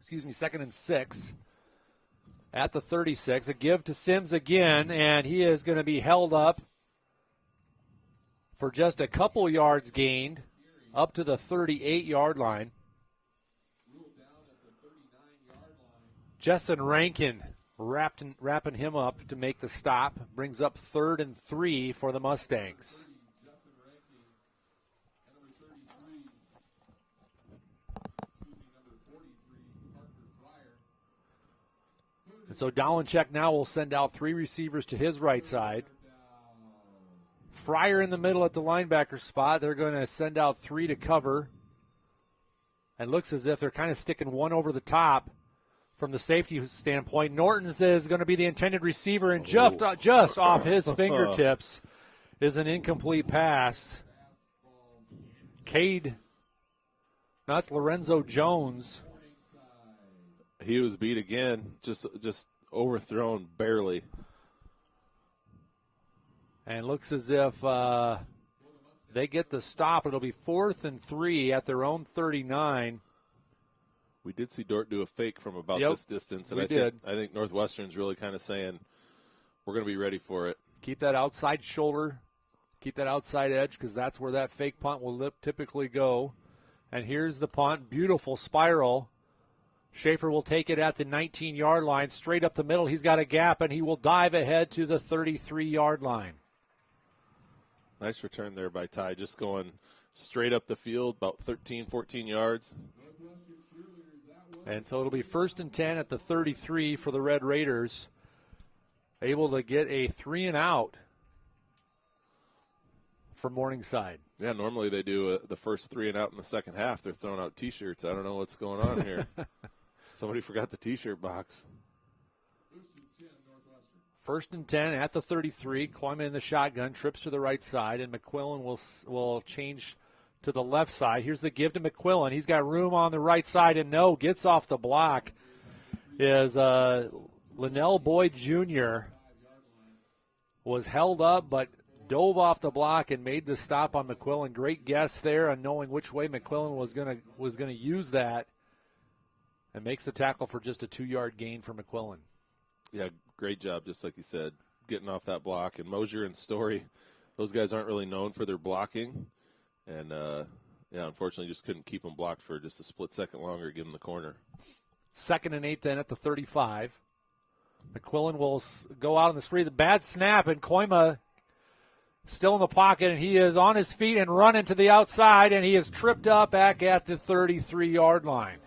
Second and 6 at the 36. A give to Sims again, and he is going to be held up for just a couple yards gained up to the 38-yard line. Jessen Rankin wrapping him up to make the stop. Brings up 3rd and 3 for the Mustangs. And so Dolenchek now will send out 3 receivers to his right side. Fryer in the middle at the linebacker spot. They're going to send out 3 to cover. And looks as if they're kind of sticking one over the top from the safety standpoint. Norton's is going to be the intended receiver, and just off his fingertips is an incomplete pass. That's Lorenzo Jones. He was beat again, just overthrown barely. And looks as if they get the stop. It'll be 4th and 3 at their own 39. We did see Dort do a fake from about this distance, and I think Northwestern's really kind of saying we're going to be ready for it. Keep that outside shoulder, keep that outside edge, because that's where that fake punt will typically go. And here's the punt, beautiful spiral. Schaefer will take it at the 19-yard line, straight up the middle. He's got a gap, and he will dive ahead to the 33-yard line. Nice return there by Ty, just going straight up the field, about 13, 14 yards. And so it'll be 1st and 10 at the 33 for the Red Raiders. Able to get a 3-and-out for Morningside. Yeah, normally they do the first 3-and-out in the second half. They're throwing out T-shirts. I don't know what's going on here. Somebody forgot the T-shirt box. 1st and 10 at the 33. Kleiman in the shotgun, trips to the right side, and McQuillan will change to the left side. Here's the give to McQuillan. He's got room on the right side, and gets off the block is Linnell Boyd Jr. was held up, but dove off the block and made the stop on McQuillan. Great guess there on knowing which way McQuillan was gonna use that, and makes the tackle for just a 2-yard gain for McQuillan. Yeah, great job, just like you said, getting off that block. And Mosier and Story, those guys aren't really known for their blocking. And, unfortunately just couldn't keep them blocked for just a split second longer, give them the corner. 2nd and 8 then at the 35. McQuillan will go out on the spree. The bad snap, and Koima still in the pocket, and he is on his feet and running to the outside, and he is tripped up back at the 33-yard line.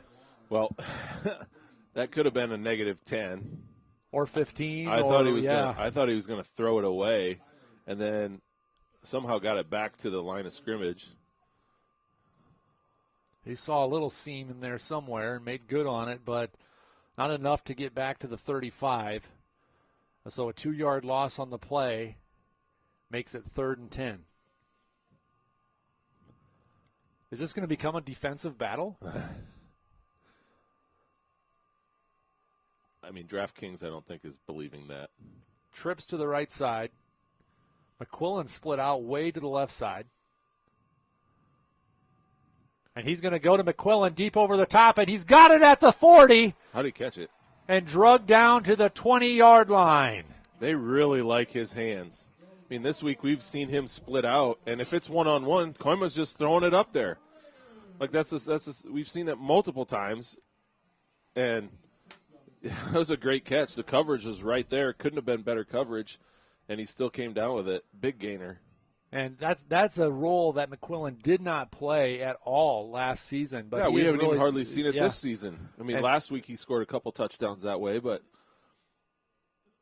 Well, that could have been a -10 or 15. I thought he was going to throw it away, and then somehow got it back to the line of scrimmage. He saw a little seam in there somewhere and made good on it, but not enough to get back to the 35. So a 2-yard loss on the play makes it 3rd and 10. Is this going to become a defensive battle? I mean, DraftKings, I don't think, is believing that. Trips to the right side. McQuillan split out way to the left side. And he's going to go to McQuillan deep over the top, and he's got it at the 40. How'd he catch it? And drug down to the 20-yard line. They really like his hands. I mean, this week we've seen him split out, and if it's one-on-one, Koima's just throwing it up there. Like we've seen it multiple times, and that was a great catch. The coverage was right there. Couldn't have been better coverage, and he still came down with it. Big gainer. And that's a role that McQuillan did not play at all last season. But yeah, we haven't even hardly seen it this season. I mean, last week he scored a couple touchdowns that way, but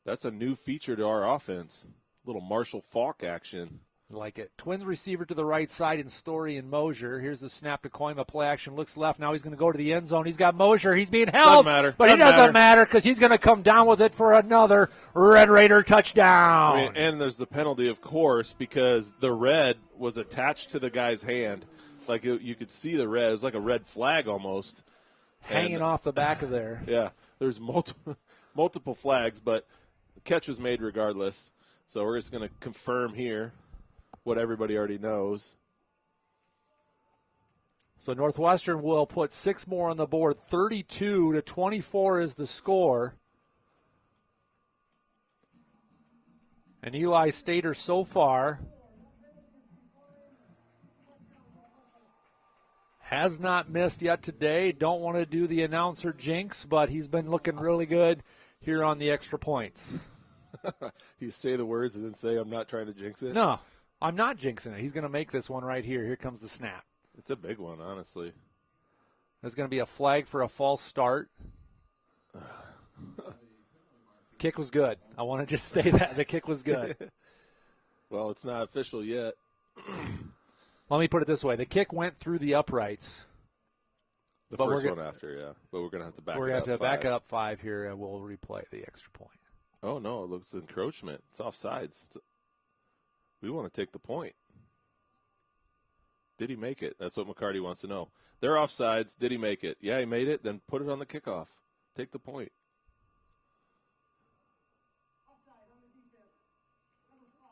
that's a new feature to our offense. A little Marshall Faulk action. Like it. Twins receiver to the right side in Story and Mosier. Here's the snap to Koima. Play action. Looks left. Now he's going to go to the end zone. He's got Mosier. He's being held. Doesn't matter. But it doesn't matter because he's going to come down with it for another Red Raider touchdown. I mean, and there's the penalty, of course, because the red was attached to the guy's hand. Like you could see the red. It was like a red flag almost. Hanging off the back of there. Yeah. There's multiple flags, but the catch was made regardless. So we're just going to confirm here what everybody already knows. So Northwestern will put 6 more on the board. 32-24 is the score. And Eli Stater so far has not missed yet today. Don't want to do the announcer jinx, but he's been looking really good here on the extra points. You say the words and then say, I'm not trying to jinx it? No. I'm not jinxing it. He's going to make this one right here. Here comes the snap. It's a big one, honestly. There's going to be a flag for a false start. Kick was good. I want to just say that. The kick was good. Well, it's not official yet. Let me put it this way. The kick went through the uprights. The first one after, yeah. But we're going to have to back it up. We're going to have to back it up 5 here, and we'll replay the extra point. Oh, no. It looks encroachment. It's offsides. We want to take the point. Did he make it? That's what McCarty wants to know. They're offsides. Did he make it? Yeah, he made it. Then put it on the kickoff. Take the point. Offside on the defense. Number 5.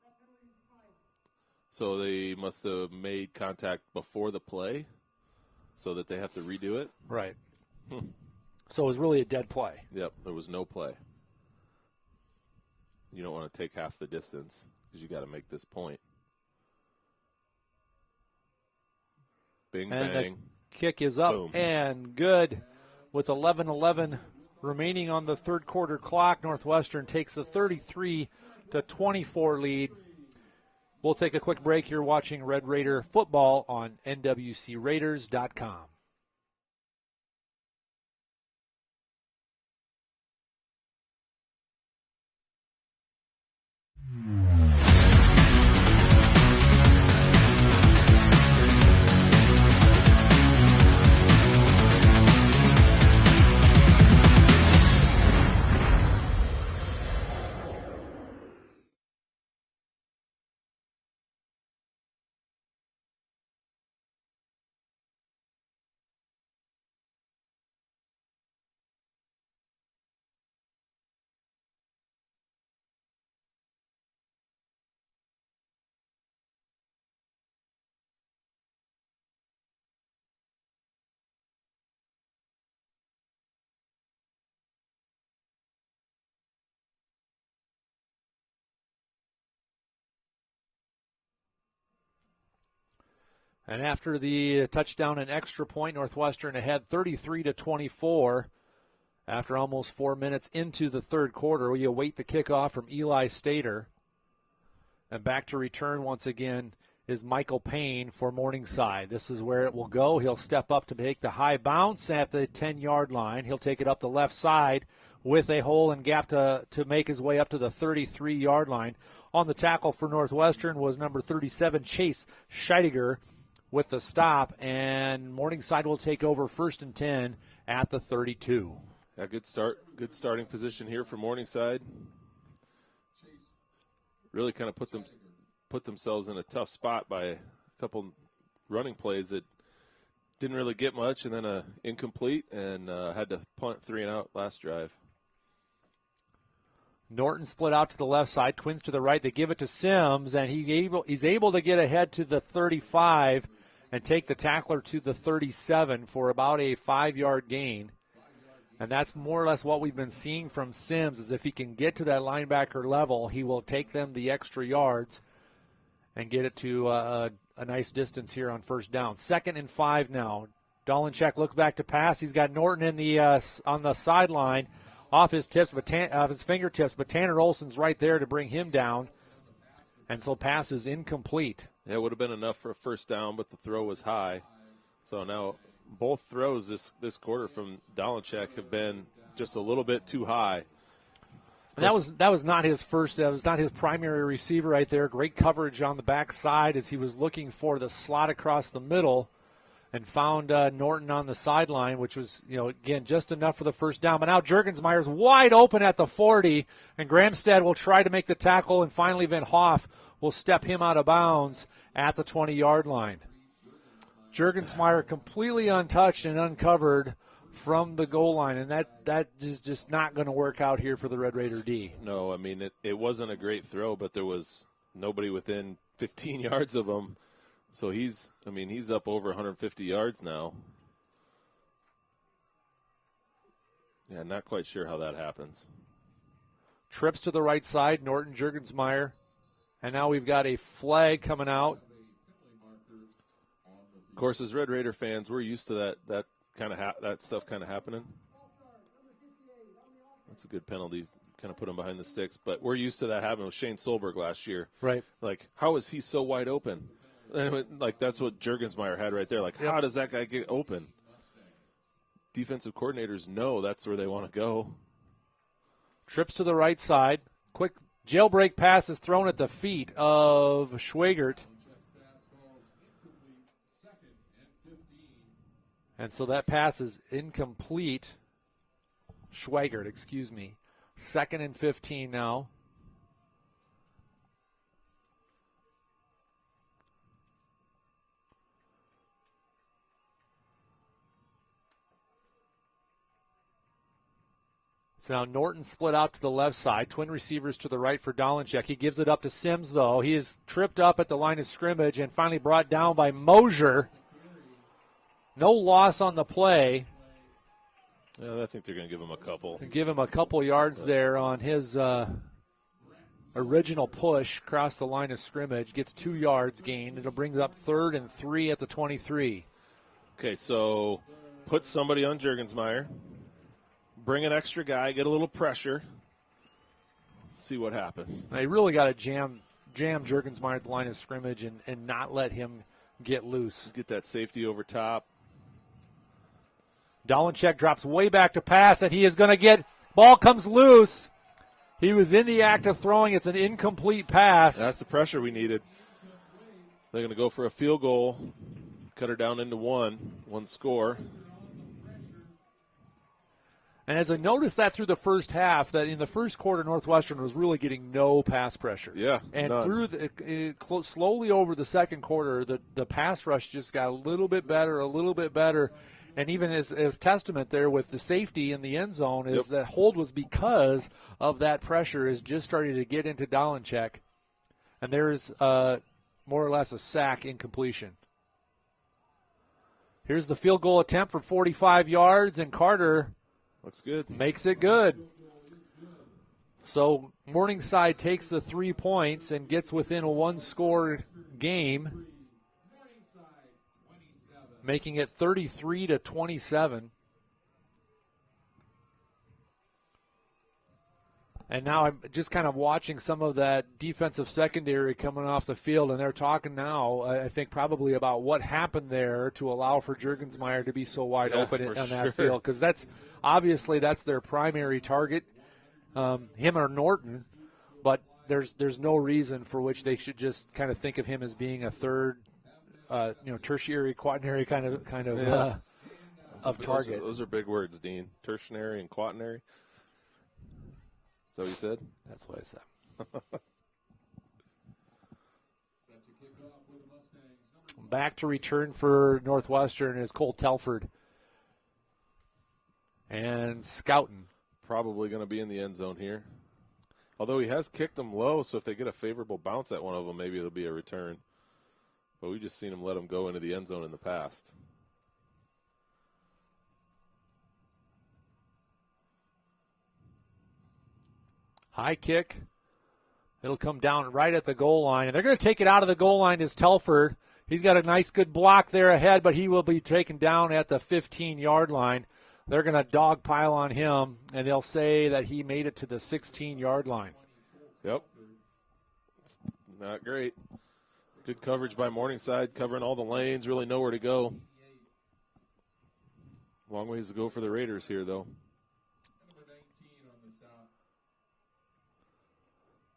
That penalty is fine. So they must have made contact before the play so that they have to redo it? Right. So it was really a dead play. Yep, there was no play. You don't want to take half the distance because you got to make this point. Bing, and bang. The kick is up Boom. and good. With 11:11 remaining on the third quarter clock, Northwestern takes the 33-24 lead. We'll take a quick break here watching Red Raider football on NWCRaiders.com. And after the touchdown and extra point, Northwestern ahead 33-24. After almost 4 minutes into the third quarter, we await the kickoff from Eli Stater. And back to return once again is Michael Payne for Morningside. This is where it will go. He'll step up to make the high bounce at the 10-yard line. He'll take it up the left side with a hole and gap to make his way up to the 33-yard line. On the tackle for Northwestern was number 37, Chase Scheidegger, with the stop, and Morningside will take over 1st and 10 at the 32. Yeah, good start. Good starting position here for Morningside. Really kind of put themselves in a tough spot by a couple running plays that didn't really get much, and then a incomplete, and had to punt 3 and out last drive. Norton split out to the left side, Twins to the right. They give it to Sims, and he's able to get ahead to the 35 and take the tackler to the 37 for about a 5-yard gain. And that's more or less what we've been seeing from Sims, is if he can get to that linebacker level, he will take them the extra yards and get it to a nice distance here on 1st down. 2nd and 5 now. Dolanchek looks back to pass. He's got Norton in the on the sideline off his fingertips, but Tanner Olson's right there to bring him down. And so pass is incomplete. Yeah, it would have been enough for a 1st down, but the throw was high. So now both throws this quarter from Dolanchek have been just a little bit too high. And that was not his first. That was not his primary receiver right there. Great coverage on the backside as he was looking for the slot across the middle, and found Norton on the sideline, which was, again, just enough for the 1st down. But now Juergensmeyer's wide open at the 40, and Gramstad will try to make the tackle, and finally Van Hoff will step him out of bounds at the 20-yard line. Juergensmeyer completely untouched and uncovered from the goal line, and that is just not going to work out here for the Red Raider D. No, I mean, it wasn't a great throw, but there was nobody within 15 yards of him. So he's up over 150 yards now. Yeah, not quite sure how that happens. Trips to the right side, Norton, Juergensmeyer. And now we've got a flag coming out. Of course, as Red Raider fans, we're used to that kind of that stuff kind of happening. That's a good penalty, kind of put him behind the sticks. But we're used to that happening with Shane Solberg last year. Right. Like, how is he so wide open? And that's what Juergensmeyer had right there. Like, how does that guy get open? Defensive coordinators know that's where they want to go. Trips to the right side. Quick jailbreak pass is thrown at the feet of Schwagert. And so that pass is incomplete. Schwagert, excuse me. 2nd and 15 now. So now Norton split out to the left side. Twin receivers to the right for Dolanchek. He gives it up to Sims, though. He is tripped up at the line of scrimmage and finally brought down by Mosier. No loss on the play. Yeah, I think they're going to give him a couple. Give him a couple yards there on his original push across the line of scrimmage. Gets 2 yards gained. It'll bring up 3rd and 3 at the 23. Okay, so put somebody on Juergensmeyer. Bring an extra guy, get a little pressure. Let's see what happens. They really got to jam Juergensmeyer at the line of scrimmage and not let him get loose. Get that safety over top. Dolanchek drops way back to pass, and he is going to get – ball comes loose. He was in the act of throwing. It's an incomplete pass. That's the pressure we needed. They're going to go for a field goal, cut her down into one score. And as I noticed that through the first half, that in the first quarter, Northwestern was really getting no pass pressure. Yeah, and none. through slowly over the second quarter, the pass rush just got a little bit better. And even as testament there with the safety in the end zone is that hold was because of that pressure is just starting to get into Dolanchek. And there is more or less a sack incompletion. Here's the field goal attempt for 45 yards, and Carter looks good. Makes it good. So Morningside takes the 3 points and gets within a 1-score game, making it 33-27. And now I'm just kind of watching some of that defensive secondary coming off the field, and they're talking now, I think, probably about what happened there to allow for Juergensmeyer to be so wide open on that field. Because that's their primary target, him or Norton. But there's no reason for which they should just kind of think of him as being a third, tertiary, quaternary kind of target. Those are big words, Dean. Tertiary and quaternary. Is that what you said? That's what I said. Back to return for Northwestern is Cole Telford. And Scouten. Probably going to be in the end zone here. Although he has kicked them low, so if they get a favorable bounce at one of them, maybe it'll be a return. But we've just seen him let them go into the end zone in the past. High kick. It'll come down right at the goal line. And they're going to take it out of the goal line is Telford. He's got a nice good block there ahead, but he will be taken down at the 15-yard line. They're going to dogpile on him, and they'll say that he made it to the 16-yard line. Yep. Not great. Good coverage by Morningside, covering all the lanes, really nowhere to go. Long ways to go for the Raiders here, though.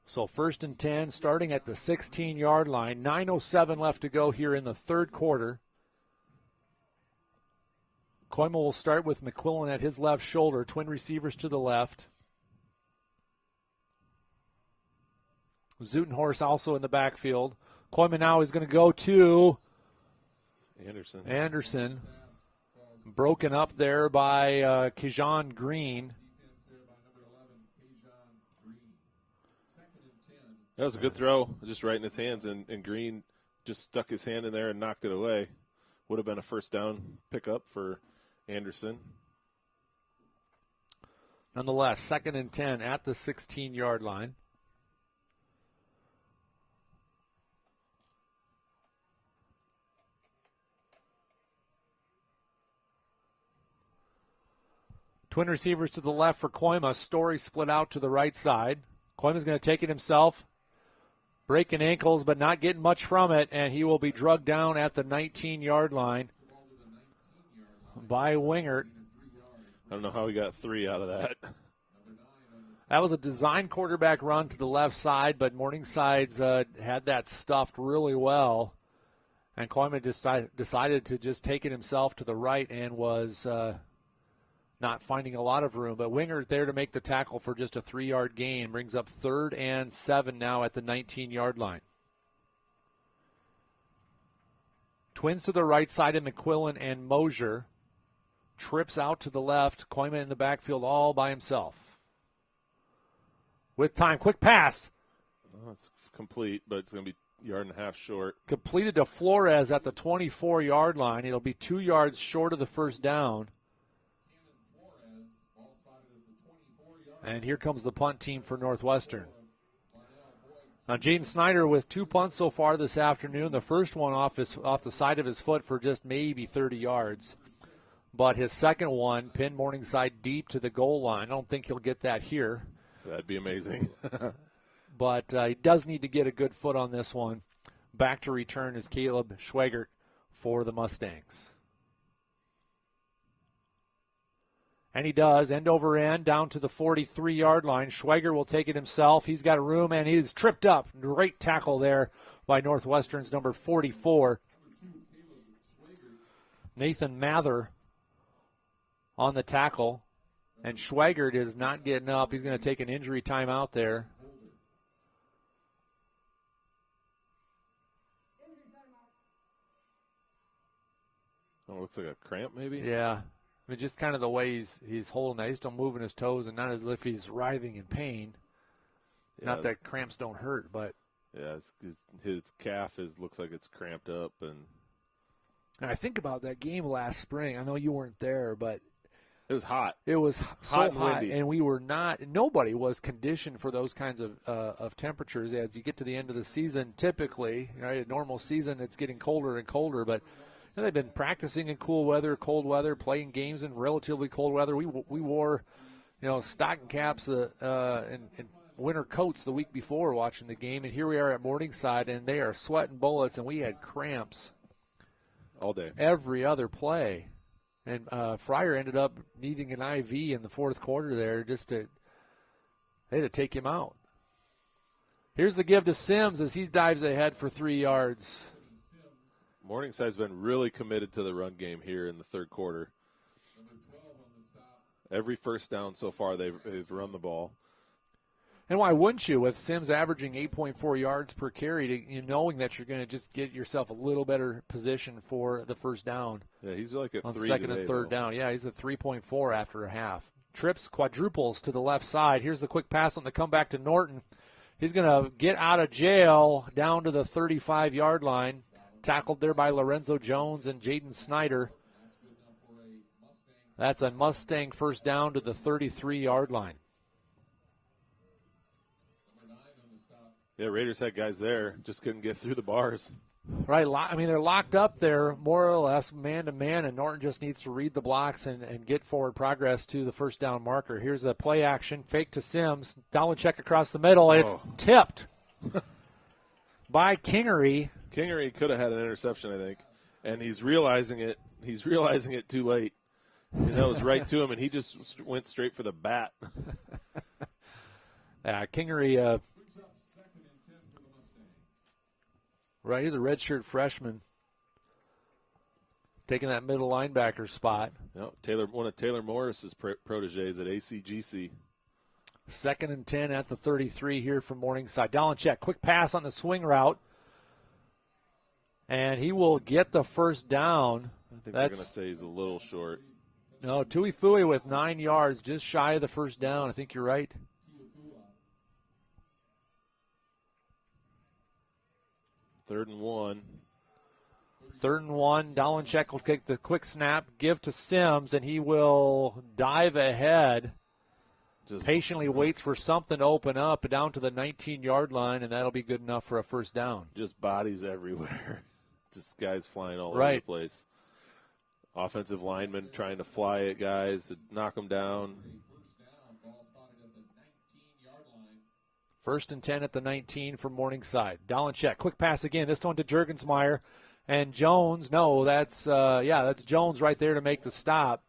So 1st and 10, starting at the 16-yard line. 9:07 left to go here in the third quarter. Koima will start with McQuillan at his left shoulder, twin receivers to the left. Zutenhorst also in the backfield. Koima now is going to go to Anderson. Broken up there by Kijan Green. That was a good throw, just right in his hands, and Green just stuck his hand in there and knocked it away. Would have been a first down pickup for Anderson. Nonetheless, 2nd and 10 at the 16-yard line. Twin receivers to the left for Koima. Story split out to the right side. Koima's going to take it himself. Breaking ankles, but not getting much from it, and he will be drugged down at the 19-yard line by Wingert. I don't know how he got 3 out of that. That was a design quarterback run to the left side, but Morningside's had that stuffed really well. And Koima decided to just take it himself to the right and was not finding a lot of room. But Wingert there to make the tackle for just a 3-yard gain. Brings up 3rd and 7 now at the 19-yard line. Twins to the right side of McQuillan and Mosier. Trips out to the left. Koima in the backfield all by himself. With time. Quick pass. Oh, it's complete, but it's going to be 1.5 yards short. Completed to Flores at the 24-yard line. It'll be 2 yards short of the first down. And here comes the punt team for Northwestern. Now, Jaden Snyder with 2 punts so far this afternoon. The first one off the side of his foot for just maybe 30 yards. But his second one pinned Morningside deep to the goal line. I don't think he'll get that here. That'd be amazing. But he does need to get a good foot on this one. Back to return is Caleb Schwegert for the Mustangs. And he does, end over end, down to the 43-yard line. Schweiger will take it himself. He's got room, and he's tripped up. Great tackle there by Northwestern's number 44. Nathan Mather on the tackle. And Schweigert is not getting up. He's going to take an injury timeout there. Oh, looks like a cramp maybe? Yeah. I mean, just kind of the way he's holding that. He's still moving his toes and not as if he's writhing in pain. Yeah, not that cramps don't hurt, but. Yeah, his calf looks like it's cramped up. And I think about that game last spring. I know you weren't there, but. It was hot. It was so hot, windy. and we were not. Nobody was conditioned for those kinds of temperatures. As you get to the end of the season, typically, a normal season, it's getting colder and colder. But they've been practicing in cool weather, cold weather, playing games in relatively cold weather. We wore, stocking caps and winter coats the week before watching the game, and here we are at Morningside, and they are sweating bullets, and we had cramps all day, every other play. And Fryer ended up needing an IV in the fourth quarter there they had to take him out. Here's the give to Sims as he dives ahead for 3 yards. Morningside's been really committed to the run game here in the third quarter. Every first down so far, they've run the ball. And why wouldn't you, with Sims averaging 8.4 yards per carry, knowing that you're going to just get yourself a little better position for the first down? Yeah, he's like at on 3 second today, and third though. down. Yeah, he's at 3.4 after a half. Trips, quadruples to the left side. Here's the quick pass on the comeback to Norton. He's going to get out of jail down to the 35-yard line. Tackled there by Lorenzo Jones and Jaden Snyder. That's a Mustang first down to the 33-yard line. Yeah, Raiders had guys there, just couldn't get through the bars. Right, I mean, they're locked up there more or less man-to-man, and Norton just needs to read the blocks and get forward progress to the first down marker. Here's the play action, fake to Sims, Dolancheck across the middle, and it's tipped by Kingery. Kingery could have had an interception, I think, and he's realizing it. He's realizing it too late. And that was right to him, and he just went straight for the bat. Yeah, Kingery, right, he's a redshirt freshman, taking that middle linebacker spot. Yep, one of Taylor Morris's proteges at ACGC. 2nd and 10 at the 33 here from Morningside. Dolancheck, quick pass on the swing route, and he will get the first down. I think they're going to say he's a little short. No, Tuifui with 9 yards, just shy of the first down. I think you're right. Third and 1. 3rd and 1. Dolancheck will take the quick snap, give to Sims, and he will dive ahead. Just patiently waits for something to open up down to the 19-yard line, and that'll be good enough for a first down. Just bodies everywhere. Just guys flying all over the place. Offensive linemen trying to fly at guys to knock them down. 1st and 10 at the 19 from Morningside. Dolancheck, quick pass again. This one to Juergensmeyer and Jones. No, that's Jones right there to make the stop.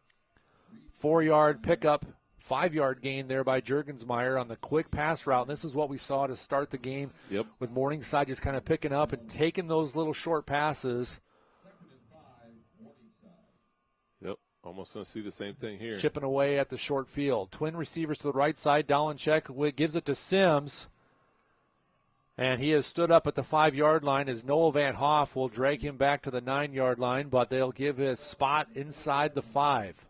4-yard pickup, 5-yard gain there by Juergensmeyer on the quick pass route. And this is what we saw to start the game. Yep. With Morningside just kind of picking up and taking those little short passes. Yep, almost going to see the same thing here. Chipping away at the short field. Twin receivers to the right side. Dolancheck gives it to Sims. And he has stood up at the 5-yard line as Noah Van Hoff will drag him back to the 9-yard line, but they'll give his spot inside the 5.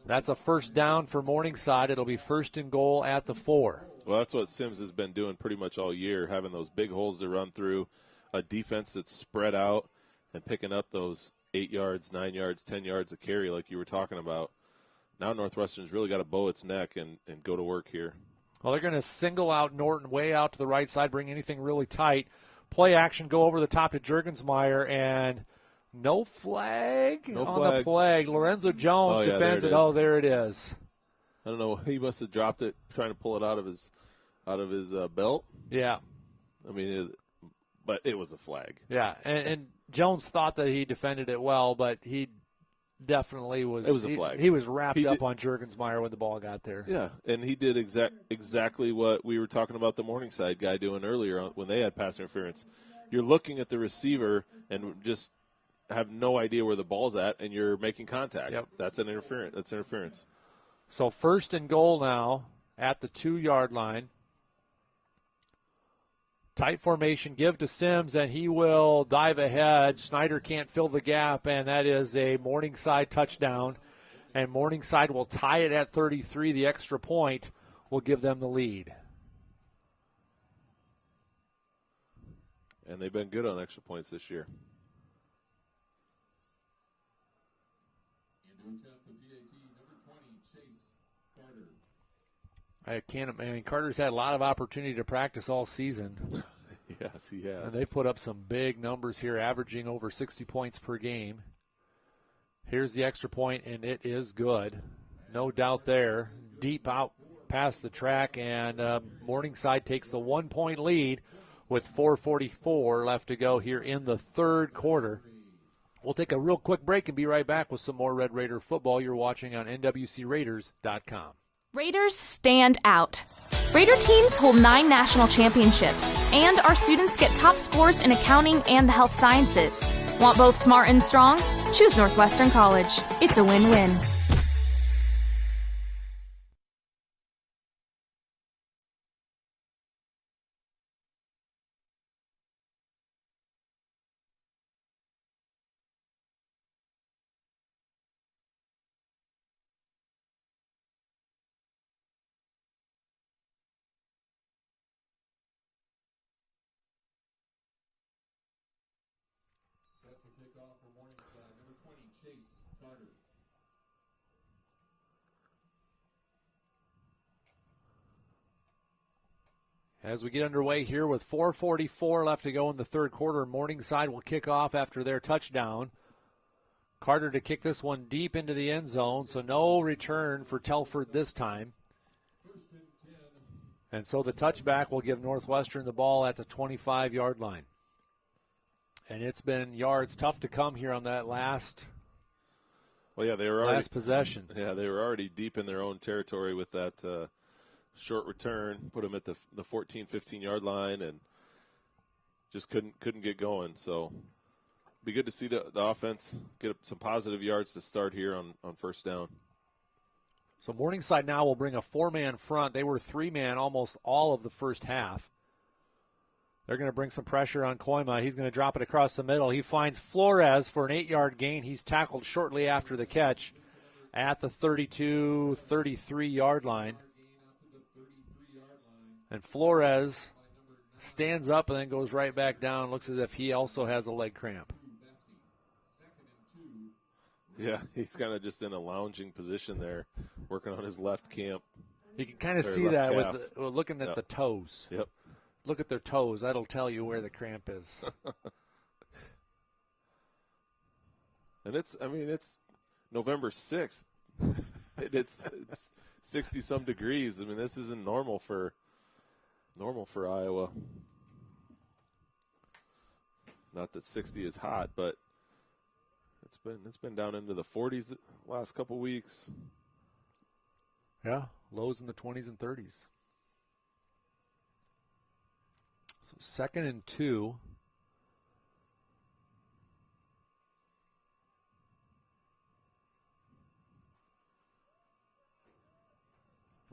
That's a first down for Morningside. It'll be 1st and goal at the 4. Well, that's what Sims has been doing pretty much all year, having those big holes to run through, a defense that's spread out, and picking up those 8 yards, 9 yards, 10 yards of carry like you were talking about. Now Northwestern's really got to bow its neck and go to work here. Well, they're going to single out Norton way out to the right side, bring anything really tight. Play action, go over the top to Juergensmeyer, and no flag on the play. Lorenzo Jones defends it. Oh, there it is. I don't know. He must have dropped it trying to pull it out of his belt. Yeah. I mean, but it was a flag. Yeah, and Jones thought that he defended it well, but he definitely was. It was a flag. He was wrapped up on Juergensmeyer when the ball got there. Yeah, and he did exactly what we were talking about the Morningside guy doing earlier when they had pass interference. You're looking at the receiver and just have no idea where the ball's at, and you're making contact. Yep. That's interference. So 1st and goal now at the 2-yard line. Tight formation, give to Sims, and he will dive ahead. Snyder can't fill the gap, and that is a Morningside touchdown. And Morningside will tie it at 33. The extra point will give them the lead. And they've been good on extra points this year. Carter's had a lot of opportunity to practice all season. Yes, he has. And they put up some big numbers here, averaging over 60 points per game. Here's the extra point, and it is good. No doubt there. Deep out past the track, and Morningside takes the 1-point lead with 4:44 left to go here in the third quarter. We'll take a real quick break and be right back with some more Red Raider football. You're watching on NWCRaiders.com. Raiders stand out. Raider teams hold 9 national championships, and our students get top scores in accounting and the health sciences. Want both smart and strong? Choose Northwestern College. It's a win-win. Set to kick off for Morningside, number 20, Chase Carter. As we get underway here with 4:44 left to go in the third quarter, Morningside will kick off after their touchdown. Carter to kick this one deep into the end zone, so no return for Telford this time. And so the touchback will give Northwestern the ball at the 25-yard line. And it's been yards tough to come here on that last Well, yeah, they were already, last possession. Yeah, they were already deep in their own territory with that short return. Put them at the 14, 15-yard line, and just couldn't get going. So, be good to see the offense get some positive yards to start here on first down. So Morningside now will bring a 4-man front. They were 3-man almost all of the first half. They're going to bring some pressure on Koima. He's going to drop it across the middle. He finds Flores for an 8-yard gain. He's tackled shortly after the catch at the 32, 33-yard line. And Flores stands up and then goes right back down. Looks as if he also has a leg cramp. Yeah, he's kind of just in a lounging position there, working on his left camp. You can kind of Or see left that calf. with looking at the toes. Yep. Look at their toes. That'll tell you where the cramp is. And it's November 6th. It's 60-some degrees. I mean, this isn't normal for Iowa. Not that 60 is hot, but it's been down into the 40s the last couple weeks. Yeah, lows in the 20s and 30s. So 2nd and 2.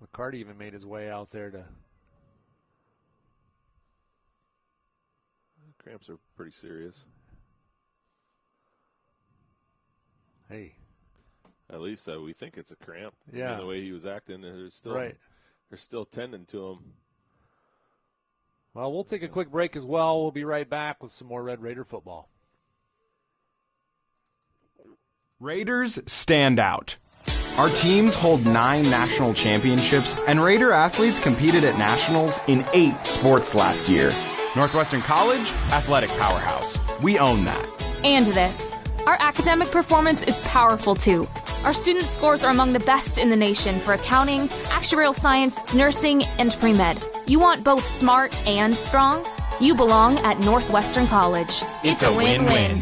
McCarty even made his way out there to. Cramps are pretty serious. Hey. At least we think it's a cramp. Yeah. I mean, the way he was acting, they're still tending to him. Well, we'll take a quick break as well. We'll be right back with some more Red Raider football. Raiders stand out. Our teams hold 9 national championships, and Raider athletes competed at nationals in 8 sports last year. Northwestern College, athletic powerhouse. We own that. And this. Our academic performance is powerful, too. Our student scores are among the best in the nation for accounting, actuarial science, nursing, and pre-med. You want both smart and strong? You belong at Northwestern College. It's a win-win.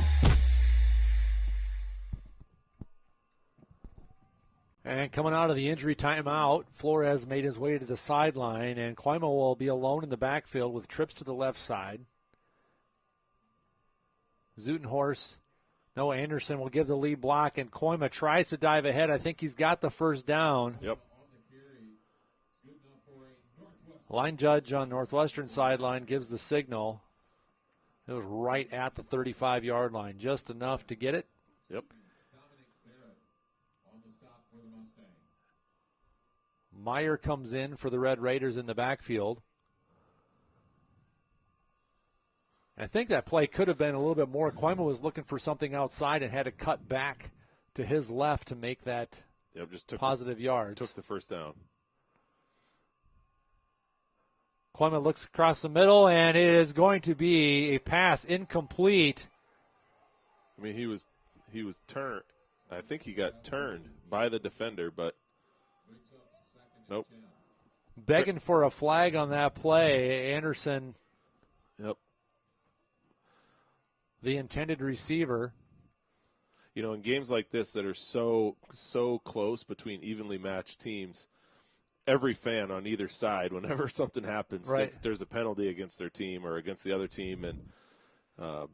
And coming out of the injury timeout, Flores made his way to the sideline, and Koima will be alone in the backfield with trips to the left side. Anderson will give the lead block, and Koima tries to dive ahead. I think he's got the first down. Yep. Line judge on Northwestern sideline gives the signal. It was right at the 35-yard line, just enough to get it. Yep. Meyer comes in for the Red Raiders in the backfield. I think that play could have been a little bit more. Koima was looking for something outside and had to cut back to his left to make that positive yards. Took the first down. Koima looks across the middle, and it is going to be a pass incomplete. I mean, he was turned. I think he got turned by the defender, but Nope. Begging for a flag on that play. Anderson, Yep. the intended receiver. You know, in games like this that are so close between evenly matched teams, every fan on either side, whenever something happens, Right. thinks there's a penalty against their team or against the other team, and Of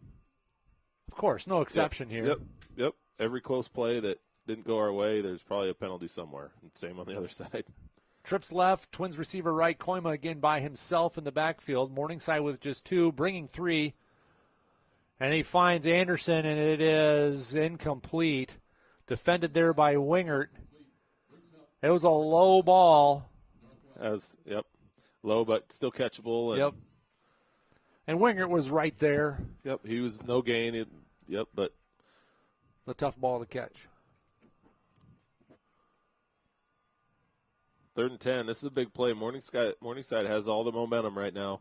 course, no exception here. Yep. Every close play that didn't go our way, there's probably a penalty somewhere. And same on the other side. Trips left, Twins receiver right. Koima again by himself in the backfield. Morningside with just 2, bringing 3. And he finds Anderson, and it is incomplete. Defended there by Wingert. It was a low ball. Low but still catchable. And, Yep. And Wingert was right there. Yep, he was no gain. But A tough ball to catch. 3rd and 10. This is a big play. Morningside has all the momentum right now.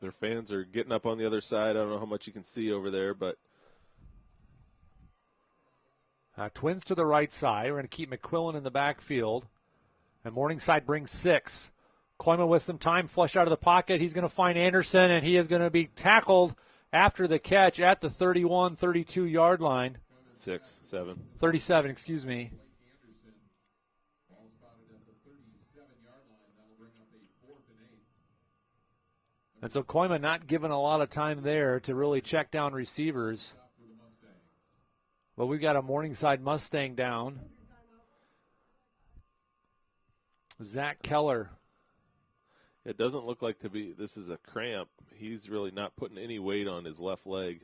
Their fans are getting up on the other side. I don't know how much you can see over there, but Twins to the right side. We're going to keep McQuillan in the backfield. And Morningside brings 6. Koima with some time, flush out of the pocket. He's going to find Anderson, and he is going to be tackled after the catch at the 31, 32-yard line. 6, 7. 37, excuse me. Ball spotted at the 37-yard line. That'll bring up a 4th and 8. And so Koima not given a lot of time there to really check down receivers. But we've got a Morningside Mustang down. Zach Keller. It doesn't look like this is a cramp. He's really not putting any weight on his left leg.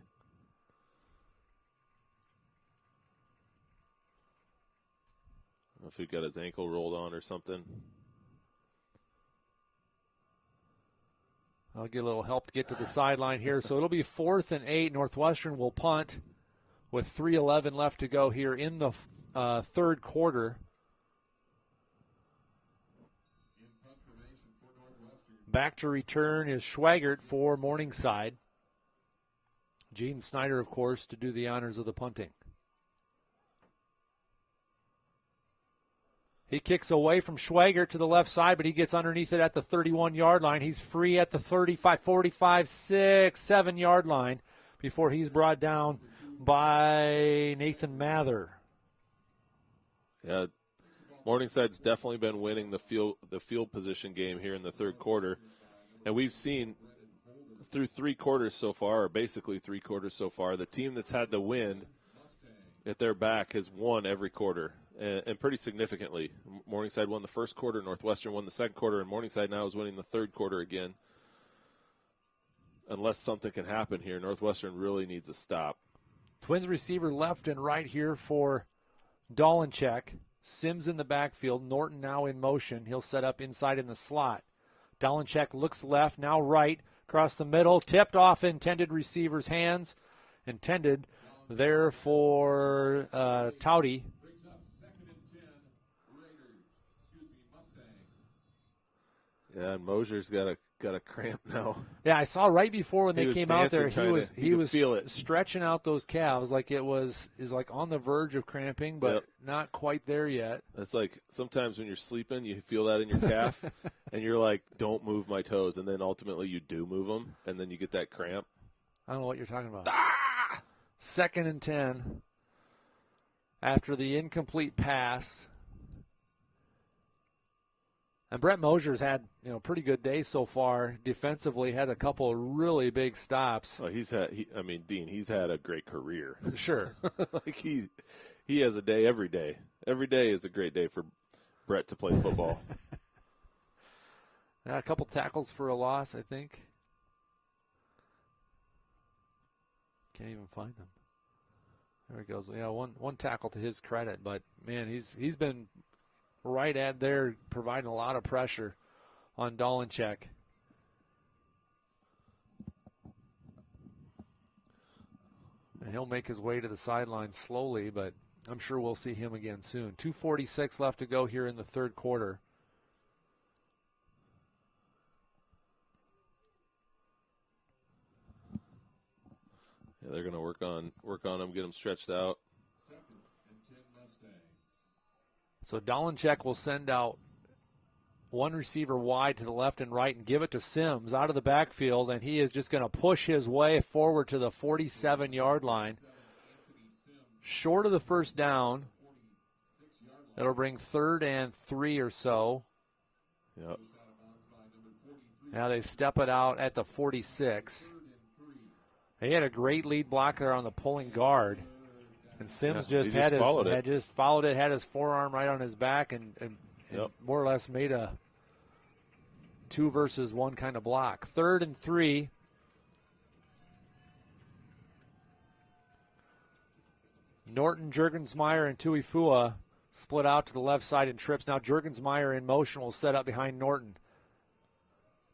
I don't know if he got his ankle rolled on or something. I'll get a little help to get to the sideline here. So it'll be 4th and 8. Northwestern will punt with 3:11 left to go here in the third quarter. Back to return is Schweigert for Morningside. Gene Snyder, of course, to do the honors of the punting. He kicks away from Schweigert to the left side, but he gets underneath it at the 31-yard line. He's free at the 35, 45, 6, 7-yard line before he's brought down by Nathan Mather. Yeah, Morningside's definitely been winning the field position game here in the third quarter. And we've seen through 3 quarters so far, or basically 3 quarters so far, the team that's had the wind at their back has won every quarter, and pretty significantly. Morningside won the first quarter, Northwestern won the second quarter, and Morningside now is winning the third quarter again. Unless something can happen here, Northwestern really needs a stop. Twins receiver left and right here for Dolenchek. Sims in the backfield. Norton now in motion. He'll set up inside in the slot. Dolenchek looks left, now right, across the middle. Tipped off intended receiver's hands. Intended there for Towdy. Yeah, and Mosier's got a cramp now. Yeah, I saw right before when He they was came out there, dancing, he was feel it. stretching out those calves like is like on the verge of cramping, but Yep. not quite there yet. It's like sometimes when you're sleeping, you feel that in your calf, and you're like, don't move my toes. And then ultimately you do move them, and then you get that cramp. I don't know what you're talking about. 2nd and 10 after the incomplete pass. And Brett Mosier's had a pretty good day so far. Defensively, had a couple of really big stops. Oh, Dean, he's had a great career. Sure. Like he has a day every day. Every day is a great day for Brett to play football. A couple tackles for a loss, I think. Can't even find them. There he goes. Yeah, one tackle to his credit, but man, he's been right at there providing a lot of pressure on Dolenchek. And he'll make his way to the sideline slowly, but I'm sure we'll see him again soon. 2:46 left to go here in the third quarter. Yeah, they're going to work on him, get him stretched out. 2nd and 10 Mustang. So Dolenchek will send out one receiver wide to the left and right and give it to Sims out of the backfield, and he is just going to push his way forward to the 47-yard line. Short of the first down. It'll bring 3rd and 3 or so. Yep. Now they step it out at the 46. He had a great lead blocker on the pulling guard. And Sims just followed it, had his forearm right on his back, and more or less made a 2 versus 1 kind of block. 3rd and 3. Norton, Juergensmeyer, and Tuifua split out to the left side in trips. Now Juergensmeyer in motion will set up behind Norton.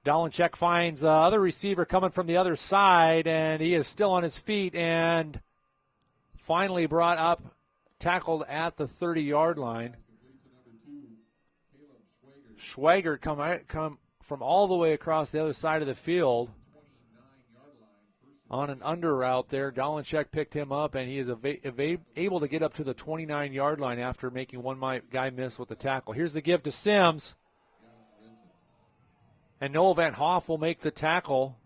Dolenchek finds other receiver coming from the other side, and he is still on his feet and finally brought up, tackled at the 30-yard line. Schwager come from all the way across the other side of the field on an under route there. Dolenchek picked him up, and he is able to get up to the 29-yard line after making one guy miss with the tackle. Here's the give to Sims. And Noah Van Hoff will make the tackle.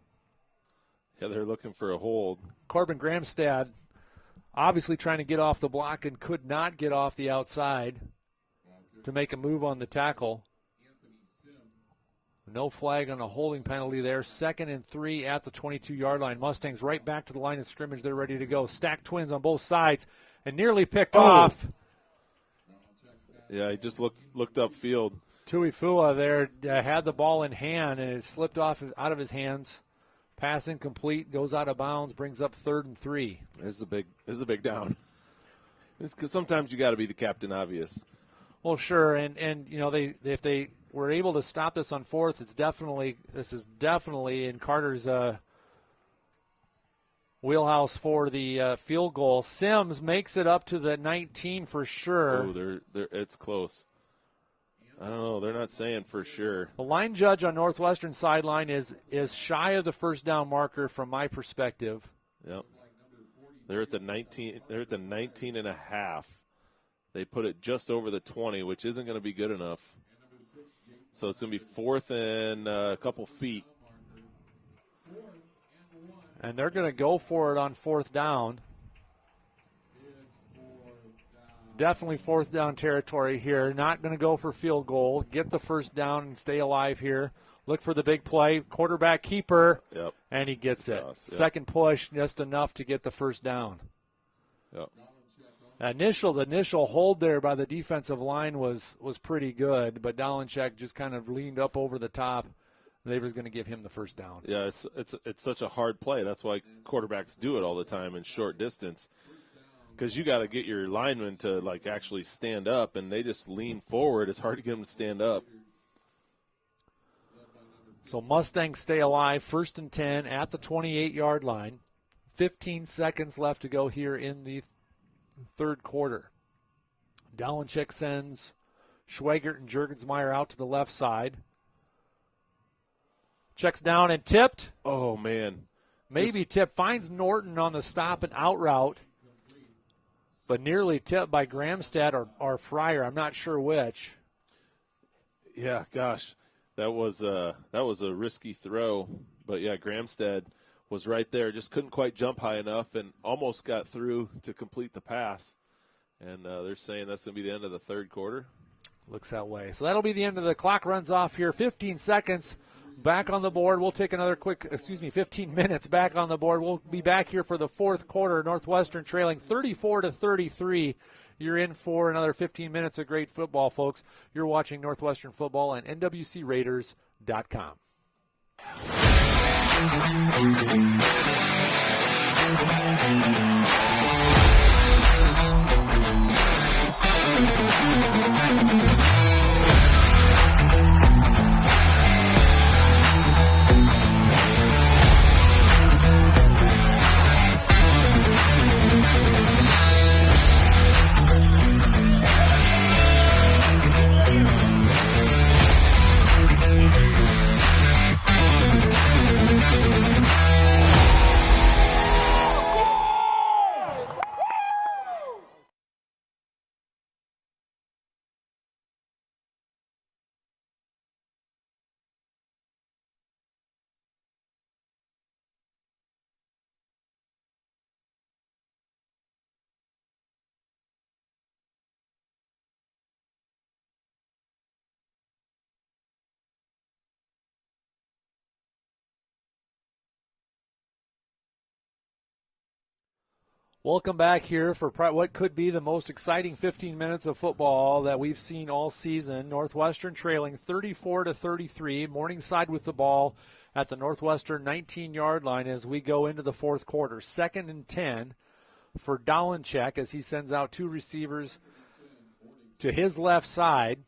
Yeah, they're looking for a hold. Corbin Gramstad obviously trying to get off the block and could not get off the outside to make a move on the tackle. No flag on a holding penalty there. 2nd and 3 at the 22-yard line. Mustangs right back to the line of scrimmage. They're ready to go. Stacked twins on both sides and nearly picked off. Yeah, he just looked upfield. Tuifua there had the ball in hand, and it slipped out of his hands. Pass incomplete, goes out of bounds, brings up 3rd and 3. This is a big down. Because sometimes you got to be the captain obvious. Well, sure, and you know if they were able to stop this on 4th, this is definitely in Carter's wheelhouse for the field goal. Sims makes it up to the 19 for sure. Oh, it's close. I don't know. They're not saying for sure. The line judge on Northwestern sideline is shy of the first down marker from my perspective. Yep. They're at the 19. They're at the 19 and a half. They put it just over the 20, which isn't going to be good enough. So it's going to be 4th and a couple feet. And they're going to go for it on 4th down. Definitely 4th down territory here. Not going to go for field goal. Get the first down and stay alive here. Look for the big play. Quarterback keeper. Yep. And he gets it. Yep. Second push, just enough to get the first down. Yep. The initial hold there by the defensive line was pretty good, but Dolenchek just kind of leaned up over the top. They were going to give him the first down. Yeah, it's such a hard play. That's why quarterbacks do it all the time in short distance. Because you got to get your linemen to like actually stand up, and they just lean forward. It's hard to get them to stand up. So Mustangs stay alive. 1st and 10 at the 28-yard line. 15 seconds left to go here in the third quarter. Dolenchek sends Schwager and Juergensmeyer out to the left side. Checks down and tipped. Oh, man. Maybe tipped. Finds Norton on the stop and out route, but nearly tipped by Gramstad or Fryer. I'm not sure which. Yeah, gosh. That was a risky throw. But, yeah, Gramstad was right there. Just couldn't quite jump high enough and almost got through to complete the pass. And they're saying that's going to be the end of the third quarter. Looks that way. So that'll be the end of the clock. Runs off here. 15 seconds back on the board. We'll take another 15 minutes back on the board. We'll be back here for the fourth quarter. Northwestern trailing 34-33. You're in for another 15 minutes of great football, folks. You're watching Northwestern football on NWCRaiders.com. Welcome back here for what could be the most exciting 15 minutes of football that we've seen all season. Northwestern trailing 34-33. Morningside with the ball at the Northwestern 19-yard line as we go into the fourth quarter. 2nd and 10 for Dolenchek as he sends out two receivers to his left side.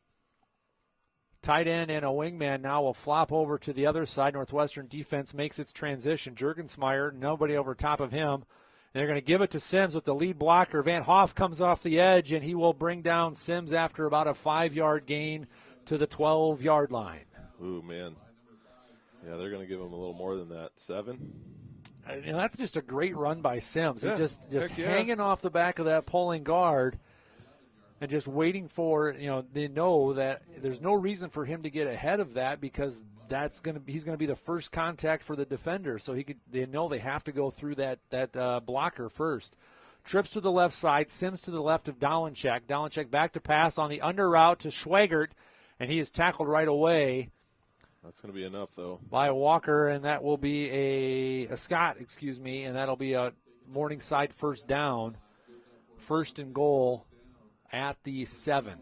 Tight end and a wingman now will flop over to the other side. Northwestern defense makes its transition. Juergensmeyer, nobody over top of him. They're going to give it to Sims with the lead blocker. Van Hoff comes off the edge, and he will bring down Sims after about a 5-yard gain to the 12-yard line. Ooh, man. Yeah, they're going to give him a little more than that. 7? That's just a great run by Sims. Yeah, He just yeah. hanging off the back of that pulling guard and just waiting for, they know that there's no reason for him to get ahead of that because he's going to be the first contact for the defender. So they know they have to go through that blocker first. Trips to the left side, Sims to the left of Dolenchek. Dolenchek back to pass on the under route to Schwagert, and he is tackled right away. That's going to be enough, though. By Walker, and that will be a Scott, and that'll be a Morningside first down. 1st and goal at the 7.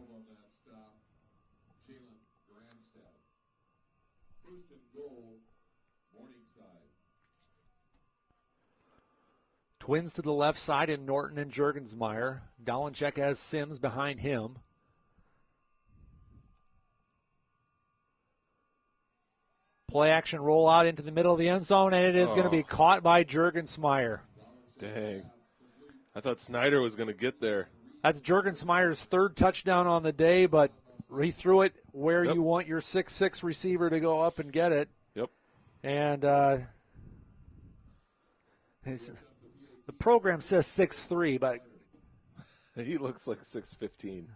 Twins to the left side in Norton and Juergensmeyer. Dolenchek has Sims behind him. Play action rollout into the middle of the end zone, and it is going to be caught by Juergensmeyer. Dang. I thought Snyder was going to get there. That's Juergensmeyer's 3rd touchdown on the day, but he threw it where Yep. you want your 6'6" receiver to go up and get it. Yep. And the program says 6'3", but He looks like 6'15".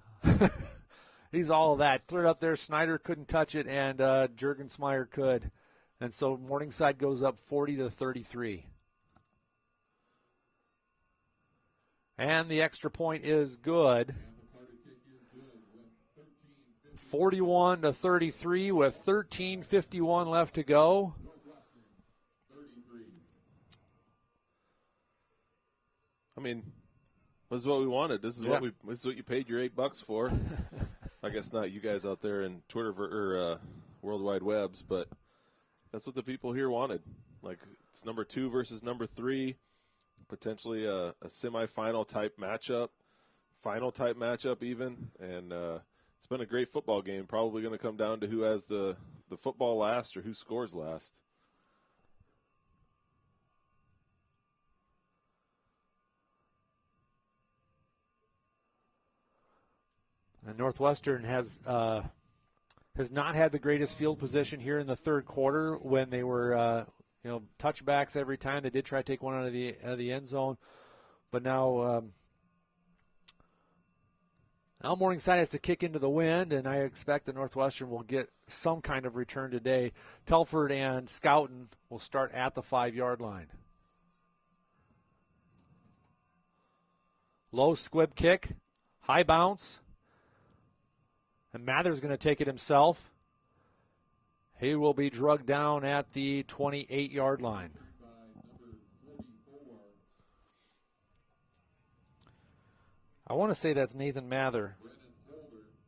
he's all of that. Threw it up there. Snyder couldn't touch it, and Juergensmeyer could. And so Morningside goes up 40-33. And the extra point is good. 41-33 with 13:51 left to go. I mean, this is what we wanted. This is what you paid your $8 for. I guess not you guys out there in Twitter or World Wide Webs, but that's what the people here wanted. Like, it's number 2 versus number 3, potentially a semifinal type matchup, final type matchup even, and it's been a great football game. Probably going to come down to who has the football last or who scores last. And Northwestern has not had the greatest field position here in the third quarter when they were touchbacks every time. They did try to take one out of the end zone, but now Morningside has to kick into the wind, and I expect that Northwestern will get some kind of return today. Telford and Schouten will start at the 5-yard line. Low squib kick, high bounce. And Mather's going to take it himself. He will be drugged down at the 28-yard line. I want to say that's Nathan Mather.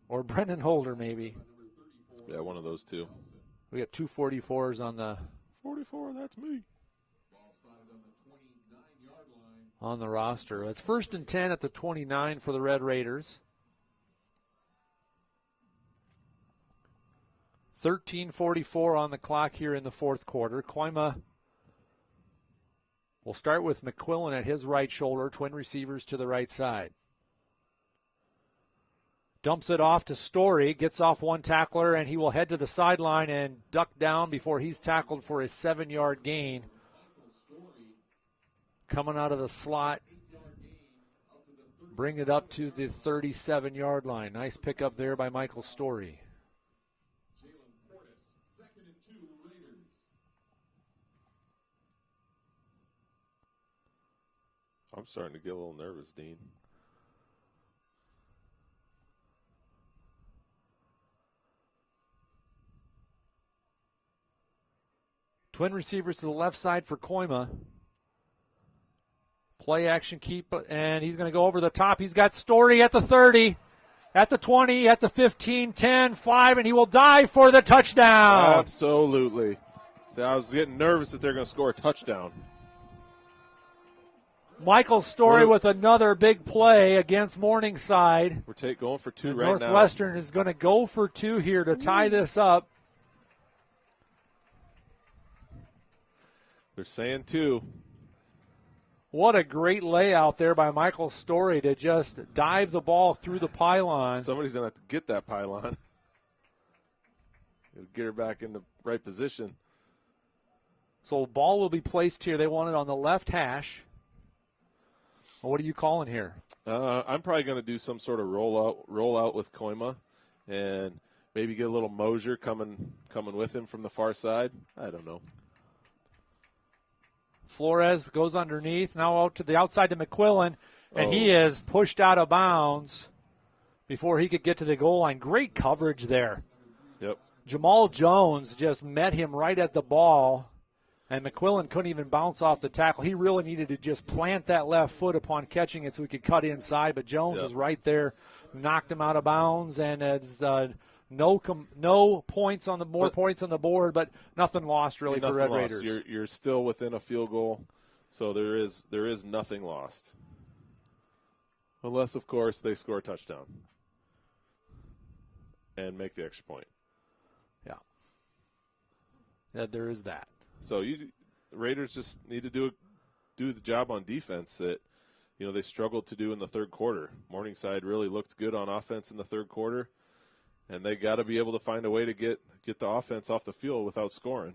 Or Brendan Holder, maybe. Yeah, one of those two. We got 2 44s on the 44, that's me. on the roster. It's 1st and 10 at the 29 for the Red Raiders. 13:44 on the clock here in the fourth quarter. Koima will start with McQuillan at his right shoulder, twin receivers to the right side. Dumps it off to Story, gets off one tackler, and he will head to the sideline and duck down before he's tackled for a 7-yard gain. Coming out of the slot, bring it up to the 37-yard line. Nice pickup there by Michael Story. I'm starting to get a little nervous, Dean. Twin receivers to the left side for Koima. Play action keep, and he's going to go over the top. He's got Story at the 30, at the 20, at the 15, 10, 5, and he will dive for the touchdown. Absolutely. See, I was getting nervous that they're going to score a touchdown. Michael Story with another big play against Morningside. We're going for 2 and right now. Northwestern is going to go for 2 here to tie this up. They're saying 2. What a great layout there by Michael Story to just dive the ball through the pylon. Somebody's going to have to get that pylon. Get her back in the right position. So the ball will be placed here. They want it on the left hash. What are you calling here? I'm probably going to do some sort of roll out with Koima, and maybe get a little Mosier coming with him from the far side. I don't know. Flores goes underneath, now out to the outside to McQuillan, and he is pushed out of bounds before he could get to the goal line. Great coverage there. Yep. Jamal Jones just met him right at the ball, and McQuillan couldn't even bounce off the tackle. He really needed to just plant that left foot upon catching it so he could cut inside, but Jones was right there, knocked him out of bounds, and it's no points on the points on the board, but nothing lost really for Red Raiders. You're still within a field goal, so there is nothing lost, unless of course they score a touchdown and make the extra point. Yeah, there is that. So the Raiders just need to do the job on defense that they struggled to do in the third quarter. Morningside really looked good on offense in the third quarter. And they got to be able to find a way to get the offense off the field without scoring.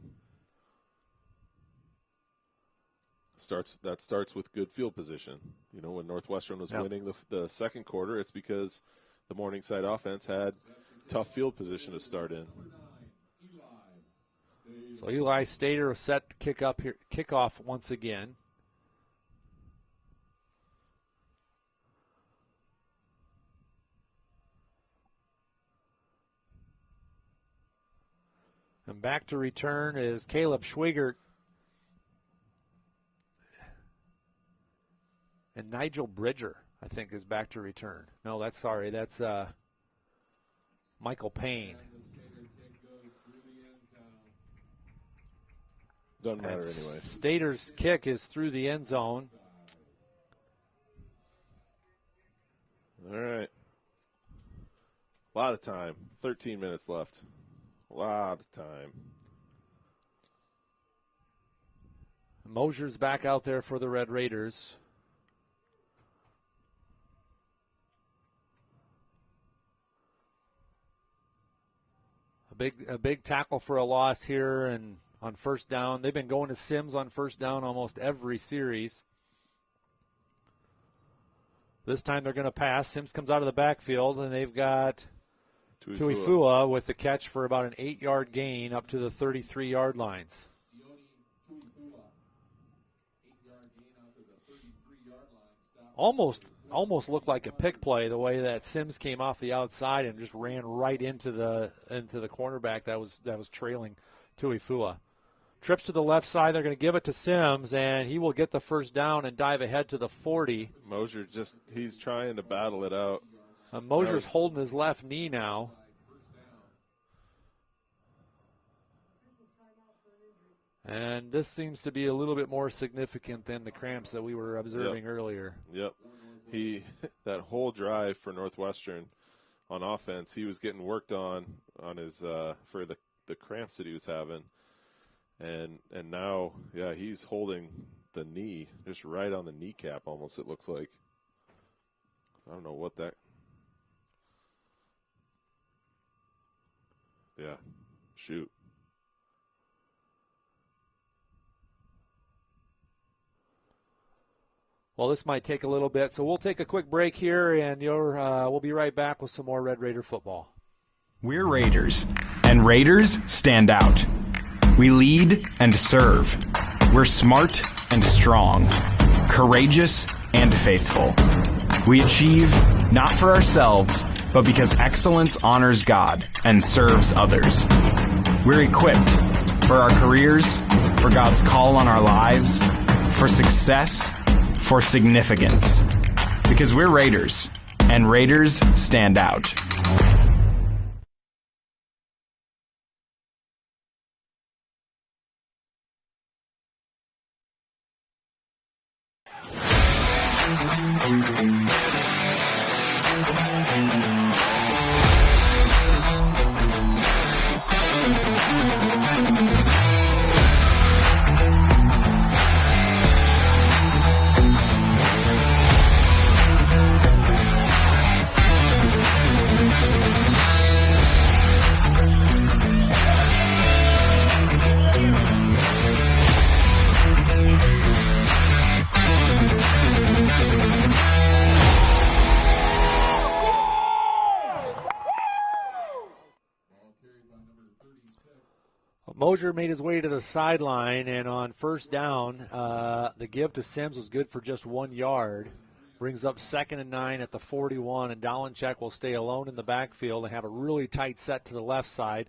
That starts with good field position. When Northwestern was winning the second quarter, it's because the Morningside offense had tough field position to start in. So Eli Stater is set to kick off once again. And back to return is Caleb Schwigert and Nigel Bridger, I think, is back to return. No, that's Michael Payne. Doesn't matter anyway. Stater's kick is through the end zone. All right. A lot of time. 13 minutes left. A lot of time. Mosier's back out there for the Red Raiders. A big tackle for a loss here, and on first down. They've been going to Sims on first down almost every series. This time they're going to pass. Sims comes out of the backfield, and they've got Tuifua with the catch for about an 8-yard gain up to the 33-yard lines. Almost looked like a pick play the way that Sims came off the outside and just ran right into the cornerback that was trailing Tuifua. Trips to the left side. They're going to give it to Sims, and he will get the first down and dive ahead to the 40. Mosier he's trying to battle it out. Mosier's holding his left knee now. And this seems to be a little bit more significant than the cramps that we were observing earlier. Yep. That whole drive for Northwestern on offense, he was getting worked on his for the cramps that he was having. And now, he's holding the knee just right on the kneecap almost, it looks like. I don't know what that. Yeah, shoot. Well, this might take a little bit, so we'll take a quick break here, and we'll be right back with some more Red Raider football. We're Raiders, and Raiders stand out. We lead and serve. We're smart and strong, courageous and faithful. We achieve not for ourselves, but because excellence honors God and serves others. We're equipped for our careers, for God's call on our lives, for success, for significance. Because we're Raiders, and Raiders stand out. Mosier made his way to the sideline, and on first down, the give to Sims was good for just 1 yard. Brings up 2nd and 9 at the 41, and Dolenchek will stay alone in the backfield and have a really tight set to the left side.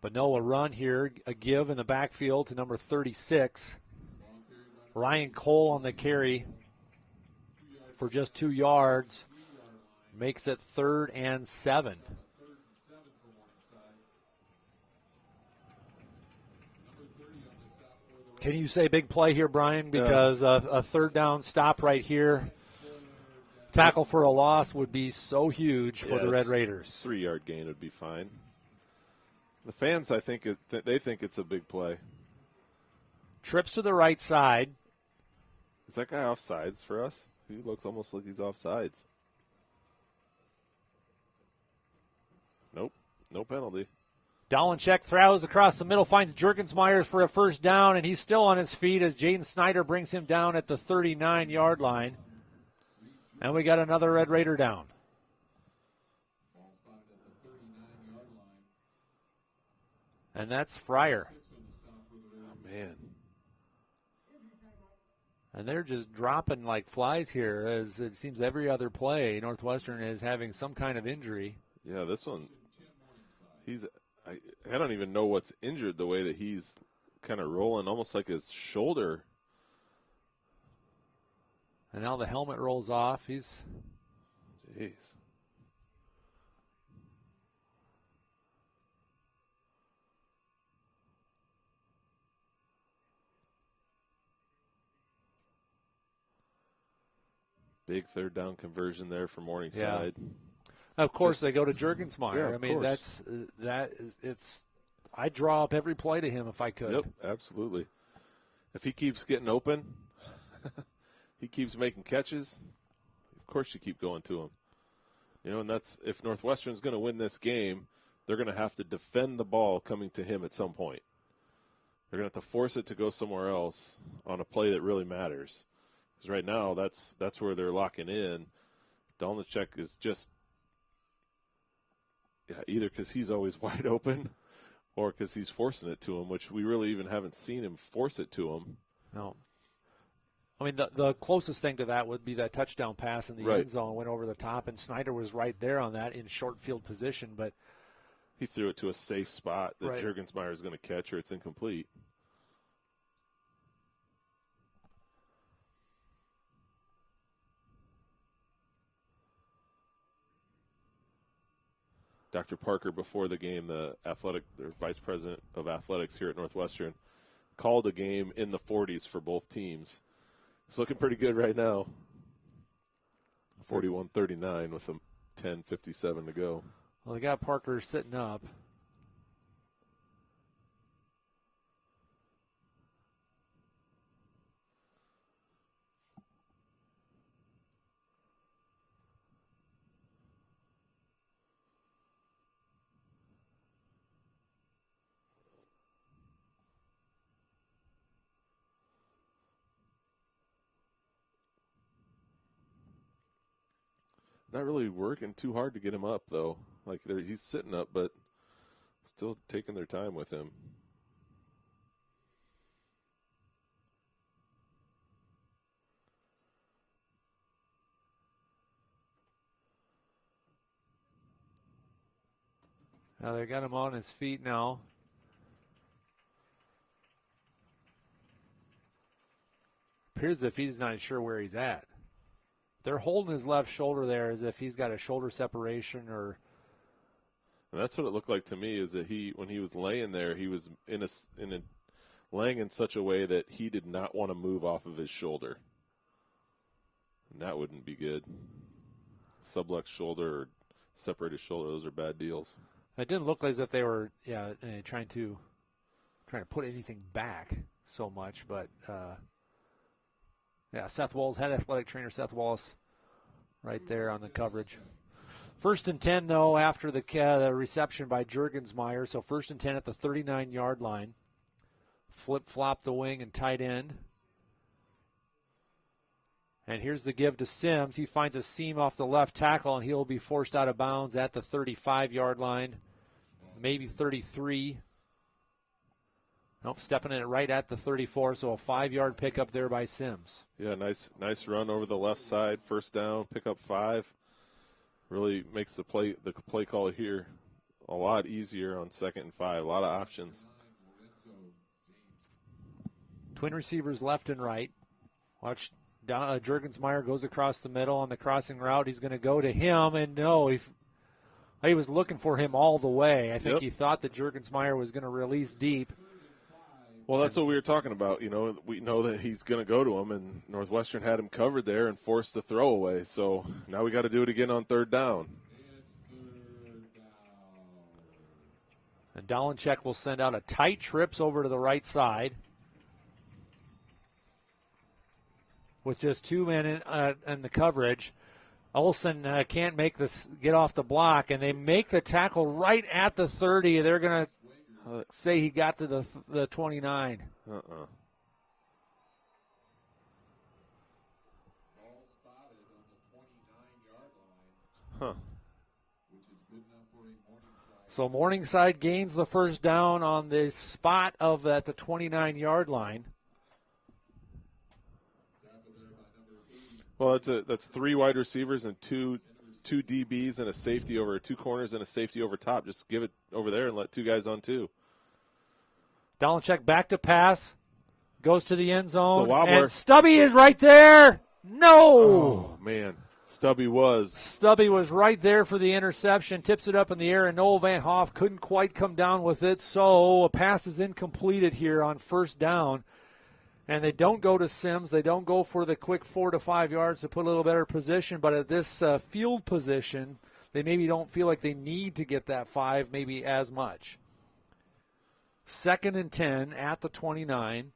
But no, a run here, a give in the backfield to number 36. Ryan Cole on the carry for just 2 yards. Makes it 3rd and 7. Can you say big play here, Brian? Because a third down stop right here, tackle for a loss would be so huge for the Red Raiders. 3-yard gain would be fine. The fans, I think, they think it's a big play. Trips to the right side. Is that guy offsides for us? He looks almost like he's offsides. Nope, no penalty. Dolenchek throws across the middle, finds Jurgensmeyer for a first down, and he's still on his feet as Jaden Snyder brings him down at the 39-yard line. And we got another Red Raider down. And that's Fryer. Oh, man. And they're just dropping like flies here, as it seems every other play, Northwestern is having some kind of injury. Yeah, this one, I don't even know what's injured, the way that he's kind of rolling, almost like his shoulder. And now the helmet rolls off. Jeez. Big third down conversion there for Morningside. Yeah. Of course, they go to Jurgensmeyer. Yeah, I mean, I'd draw up every play to him if I could. Yep, absolutely. If he keeps getting open, he keeps making catches, of course you keep going to him. You know, and that's, if Northwestern's going to win this game, they're going to have to defend the ball coming to him at some point. They're going to have to force it to go somewhere else on a play that really matters. Because right now, that's where they're locking in. Dolenchek is just, either because he's always wide open or because he's forcing it to him, which we really even haven't seen him force it to him. No. I mean, the closest thing to that would be that touchdown pass in the end zone, went over the top, and Snyder was right there on that in short field position. But he threw it to a safe spot that Jurgensmeyer is going to catch, or it's incomplete. Dr. Parker, before the game, the vice president of athletics here at Northwestern, called a game in the 40s for both teams. It's looking pretty good right now. 41-39 with a 10:57 to go. Well, they got Parker sitting up. Not really working too hard to get him up, though. Like, he's sitting up, but still taking their time with him. Now they got him on his feet now. appears as if he's not sure where he's at. They're holding his left shoulder there as if he's got a shoulder separation or. And that's what it looked like to me, is that when he was laying there, he was laying in such a way that he did not want to move off of his shoulder. And that wouldn't be good. Sublux shoulder or separated shoulder, those are bad deals. It didn't look as if they were trying to put anything back so much, but Seth Wallace, head athletic trainer Seth Wallace right there on the coverage. 1st and 10, though, after the reception by Juergensmeyer. So 1st and 10 at the 39-yard line. Flip-flop the wing and tight end. And here's the give to Sims. He finds a seam off the left tackle, and he'll be forced out of bounds at the 35-yard line, maybe 33. Nope, stepping in it right at the 34, so a 5-yard pickup there by Sims. Yeah, nice run over the left side, 1st down, pick up 5. Really makes the play call here a lot easier on 2nd and 5. A lot of options. Twin receivers left and right. Watch Juergensmeyer goes across the middle on the crossing route. He's going to go to him, and no, he was looking for him all the way. I think he thought that Juergensmeyer was going to release deep. Well, that's what we were talking about. We know that he's going to go to him, and Northwestern had him covered there and forced the throwaway. So now we got to do it again on 3rd down. And Dolenchek will send out a tight trips over to the right side. With just 2 men in the coverage. Olsen can't make this get off the block, and they make the tackle right at the 30. They're going to say he got to the 29. So Morningside gains the 1st down on the spot at the 29-yard line. Well, that's 3 wide receivers and two DBs and a safety over 2 corners and a safety over top. Just give it over there and let 2 guys on 2. Dolenchek back to pass, goes to the end zone, and Stubby is right there. No! Oh, man. Stubby was right there for the interception, tips it up in the air, and Noel Van Hoff couldn't quite come down with it, so a pass is incompleted here on 1st down. And they don't go to Sims. They don't go for the quick 4 to 5 yards to put a little better position. But at this field position, they maybe don't feel like they need to get that 5 maybe as much. 2nd and 10 at the 29.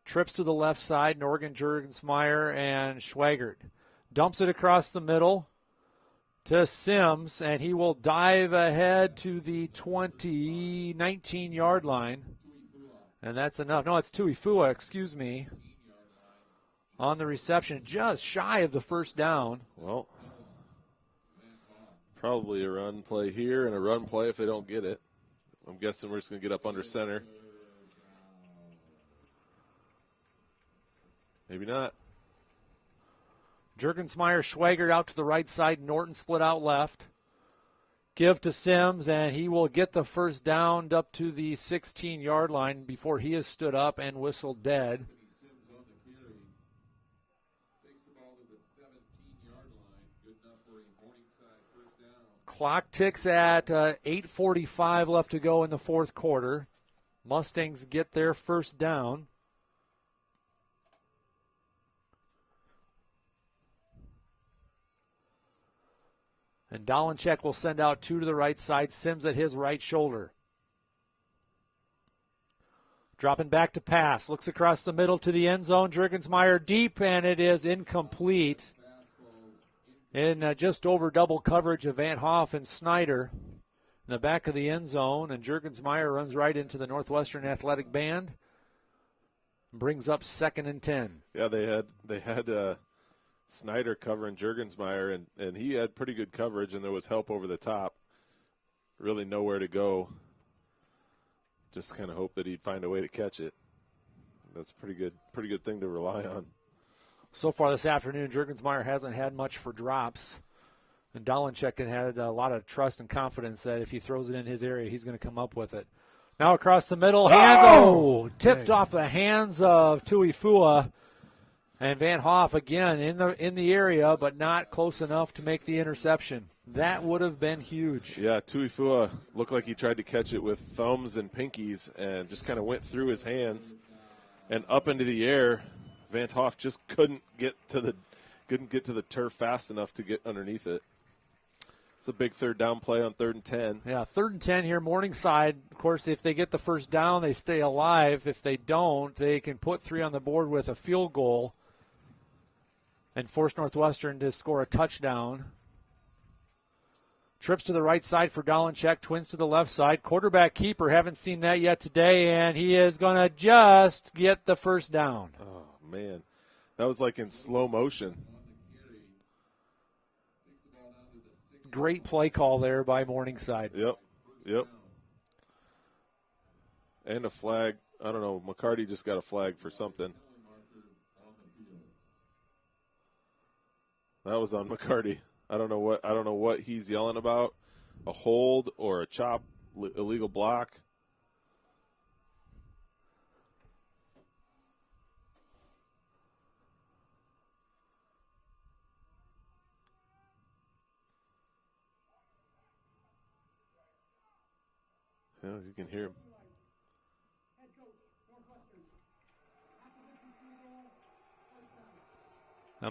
Trips to the left side, Norgan, Juergensmeyer, and Schwagert. Dumps it across the middle to Sims, and he will dive ahead to the 19-yard line. And that's enough. No, it's Tuifua, excuse me, on the reception, just shy of the 1st down. Well, probably a run play here and a run play if they don't get it. I'm guessing we're just going to get up under center. Maybe not. Juergensmeyer, Schwagert out to the right side. Norton split out left. Give to Sims, and he will get the 1st down up to the 16-yard line before he has stood up and whistled dead. Clock ticks at 8:45 left to go in the 4th quarter. Mustangs get their 1st down. And Dolenchek will send out 2 to the right side. Sims at his right shoulder. Dropping back to pass. Looks across the middle to the end zone. Juergensmeyer deep, and it is incomplete. In just over double coverage of Van Hoff and Snyder in the back of the end zone. And Juergensmeyer runs right into the Northwestern Athletic Band. Brings up 2nd and 10. Yeah, they had Snyder covering Juergensmeyer, and he had pretty good coverage, and there was help over the top. Really nowhere to go. Just kind of hope that he'd find a way to catch it. That's a pretty good thing to rely on. So far this afternoon, Juergensmeyer hasn't had much for drops, and Dolenchek had a lot of trust and confidence that if he throws it in his area, he's going to come up with it. Now across the middle, hands, tipped off the hands of Tuifua. And Van Hoff again in the area, but not close enough to make the interception. That would have been huge. Yeah, Tuifua looked like he tried to catch it with thumbs and pinkies and just kind of went through his hands and up into the air. Van Hoff just couldn't get to the turf fast enough to get underneath it. It's a big third down play on 3rd and 10. Yeah, 3rd and 10 here. Morningside, of course, if they get the first down, they stay alive. If they don't, they can put 3 on the board with a field goal and force Northwestern to score a touchdown. Trips to the right side for Dolenchek, twins to the left side. Quarterback keeper, haven't seen that yet today, and he is going to just get the first down. Oh, man. That was like in slow motion. Great play call there by Morningside. Yep. And a flag. I don't know. McCarty just got a flag for something. That was on McCarty. I don't know what he's yelling about. A hold or a chop, illegal block. Yeah, you can hear him. Head coach, Northwestern. After this, you see the goal. First down. Now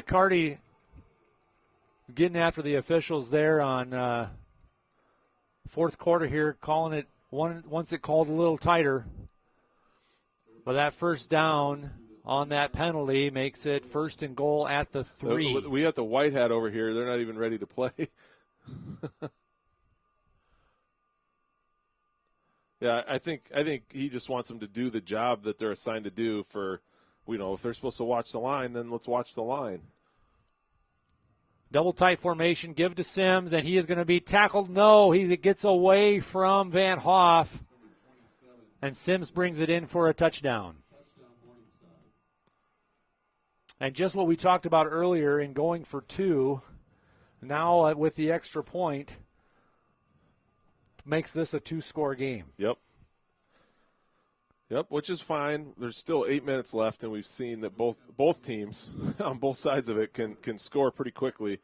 McCarty is getting after the officials there on fourth quarter here, calling it once it called a little tighter. But that first down on that penalty makes it 1st and goal at the 3. We got the white hat over here. They're not even ready to play. Yeah, I think he just wants them to do the job that they're assigned to do for, if they're supposed to watch the line, then let's watch the line. Double tight formation, give to Sims, and he is going to be tackled. No, he gets away from Van Hoff, and Sims brings it in for a touchdown. And just what we talked about earlier in going for 2, now with the extra point, makes this a 2-score game. Yep, which is fine. There's still 8 minutes left, and we've seen that both teams on both sides of it can score pretty quickly.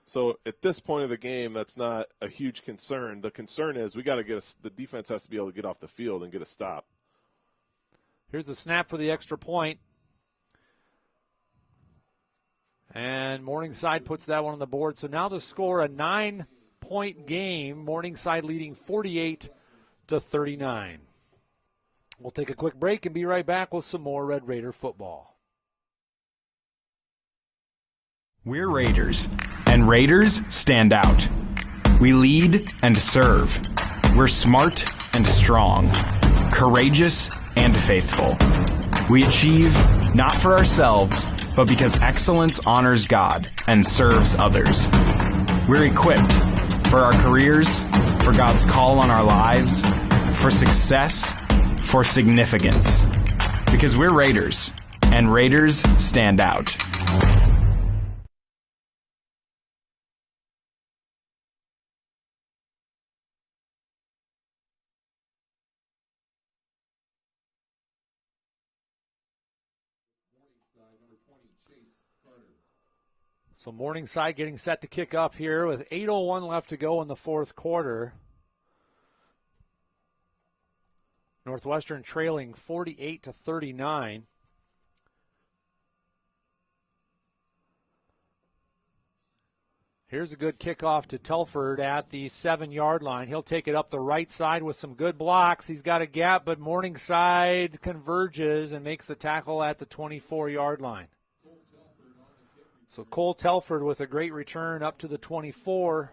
So at this point of the game, that's not a huge concern. The concern is the defense has to be able to get off the field and get a stop. Here's the snap for the extra point. And Morningside puts that one on the board. So now the score, a 9-point game, Morningside leading 48-39. We'll take a quick break and be right back with some more Red Raider football. We're Raiders, and Raiders stand out. We lead and serve. We're smart and strong, courageous and faithful. We achieve not for ourselves, but because excellence honors God and serves others. We're equipped for our careers, for God's call on our lives, for success, for significance. Because we're Raiders, and Raiders stand out. So Morningside getting set to kick up here with 8:01 left to go in the fourth quarter. Northwestern trailing 48-39. Here's a good kickoff to Telford at the 7-yard line. He'll take it up the right side with some good blocks. He's got a gap, but Morningside converges and makes the tackle at the 24-yard line. So Cole Telford with a great return up to the 24.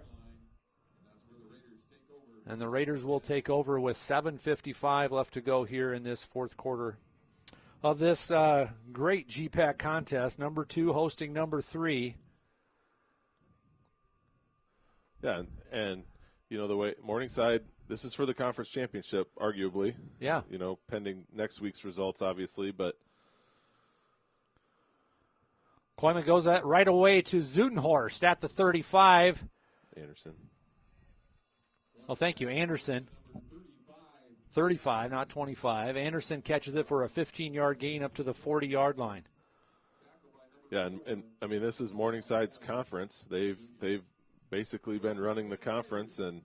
And the Raiders will take over with 7:55 left to go here in this fourth quarter of this great GPAC contest. Number 2 hosting number 3. Yeah, and the way Morningside, this is for the conference championship, arguably. Yeah. Pending next week's results, obviously, but. Koyman goes right away to Zutenhorst at the 35. Anderson. Well, thank you, Anderson. 35, not 25. Anderson catches it for a 15-yard gain up to the 40-yard line. Yeah, and I mean, this is Morningside's conference. They've basically been running the conference, and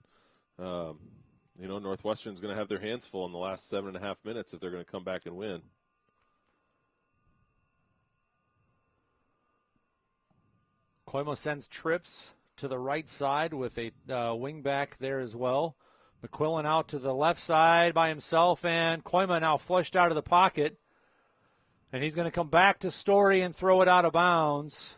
Northwestern's going to have their hands full in the last 7.5 minutes if they're going to come back and win. Koima sends trips to the right side with a wing back there as well. McQuillan out to the left side by himself, and Koima now flushed out of the pocket. And he's going to come back to Story and throw it out of bounds.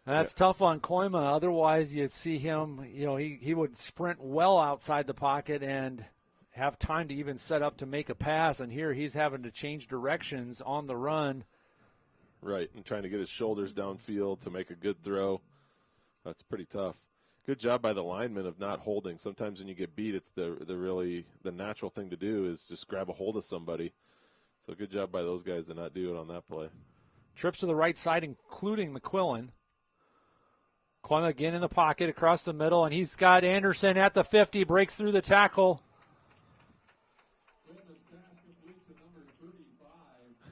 And that's tough on Koima. Otherwise, you'd see him, he would sprint well outside the pocket and have time to even set up to make a pass. And here he's having to change directions on the run. Right, and trying to get his shoulders downfield to make a good throw. That's pretty tough. Good job by the lineman of not holding. Sometimes when you get beat, it's the natural thing to do is just grab a hold of somebody. So good job by those guys to not do it on that play. Trips to the right side, including McQuillan. Koima again in the pocket across the middle, and he's got Anderson at the 50, breaks through the tackle.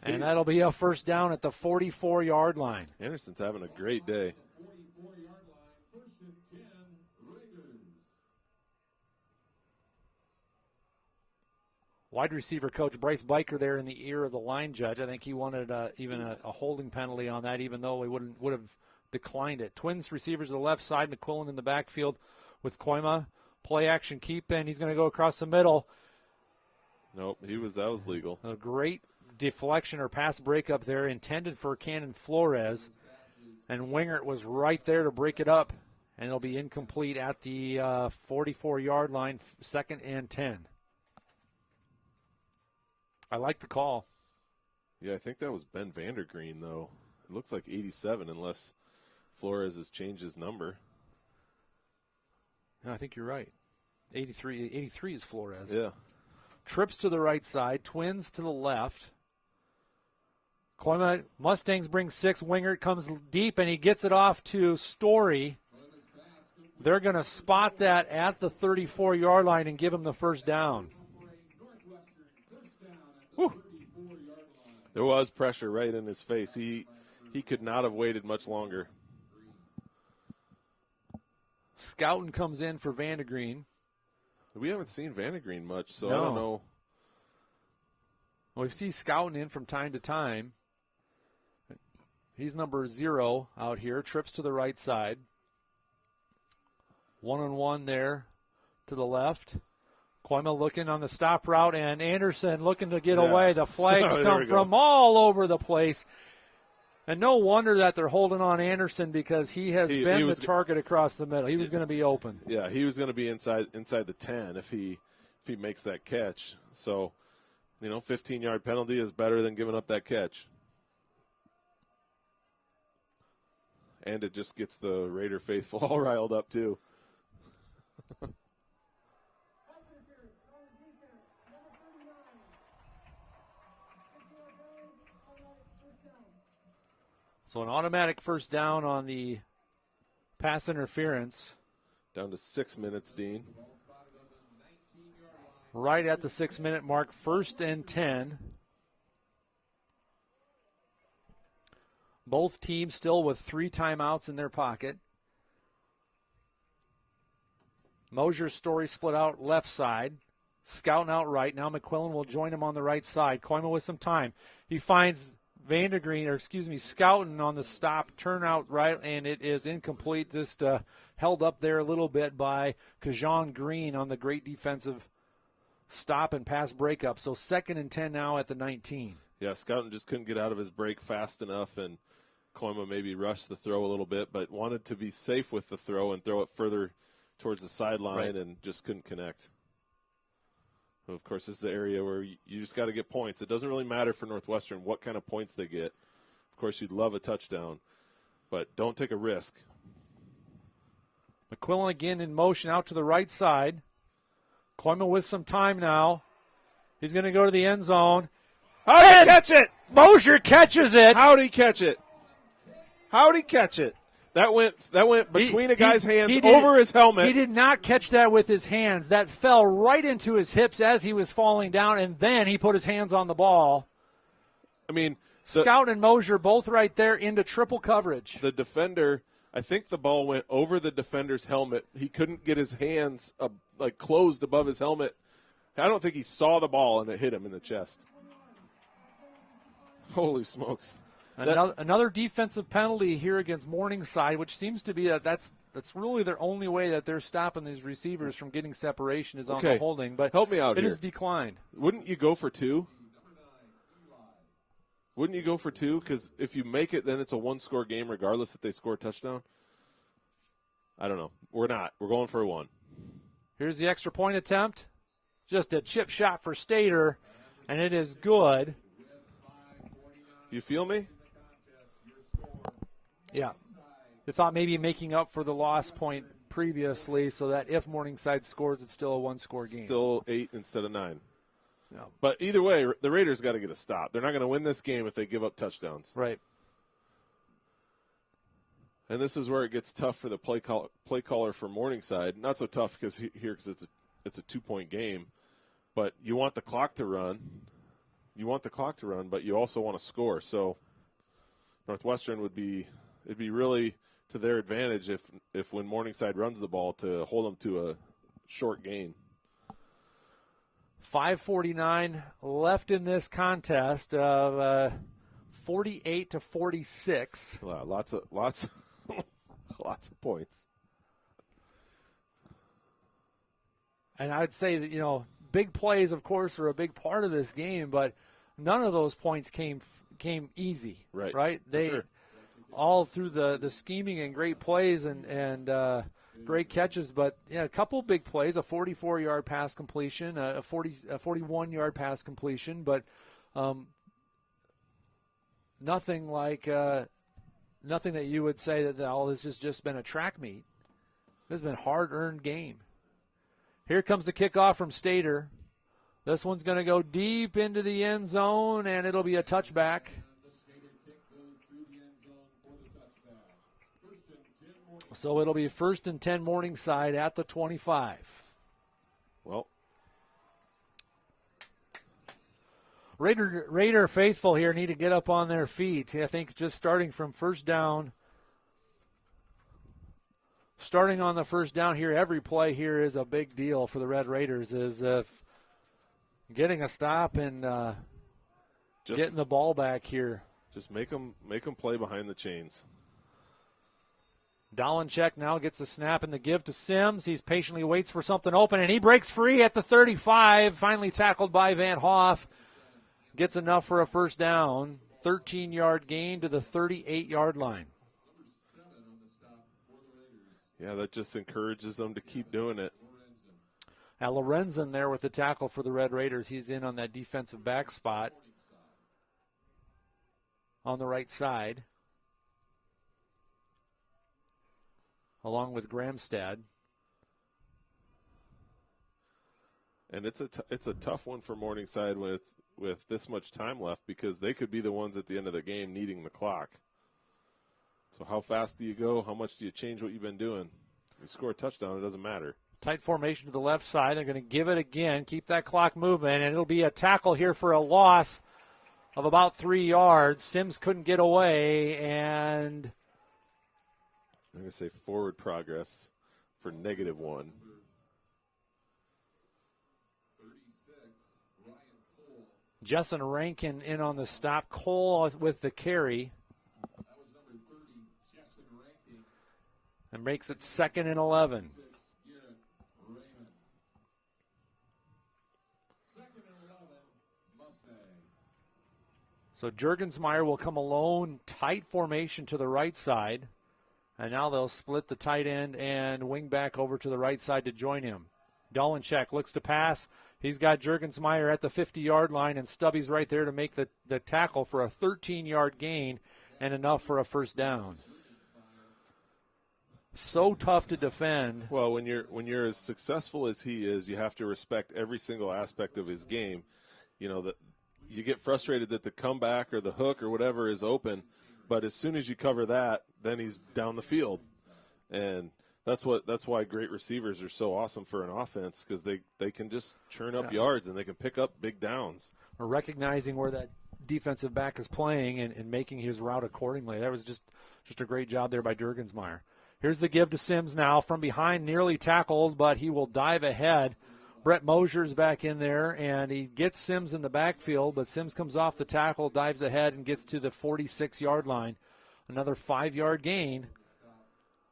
And that'll be a first down at the 44-yard line. Anderson's having a great day. Wide receiver coach Bryce Biker there in the ear of the line judge. I think he wanted even a holding penalty on that, even though he would have declined it. Twins receivers to the left side, McQuillan in the backfield with Koima. Play action keep in. He's going to go across the middle. Nope, that was legal. A great deflection or pass breakup there intended for Cannon Flores. And Wingert was right there to break it up. And it'll be incomplete at the 44-yard line, 2nd and 10. I like the call. Yeah, I think that was Ben Vandergreen, though. It looks like 87 unless Flores has changed his number. No, I think you're right. 83 is Flores. Yeah. Trips to the right side, Twins to the left. Koima, Mustangs bring 6. Wingert comes deep, and he gets it off to Story. They're going to spot that at the 34-yard line and give him the first down. Whew. There was pressure right in his face. He could not have waited much longer. Scouten comes in for Vandergreen. We haven't seen Vandergreen much, so No. I don't know. Well, we see Scouten in from time to time. He's number 0 out here. Trips to the right side. 1-on-1 there to the left. Koima looking on the stop route, and Anderson looking to get away. The flags come from all over the place. And no wonder that they're holding on Anderson because he has been the target across the middle. He was going to be open. Yeah, he was going to be inside the 10 if he makes that catch. So, 15-yard penalty is better than giving up that catch. And it just gets the Raider faithful all riled up, too. So an automatic first down on the pass interference. Down to 6 minutes, Dean. Right at the 6-minute mark, 1st and 10. Both teams still with 3 timeouts in their pocket. Mosier's Story split out left side. Scouten out right. Now McQuillan will join him on the right side. Koima with some time. He finds Scouten on the stop, turn out right, and it is incomplete. Just held up there a little bit by Kajan Green on the great defensive stop and pass breakup. So 2nd and 10 now at the 19. Yeah, Scouten just couldn't get out of his break fast enough, and Koima maybe rushed the throw a little bit, but wanted to be safe with the throw and throw it further towards the sideline and just couldn't connect. Of course, this is the area where you just got to get points. It doesn't really matter for Northwestern what kind of points they get. Of course, you'd love a touchdown, but don't take a risk. McQuillan again in motion out to the right side. Koima with some time now. He's going to go to the end zone. How'd he catch it? Mosier catches it. How'd he catch it? How'd he catch it? That went between a guy's hands he over his helmet. He did not catch that with his hands. That fell right into his hips as he was falling down, and then he put his hands on the ball. I mean, Scout and Mosier both right there into triple coverage. The defender, I think the ball went over the defender's helmet. He couldn't get his hands closed above his helmet. I don't think he saw the ball, and it hit him in the chest. Holy smokes. Another defensive penalty here against Morningside, which seems to be that's really their only way that they're stopping these receivers from getting separation is on the holding. But help me out it here. has declined. Wouldn't you go for 2? Wouldn't you go for 2? Because if you make it, then it's a one-score game regardless if they score a touchdown. I don't know. We're not. We're going for a 1. Here's the extra point attempt. Just a chip shot for Stater, and it is good. You feel me? Yeah. They thought maybe making up for the loss point previously so that if Morningside scores, it's still a one-score game. Still 8 instead of 9. Yeah. But either way, the Raiders got to get a stop. They're not going to win this game if they give up touchdowns. Right. And this is where it gets tough for the play caller for Morningside. Not so tough because it's a 2-point game. But you want the clock to run. But you also want to score. So Northwestern it'd be really to their advantage if when Morningside runs the ball to hold them to a short gain. 5:49 left in this contest of 48-46. Wow, lots of points. And I'd say that big plays, of course, are a big part of this game, but none of those points came easy. Right? They sure. all through the scheming and great plays and great catches, but a couple big plays, a 44-yard pass completion, a 41-yard pass completion, but nothing that you would say that this has just been a track meet. This has been a hard-earned game. Here comes the kickoff from Stater. This one's going to go deep into the end zone, and it'll be a touchback. So it'll be 1st and 10 Morningside at the 25. Well, Raider faithful here need to get up on their feet. I think just starting from first down, starting on the first down here, every play here is a big deal for the Red Raiders, is getting a stop and getting the ball back here. Just make them play behind the chains. Dolenchek now gets the snap and the give to Sims. He patiently waits for something open, and he breaks free at the 35, finally tackled by Van Hoff. Gets enough for a first down. 13-yard gain to the 38-yard line. Yeah, that just encourages them to keep doing it. Now Lorenzen there with the tackle for the Red Raiders. He's in on that defensive back spot on the right side, along with Gramstad. And it's a tough one for Morningside with this much time left, because they could be the ones at the end of the game needing the clock. So how fast do you go? How much do you change what you've been doing? You score a touchdown, it doesn't matter. Tight formation to the left side. They're going to give it again, keep that clock moving, and it'll be a tackle here for a loss of about 3 yards. Sims couldn't get away, and I'm going to say forward progress for -1. Justin Rankin in on the stop. Cole with the carry. And makes it 2nd and 11. So Juergensmeyer will come alone, tight formation to the right side. And now they'll split the tight end and wing back over to the right side to join him. Dolenchek looks to pass. He's got Juergensmeyer at the 50-yard line, and Stubby's right there to make the tackle for a 13-yard gain and enough for a first down. So tough to defend. Well, when you're as successful as he is, you have to respect every single aspect of his game. That you get frustrated that the comeback or the hook or whatever is open, but as soon as you cover that, then he's down the field. And that's why great receivers are so awesome for an offense, because they can just churn up yards and they can pick up big downs. Or recognizing where that defensive back is playing and making his route accordingly. That was just a great job there by Durgensmeyer. Here's the give to Sims now from behind, nearly tackled, but he will dive ahead. Brett Mosier's back in there, and he gets Sims in the backfield, but Sims comes off the tackle, dives ahead, and gets to the 46-yard line. Another 5-yard gain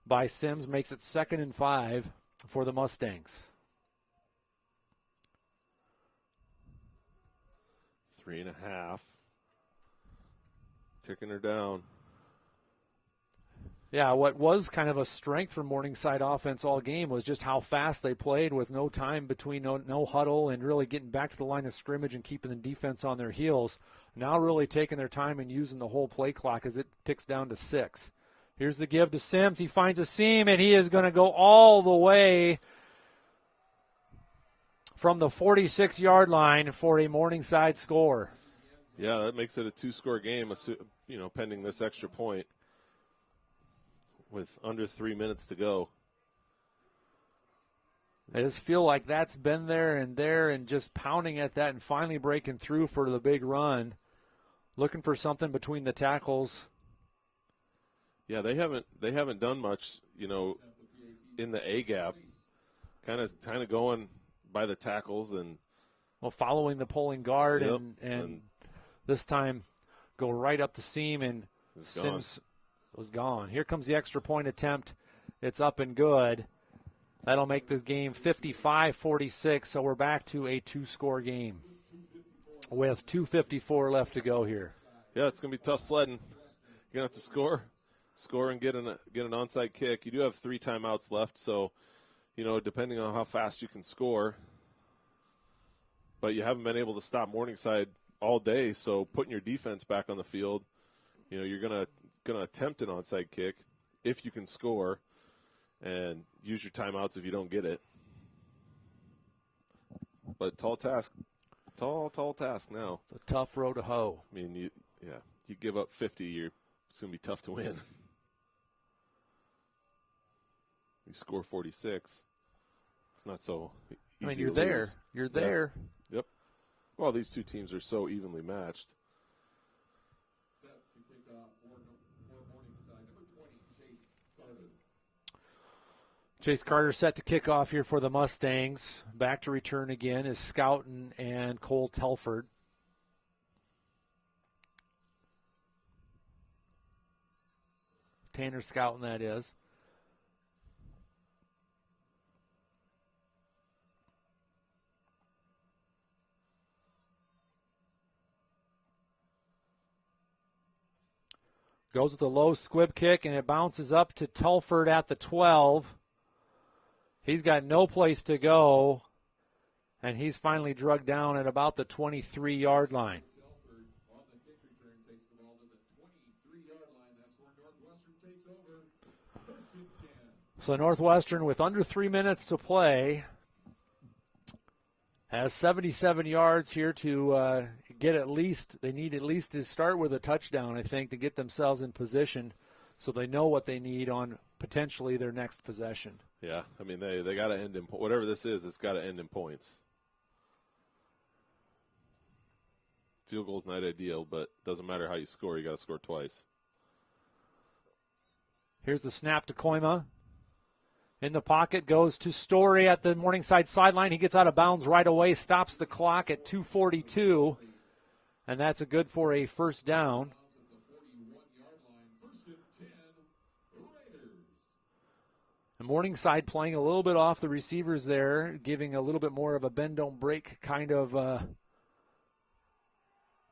by Sims makes it 2nd and 5 for the Mustangs. 3.5. Ticking her down. Yeah, what was kind of a strength for Morningside offense all game was just how fast they played with no time between, no huddle, and really getting back to the line of scrimmage and keeping the defense on their heels. Now really taking their time and using the whole play clock as it ticks down to 6. Here's the give to Sims. He finds a seam, and he is going to go all the way from the 46-yard line for a Morningside score. Yeah, that makes it a 2-score game, pending this extra point with under 3 minutes to go. I just feel like that's been there and just pounding at that and finally breaking through for the big run. Looking for something between the tackles. Yeah, they haven't done much, in the A gap. Kind of going by the tackles and following the pulling guard. Yep, and this time go right up the seam, and Sims was gone. Here comes the extra point attempt. It's up and good. That'll make the game 55-46, so we're back to a 2-score game with 2:54 left to go here. Yeah, it's going to be tough sledding. You're going to have to score and get an onside kick. You do have 3 timeouts left, so, depending on how fast you can score. But you haven't been able to stop Morningside all day, so putting your defense back on the field, you're going to attempt an onside kick if you can score and use your timeouts if you don't get it. But tall task now. It's a tough row to hoe. I mean, you give up 50, it's going to be tough to win. You score 46. It's not so easy. I mean, you're there. Lose. You're there. Yep. Well, these two teams are so evenly matched. Set to kick off for Morningside, number 20, Chase Carter. Chase Carter set to kick off here for the Mustangs. Back to return again is Scouten and Cole Telford. Tanner Scouten, that is. Goes with a low squib kick, and it bounces up to Telford at the 12. He's got no place to go, and he's finally drugged down at about the 23-yard line. Telford on the kick return takes the ball to the 23-yard line. That's where Northwestern takes over. 1st and 10. So Northwestern, with under 3 minutes to play, has 77 yards here to get at least. They need at least to start with a touchdown, I think, to get themselves in position so they know what they need on potentially their next possession. Yeah, I mean, they got to end in whatever this is. It's got to end in points. Field goal's not ideal, but doesn't matter how you score. You got to score twice. Here's the snap to Koima. In the pocket goes to Story at the Morningside sideline. He gets out of bounds right away, stops the clock at 2:42, and that's a good for a first down. And Morningside playing a little bit off the receivers there, giving a little bit more of a bend don't break kind of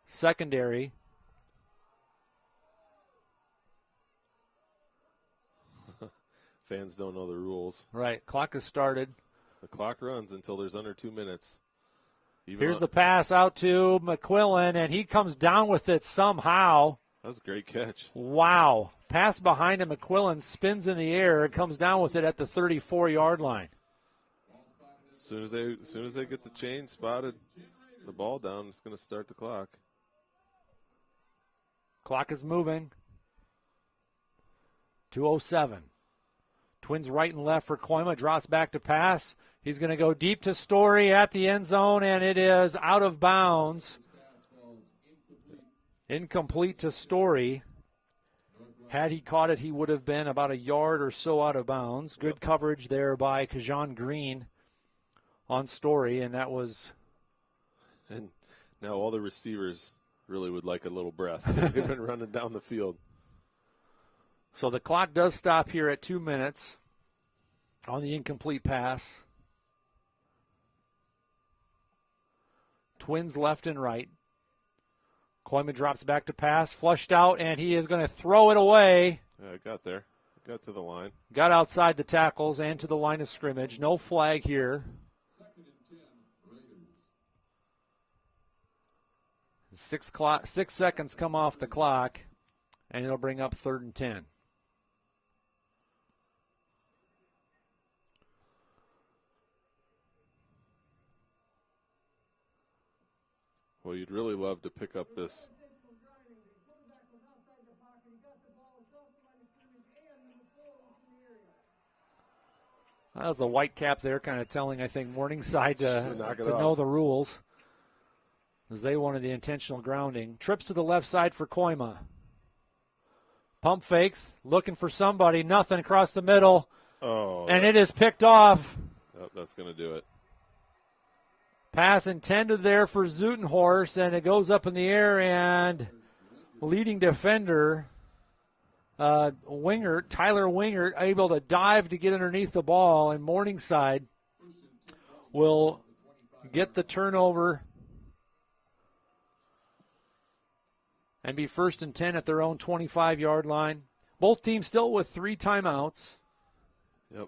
secondary. Fans don't know the rules. Right, clock has started. The clock runs until there's under 2 minutes. Here's the pass out to McQuillan, and he comes down with it somehow. That was a great catch. Wow. Pass behind him, McQuillan spins in the air, comes down with it at the 34-yard line. As soon as they get the chain spotted, the ball down, it's going to start the clock. Clock is moving. 2:07. Twins right and left for Koima. Drops back to pass. He's going to go deep to Story at the end zone, and it is out of bounds. Incomplete to Story. Had he caught it, he would have been about a yard or so out of bounds. Good coverage there by Kajan Green on Story, and that was... And now all the receivers really would like a little breath because they've been running down the field. So the clock does stop here at 2 minutes on the incomplete pass. Twins left and right. Koima drops back to pass, flushed out, and he is going to throw it away. Yeah, it got there. It got to the line. Got outside the tackles and to the line of scrimmage. No flag here. 6 seconds come off the clock, and it'll bring up 3rd and 10. Well, you'd really love to pick up this. That was a white cap there, kind of telling, I think, Morningside to Knock it know off. the rules, as they wanted the intentional grounding. Trips to the left side for Koima. Pump fakes, looking for somebody, nothing across the middle, and it is picked off. Oh, that's going to do it. Pass intended there for Zutenhorst, and it goes up in the air, and leading defender, Tyler Wingert, able to dive to get underneath the ball, and Morningside will get the turnover and be 1st and 10 at their own 25-yard line. Both teams still with 3 timeouts. Yep,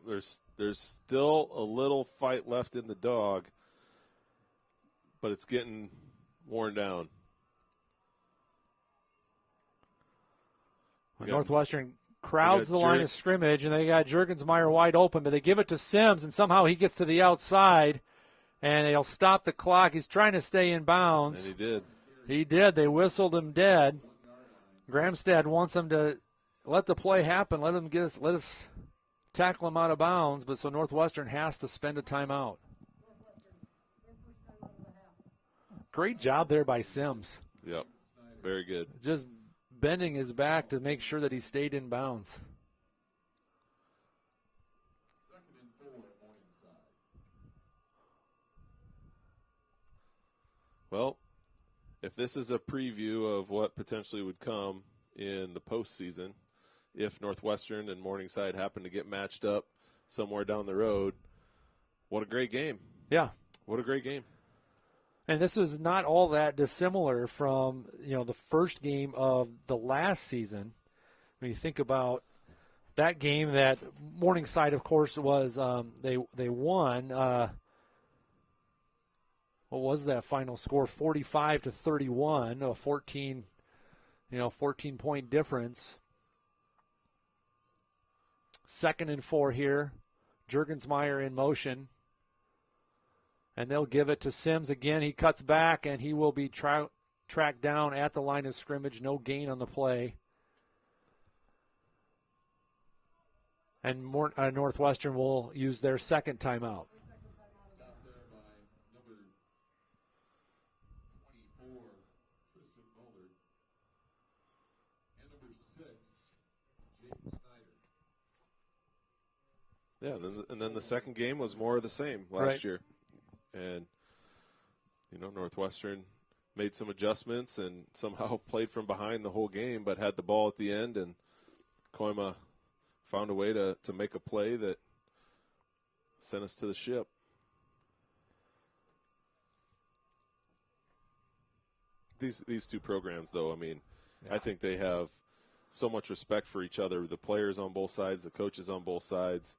there's still a little fight left in the dog, but it's getting worn down. Northwestern crowds the line of scrimmage, and they got Juergensmeyer wide open, but they give it to Sims, and somehow he gets to the outside, and they'll stop the clock. He's trying to stay in bounds. And he did. He did. They whistled him dead. Gramstad wants them to let the play happen. Let us tackle him out of bounds, but so Northwestern has to spend a timeout. Great job there by Sims. Yep, very good. Just bending his back to make sure that he stayed in bounds. 2nd and 4, Morningside. Well, if this is a preview of what potentially would come in the postseason, if Northwestern and Morningside happen to get matched up somewhere down the road, what a great game. Yeah. What a great game. And this is not all that dissimilar from, the first game of the last season. When you think about that game that Morningside, of course, was they won. What was that final score? 45-31, a 14-point difference. 2nd and 4 here. Juergensmeyer in motion. And they'll give it to Sims again. He cuts back, and he will be tracked down at the line of scrimmage. No gain on the play. And Northwestern will use their 2nd timeout. Stopped there by number 24, Tristan Mulder, and number 6, Jake Snyder. Yeah, and then the second game was more of the same last year. And, Northwestern made some adjustments and somehow played from behind the whole game, but had the ball at the end, and Koima found a way to make a play that sent us to the ship. These two programs, though, I think they have so much respect for each other, the players on both sides, the coaches on both sides.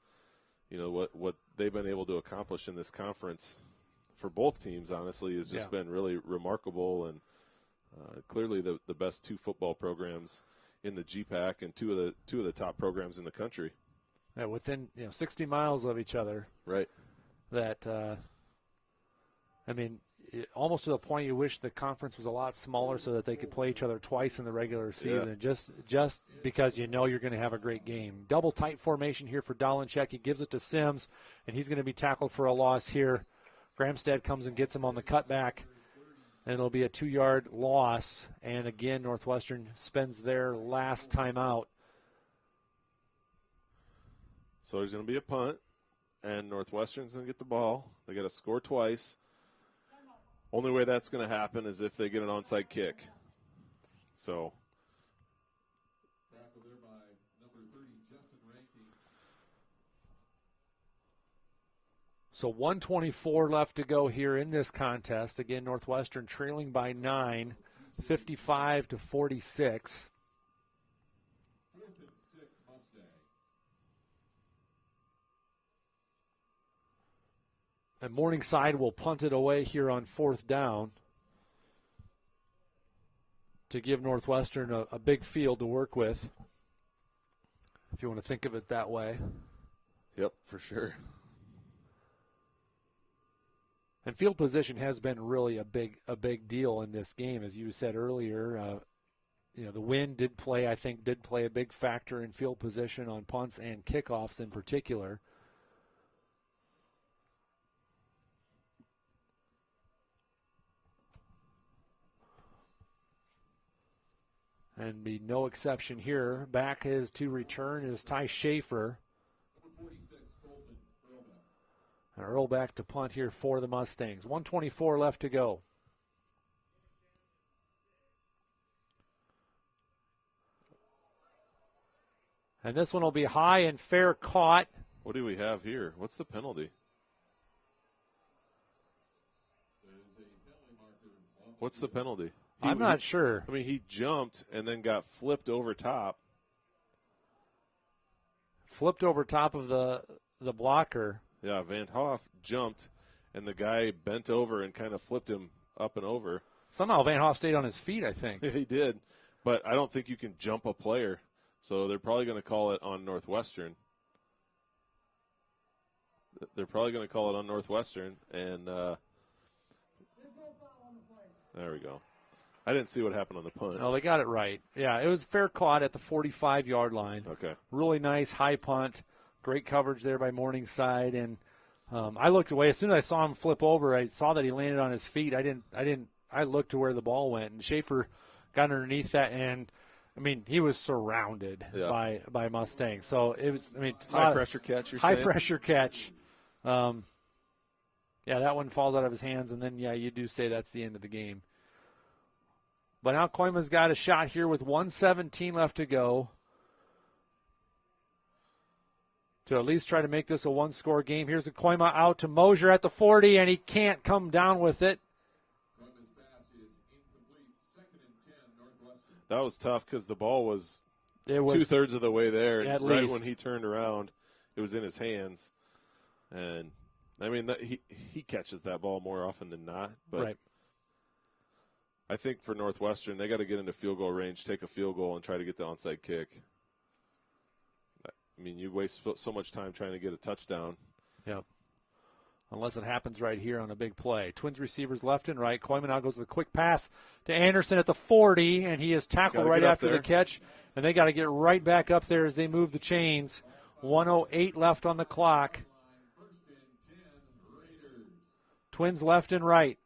What they've been able to accomplish in this conference for both teams, honestly, has just been really remarkable, and clearly the best 2 football programs in the GPAC and two of the top programs in the country. Yeah, within 60 miles of each other. Right. That almost to the point you wish the conference was a lot smaller so that they could play each other twice in the regular season, just because you know you're going to have a great game. Double tight formation here for Dolinchek. He gives it to Sims, and he's going to be tackled for a loss here. Gramstad comes and gets him on the cutback, and it'll be a 2-yard loss. And again, Northwestern spends their last timeout. So there's going to be a punt, and Northwestern's going to get the ball. They got to score twice. Only way that's going to happen is if they get an onside kick. So Tackle there by number 30, Justin Ranky. So 1:24 left to go here in this contest. Again, Northwestern trailing by 9, 55-46. 4th and 6 Mustangs. And Morningside will punt it away here on 4th down to give Northwestern a big field to work with, if you want to think of it that way. Yep, for sure. And field position has been really a big deal in this game, as you said earlier. The wind did play a big factor in field position on punts and kickoffs in particular. And be no exception here. Back to return is Ty Schaefer. Number 46, Colton Earlback. And Earl back to punt here for the Mustangs. 1:24 left to go. And this one will be high and fair caught. What do we have here? What's the penalty? There is a penalty marker on What's the penalty? I'm not sure. I mean, he jumped and then got flipped over top. Flipped over top of the blocker. Yeah, Van Hoff jumped, and the guy bent over and kind of flipped him up and over. Somehow Van Hoff stayed on his feet, I think. He did, but I don't think you can jump a player, so they're probably going to call it on Northwestern. They're probably going to call it on Northwestern, and there we go. I didn't see what happened on the punt. Oh, they got it right. Yeah, it was fair caught at the 45-yard line. Okay. Really nice high punt. Great coverage there by Morningside. And I looked away. As soon as I saw him flip over, I saw that he landed on his feet. I looked to where the ball went. And Schaefer got underneath that, and, I mean, he was surrounded by Mustangs. So it was, High-pressure catch, you're saying? High-pressure catch. Yeah, that one falls out of his hands, and then, you do say that's the end of the game. But now Koima's got a shot here with 1:17 left to go to at least try to make this a one-score game. Here's a Koima out to Mosier at the 40, and he can't come down with it. Koima's pass is incomplete. 2nd and 10, Northwestern. That was tough because the ball was It was two-thirds of the way there. At And right least. when he turned around, it was in his hands. And, I mean, he catches that ball more often than not. But right. I think for Northwestern, they got to get into field goal range, take a field goal, and try to get the onside kick. I mean, you waste so much time trying to get a touchdown. Yep. Unless it happens right here on a big play. Twins receivers left and right. Koima now goes with a quick pass to Anderson at the 40, and he is tackled Gotta right get up after the there. catch. And they got to get right back up there as they move the chains. 1:08 left on the clock. 1st and 10, Raiders. Twins left and right.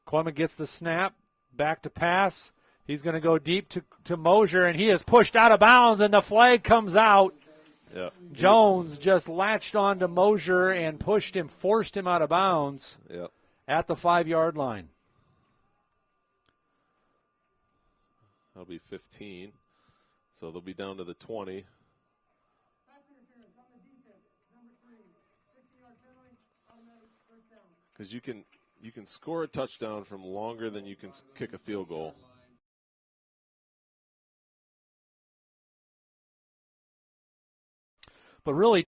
Koima gets the snap, back to pass. He's going to go deep to Mosier, and he is pushed out of bounds, and the flag comes out. Yeah. Jones just latched on to Mosier and forced him out of bounds Yep. at the 5-yard line. That'll be 15. So they'll be down to the 20. Pass interference on the defense, number 3. 15-yard penalty, automatic first down. Because you can score a touchdown from longer than you can kick a field goal. But really,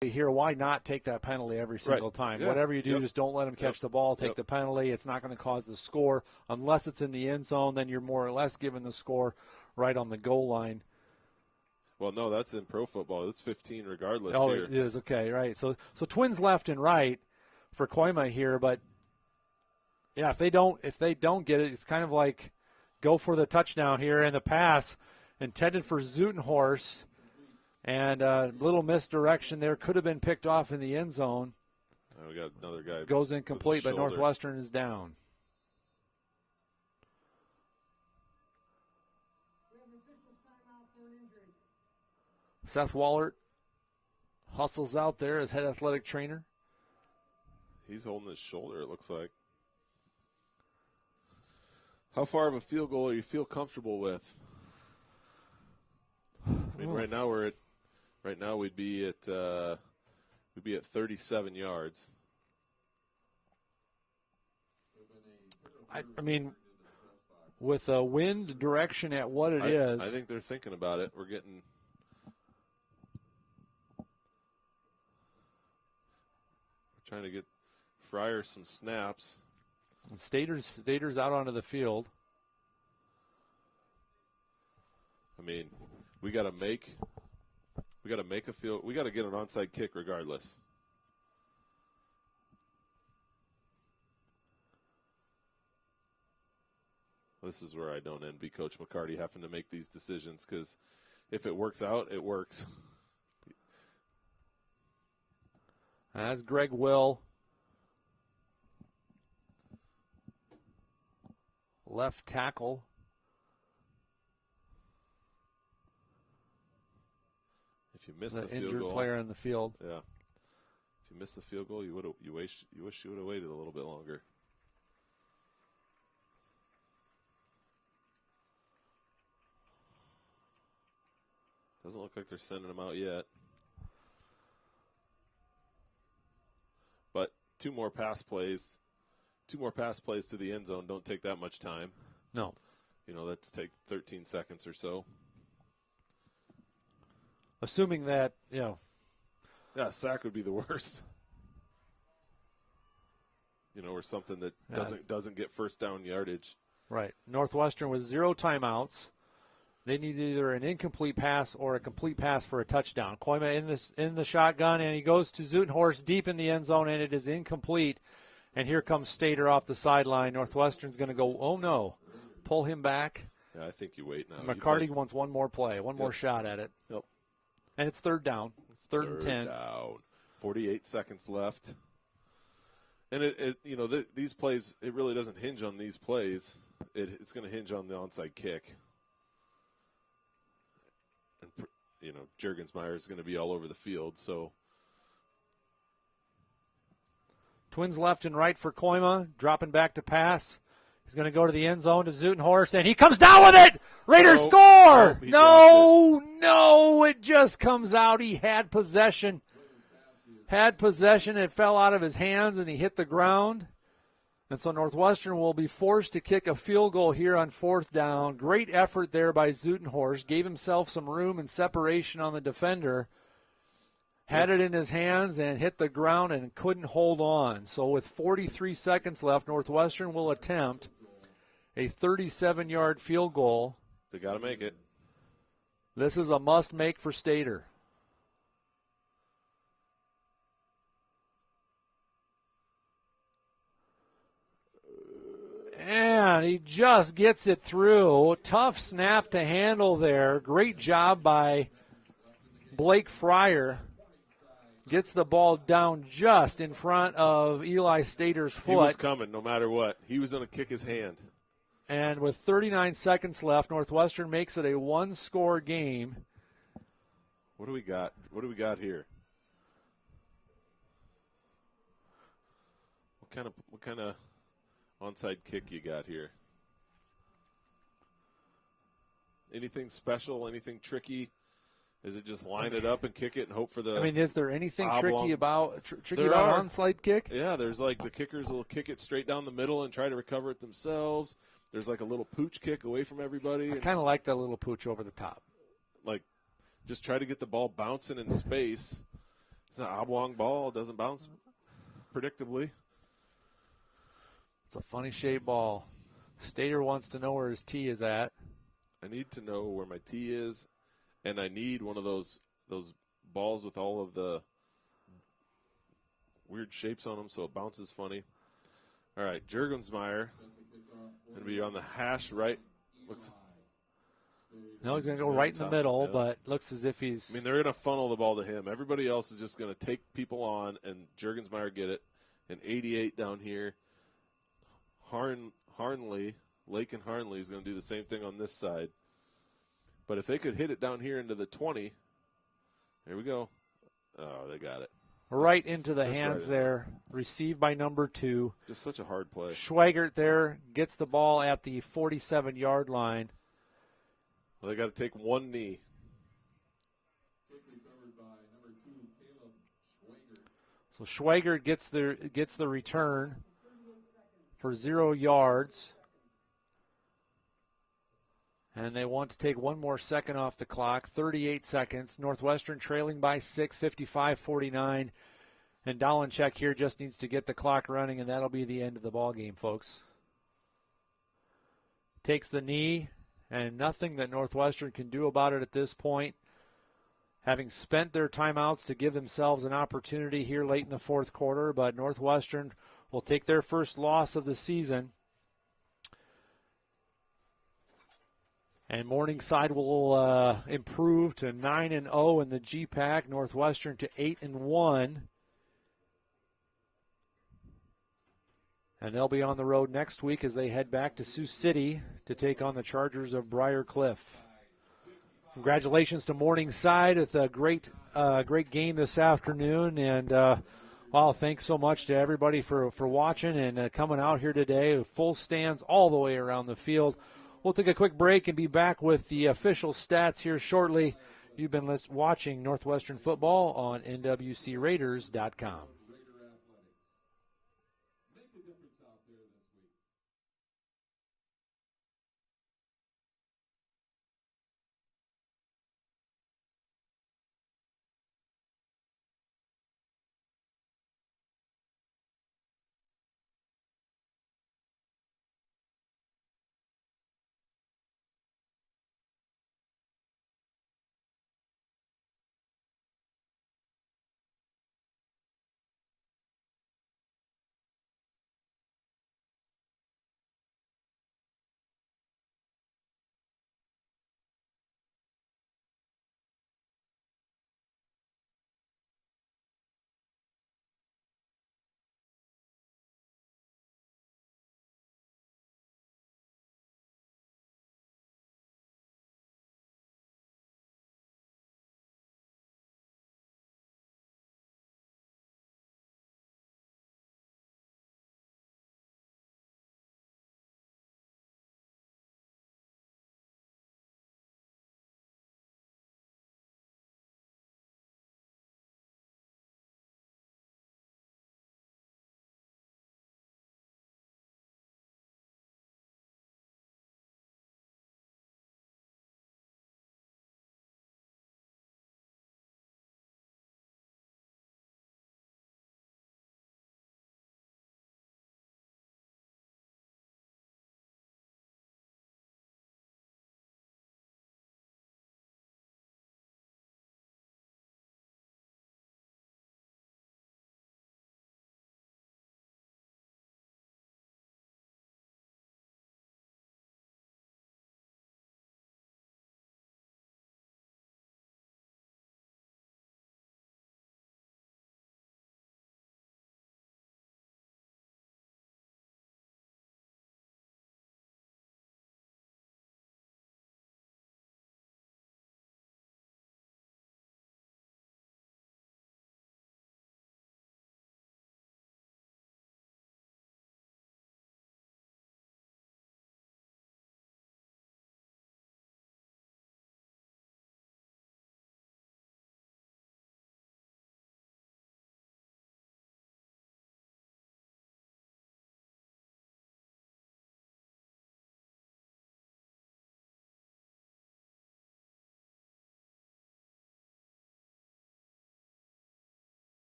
here, why not take that penalty every single Right. time? Yeah. Whatever you do, Yep. just don't let them catch the ball. Take Yep. the penalty. It's not going to cause the score. Unless it's in the end zone, then you're more or less given the score right on the goal line. Well, no, that's in pro football. It's 15 regardless Oh, here. it is. Okay, right. So Twins left and right for Koima here, but Yeah, if they don't get it, it's kind of like go for the touchdown here, and the pass intended for Zutenhorst, and a little misdirection there, could have been picked off in the end zone. We got another guy. Goes incomplete, but shoulder. Northwestern is down. We have an official's timeout for an injury. Seth Wallert hustles out there as head athletic trainer. He's holding his shoulder, it looks like. How far of a field goal do you feel comfortable with? I mean, right now we'd be at 37 yards. I mean, with a wind direction at what it is, I think they're thinking about it. We're trying to get Fryer some snaps. Stater's out onto the field. I mean, we got to make a field. We got to get an onside kick regardless. This is where I don't envy Coach McCarty having to make these decisions, because if it works out, it works. As Greg Will, left tackle. If you miss the the field injured goal, player on the field. yeah. If you miss the field goal, you wish you would have waited a little bit longer. Doesn't look like they're sending him out yet. But two more pass plays to the end zone don't take that much time. No. Let's take 13 seconds or so. Assuming that, Yeah, sack would be the worst. Or something that doesn't get first down yardage. right. Northwestern with 0 timeouts. They need either an incomplete pass or a complete pass for a touchdown. Koima in the shotgun, and he goes to Zutenhorst deep in the end zone, and it is incomplete. And here comes Stater off the sideline. Northwestern's going to go, oh no, pull him back. Yeah, I think you wait now. McCarty wants one more play, one more shot at it. Yep. And it's third down. It's third and 10. Down. 48 seconds left. And these plays, it really doesn't hinge on these plays. It's going to hinge on the onside kick. And Juergensmeyer is going to be all over the field. So Twins left and right for Koima, dropping back to pass. He's going to go to the end zone to Zutenhorst, and he comes down with it. Raiders score. No, it just comes out. He had possession. It fell out of his hands, and he hit the ground. And so Northwestern will be forced to kick a field goal here on fourth down. Great effort there by Zutenhorst. Gave himself some room and separation on the defender. Had it in his hands and hit the ground and couldn't hold on. So with 43 seconds left, Northwestern will attempt a 37-yard field goal. they got to make it. This is a must-make for Stater. And he just gets it through. Tough snap to handle there. Great job by Blake Fryer. Gets the ball down just in front of Eli Stater's foot. He was coming no matter what. He was going to kick his hand. And with 39 seconds left, Northwestern makes it a one-score game. What do we got? What do we got here? What kind of onside kick you got here? Anything special? Anything tricky? Is it just line it up and kick it and hope for the? I mean, is there anything oblong? tricky about There are. onside kick? Yeah, there's like the kickers will kick it straight down the middle and try to recover it themselves. There's like a little pooch kick away from everybody. I kind of like that little pooch over the top. Like, just try to get the ball bouncing in space. It's an oblong ball. It doesn't bounce predictably. It's a funny shaped ball. Stater wants to know where his tee is at. I need to know where my tee is, and I need one of those balls with all of the weird shapes on them so it bounces funny. All right, Juergensmeyer going to be on the hash right. No, he's going to go right in the middle, yeah. but looks as if he's. I mean, they're going to funnel the ball to him. Everybody else is just going to take people on, and Juergensmeyer get it. And 88 down here. Harnley, Lake and Harnley is going to do the same thing on this side. But if they could hit it down here into the 20, there we go. Oh, they got it. Right into the That's hands right. there. Received by number 2. Just such a hard play. Schweigert there gets the ball at the 47-yard line. Well, they got to take one knee. So Schweigert gets the return for 0 yards. And they want to take one more second off the clock, 38 seconds. Northwestern trailing by 6, 55-49. And Dolenchek here just needs to get the clock running, and that'll be the end of the ball game, folks. Takes the knee, and nothing that Northwestern can do about it at this point. Having spent their timeouts to give themselves an opportunity here late in the fourth quarter, but Northwestern will take their first loss of the season. And Morningside will improve to 9-0 in the GPAC. Northwestern to 8-1. And they'll be on the road next week as they head back to Sioux City to take on the Chargers of Briar Cliff. Congratulations to Morningside with a great game this afternoon. And, wow, thanks so much to everybody for watching and coming out here today. Full stands all the way around the field. We'll take a quick break and be back with the official stats here shortly. You've been watching Northwestern football on NWCRaiders.com.